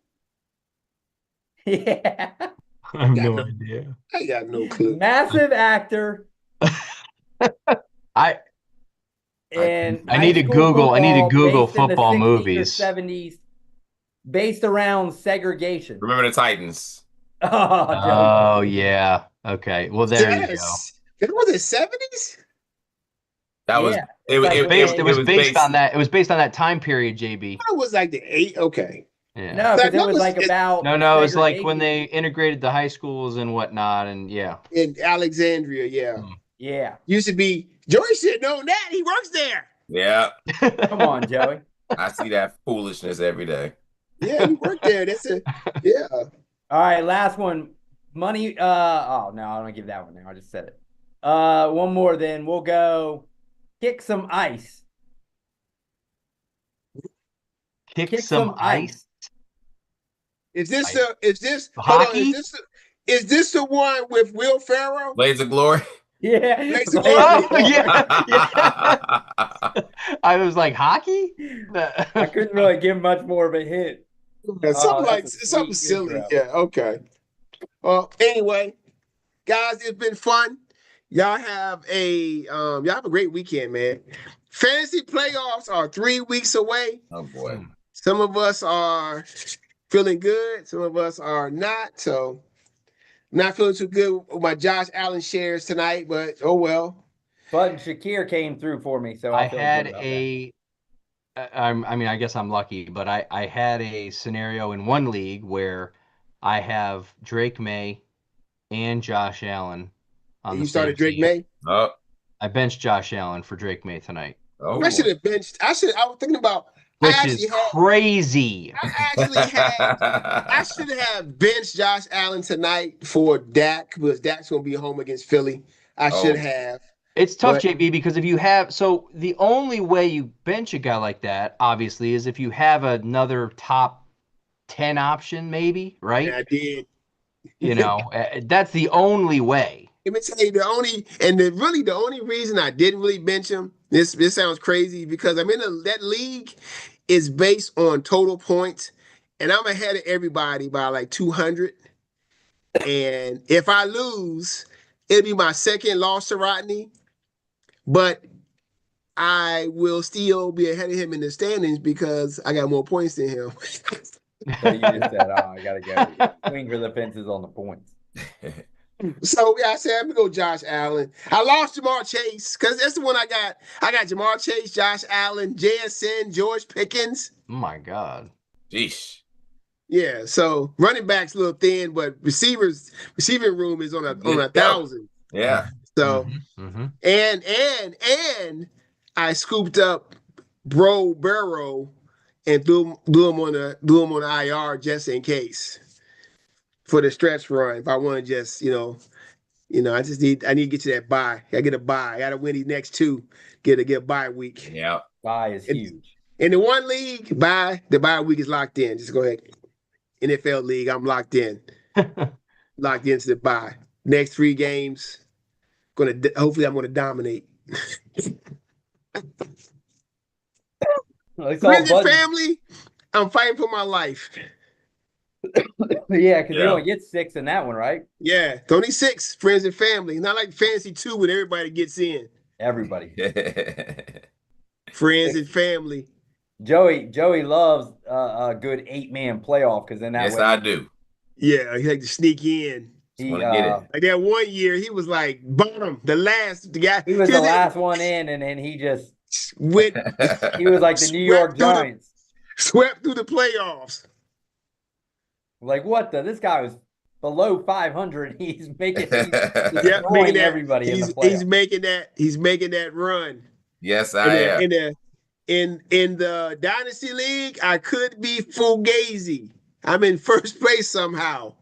Yeah. I have no idea. I got no clue. Massive actor. I need to Google football movies. 70s, based around segregation. Remember the Titans. Oh, yeah. Okay. Well, there you go. It was the 70s? That was it was based on that. It was based on that time period, JB. It was like the 8. Okay. Yeah. No, because it was like about. No, it was like when they integrated the high schools and whatnot, and yeah. In Alexandria, yeah. Yeah. Used to be Joey should know that. He works there. Yeah. Come on, Joey. I see that foolishness every day. Yeah, he worked there. That's it. Yeah. All right, last one. Money. Oh no, I don't give that one now. I just said it. One more, then we'll go. Kick some ice. Kick some ice. Is this hockey? Is this the one with Will Ferrell? Blades of Glory. Yeah. Blades of Glory. Oh, yeah. I was like, hockey? I couldn't really give much more of a hint. Yeah, something silly. Intro. Yeah, okay. Well, anyway, guys, it's been fun. Y'all have a great weekend, man. Fantasy playoffs are 3 weeks away. Oh boy. Some of us are feeling good, some of us are not. So not feeling too good with my Josh Allen shares tonight, but oh well. But Shakir came through for me, so I had I guess I'm lucky, but I had a scenario in one league where I have Drake May and Josh Allen on You the started same Drake team. May? Oh. I benched Josh Allen for Drake May tonight. Oh. I should have benched. I was thinking about which is crazy. I should have benched Josh Allen tonight for Dak because Dak's going to be home against Philly. I should have. It's tough, But- JB, because if you have so the only way you bench a guy like that, obviously, is if you have another top 10 option, maybe, right? Yeah, I did. You know, that's the only way. Let me tell you the only reason I didn't really bench him. This sounds crazy because I'm in that league is based on total points, and I'm ahead of everybody by like 200. And if I lose, it'll be my second loss to Rodney, but I will still be ahead of him in the standings because I got more points than him. So you just said, "Oh, I gotta go swing for the fences on the points." So yeah, I said I'm gonna go Josh Allen. I lost Jamar Chase because that's the one I got. I got Jamar Chase, Josh Allen, JSN, George Pickens. Oh my God. Jeez. Yeah, so running back's a little thin, but receiving room is on a 1,000. Yeah. So and I scooped up Bro Burrow and threw him on the IR just in case for the stretch run. If I want to just I need to get to that bye. I get a bye. I got to win these next two. Get a bye week. Yeah. Bye is huge. In the one league, the bye week is locked in. Just go ahead. NFL league, I'm locked in. Locked into the bye. Next 3 games, hopefully I'm gonna dominate. Friends and family, I'm fighting for my life. Yeah, because you only get 6 in that one, right? Yeah, it's only 6 friends and family. Not like Fantasy 2 when everybody gets in. Everybody. Friends and family. Joey loves a good 8-man playoff because then that yes, way, I do. Yeah, he like to sneak in. He, Want to get it. Like that one year, he was like bottom, the guy. He was the last one in, and then he just went. He was like the New York Giants. Swept through the playoffs. Like what the? This guy was below 500. He's making making everybody in the playoffs. He's making that run. Yes, I am. In the Dynasty League, I could be Fugazi. I'm in first place somehow.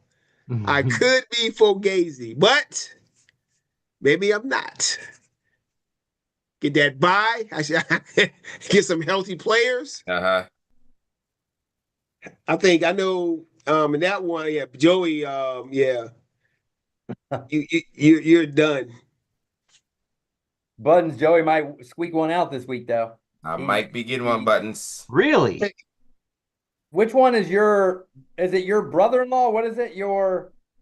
I could be Fugazi, but maybe I'm not. Get that bye. I should get some healthy players. Uh-huh. I think I know in that one, yeah, Joey, yeah. You're done. Buttons, Joey might squeak one out this week though. I might be getting one, Buttons. Really? Which one is it your brother-in-law? What is it?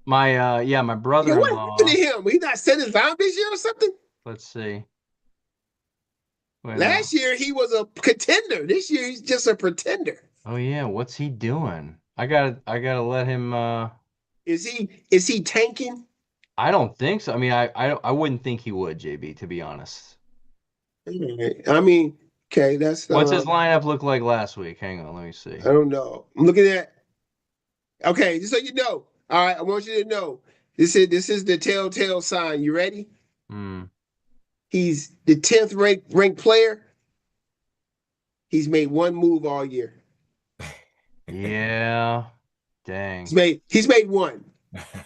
My brother-in-law. What happened to him? He not set his vow this year or something? Let's see. Last year he was a contender. This year he's just a pretender. Oh yeah, what's he doing? I gotta let him. Is he tanking? I don't think so. I mean, I wouldn't think he would, JB. To be honest. I mean, okay, that's. What's his lineup look like last week? Hang on, let me see. I don't know. I'm looking at. Okay, just so you know. All right, I want you to know. This is the telltale sign. You ready? He's the 10th ranked player. He's made one move all year. Yeah. Dang. He's made one.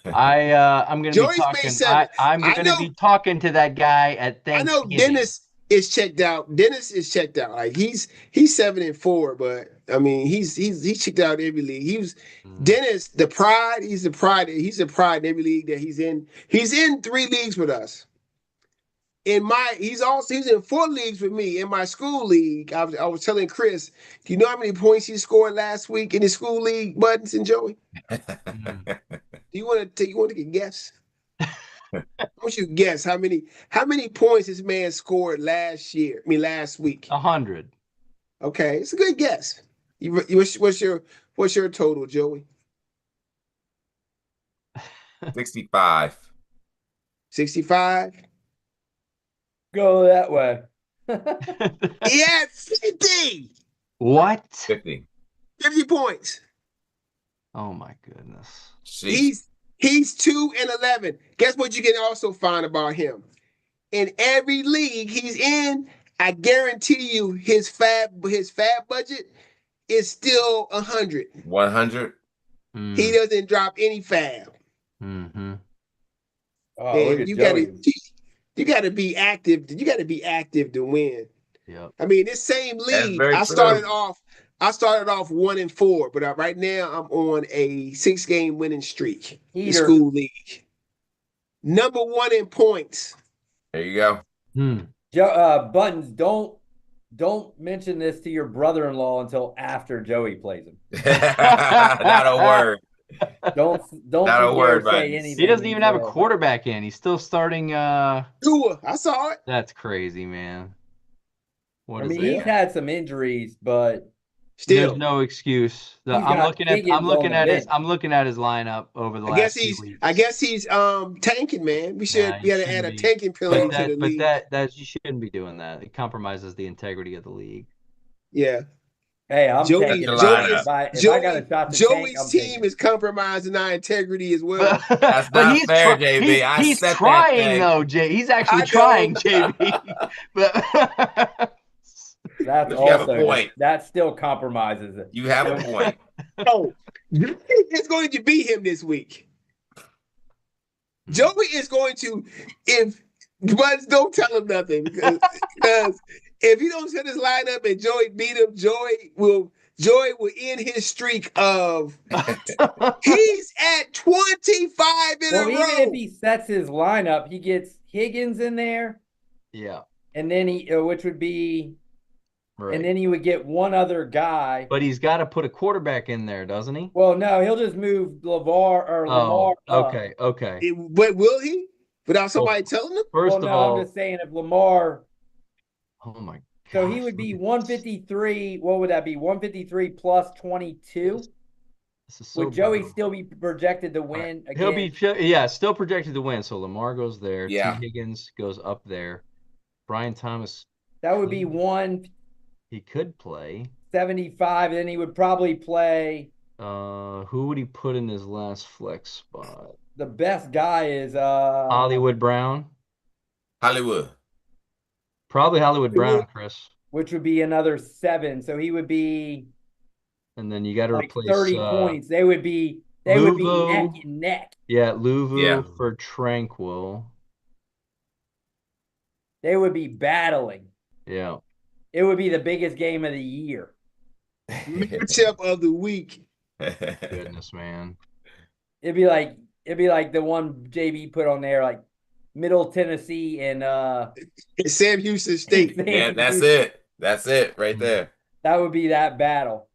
I'm gonna Joey's be talking. made 7. I'm gonna be talking to that guy at Thanksgiving. I know Dennis is checked out. Dennis is checked out. Like he's 7-4, but I mean he's checked out every league. He was Dennis, the pride. He's the pride in every league that he's in. He's in 3 leagues with us. He's in 4 leagues with me. In my school league, I was telling Chris, do you know how many points he scored last week in his school league, Buttons and Joey? Do you want to take a guess? I want you to guess how many points this man scored last week. 100. Okay, it's a good guess. What's your total, Joey? 65. 65. Go that way. He had 50. What? 50 points. Oh my goodness. Jeez. He's 2-11. Guess what you can also find about him? In every league he's in, I guarantee you his fab budget is still 100. 100. He doesn't drop any fab. Mm-hmm. Oh, look And at you Joey. gotta be active. You gotta be active to win. Yep. I mean, this same league, very I true. started off 1-4, but right now I'm on a 6-game winning streak in Heater. school league. Number 1 in points. There you go. Buttons, don't mention this to your brother-in-law until after Joey plays him. Not a word. Don't Not a you word, dare say Buttons. anything. He doesn't even have a until- quarterback in. He's still starting. Tua, I saw it. That's crazy, man. What I is mean, that? he's had some injuries, but Still, There's no excuse. He's I'm got looking at Higgins on the bench. his lineup over the I last guess few he's weeks. tanking, man. We Nah, he gotta add shouldn't a be. tanking penalty to the league. That you shouldn't be doing that. It compromises the integrity of the league. Yeah. hey, I'm Joey- taking it. Joey- If I got a shot to tank, Joey's I'm team taking is compromising our integrity as well. That's not fair, JB. I He's set that trying thing. though, Jay. He's actually I know. trying, JB. But That's But you have a also point. that still compromises it. You have a point. Oh, it's going to be him this week. Joey is going to, but don't tell him nothing because if he don't set his lineup and Joey beat him, Joey will end his streak of he's at 25 in Well, a even row. if he sets his lineup, he gets Higgins in there, yeah, and then which would be, right. and then he would get one other guy. But he's got to put a quarterback in there, doesn't he? Well, no, he'll just move Lamar up. Okay. But will he? Without somebody telling him? First Well, of no, all, I'm just saying if Lamar, oh my. so gosh, he would be look at 153. What would that be? 153 plus 22. this is so Would Joey brutal. still be projected to win again? He'll be still projected to win. So Lamar goes there. Yeah. T. Higgins goes up there. Brian Thomas, That would be 175, he could play. and then he would probably play. Who would he put in his last flex spot? The best guy is Hollywood Brown. Hollywood. Probably Hollywood Brown, Chris. which would be another 7. So he would be And then you got to like replace 30 points. They would be neck Luvu. and neck. Yeah, Luvu Yeah. for Tranquil. They would be battling. Yeah. It would be the biggest game of the year. Matchup of the week. Goodness, man. It'd be like the one JB put on there, like Middle Tennessee and It's Sam Houston State. Yeah, that's it. That's it right there. That would be that battle.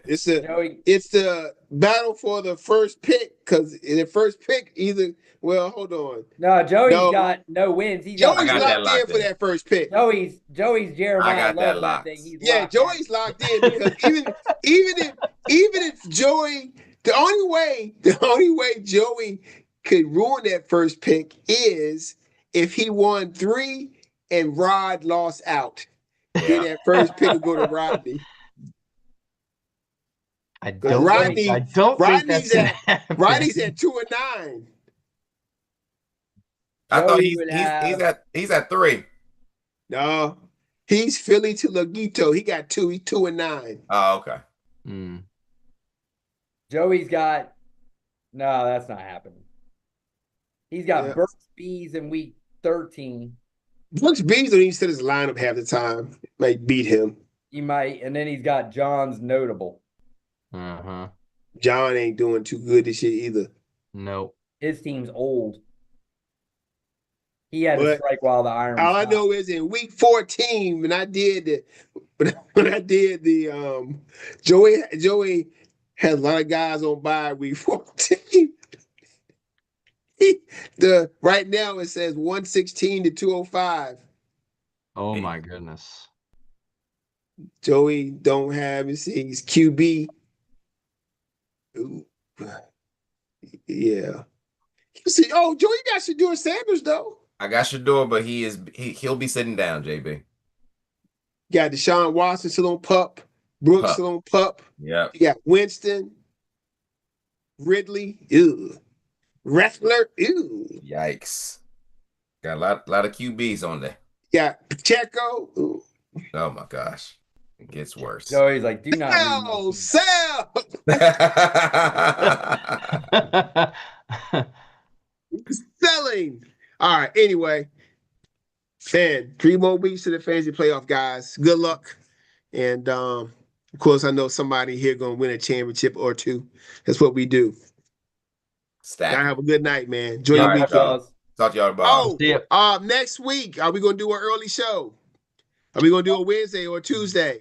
It's Joey, the battle for the first pick because in the first pick hold on. no, Joey's No. got no wins. He's Joey's got that locked in locked for in. that first pick. Joey's Jeremiah. I got that Love locked. thing. He's Yeah, locked in. Joey's locked in because even if Joey, the only way Joey could ruin that first pick is if he won 3 and Rod lost out. Then that first pick would go to Rodney. I don't Rodney- think that's Rodney's gonna at- happen. Rodney's at 2-9. I thought Joey he's would have- he's at 3. No, he's Philly to Laguito. He got 2. He's 2-9. Oh, okay. Mm. Joey's got no, that's not happening. He's got Yeah. Burks Bees in week 13. Brooks Bees don't even set his lineup half the time. Might beat him. He might, and then he's got John's notable. Uh-huh. John ain't doing too good this year either. Nope. His team's old. He had to But strike while the iron was All I hot. know is in week 14, when I did the Joey had a lot of guys on bye week 14. Right now it says 116 to 205. Oh my goodness. Joey don't have his QB. Ooh. Yeah. You see, Joey got Shedeur Sanders though. I got Shedeur, but he'll be sitting down, JB. Got Deshaun Watson still on pup. Brooks Pup. still on pup. Yep. You got Winston, Ridley, Reffler, Yikes. Got a lot of QBs on there. Yeah, Pacheco. Ooh. Oh my gosh, it gets worse. So he's like, do not. Sell. Selling. All right. Anyway, man, 3 more weeks to the fantasy playoff, guys. Good luck. And of course, I know somebody here gonna win a championship or two. That's what we do. Stack. Y'all have a good night, man. Enjoy All your right, weekend. y'all. Talk to y'all about. Next week, are we gonna do an early show? Are we gonna do a Wednesday or Tuesday?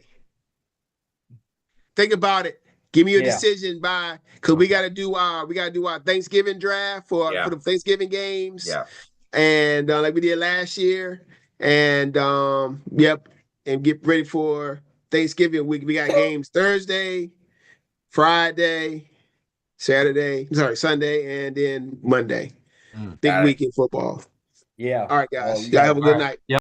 Think about it. Give me your decision by, because we gotta do our Thanksgiving draft for the Thanksgiving games. Yeah. And like we did last year. And and get ready for Thanksgiving week. We got games Thursday, Friday, Sunday, and then Monday. Big week in football. Yeah. All right, guys. Y'all have a good night. Yep.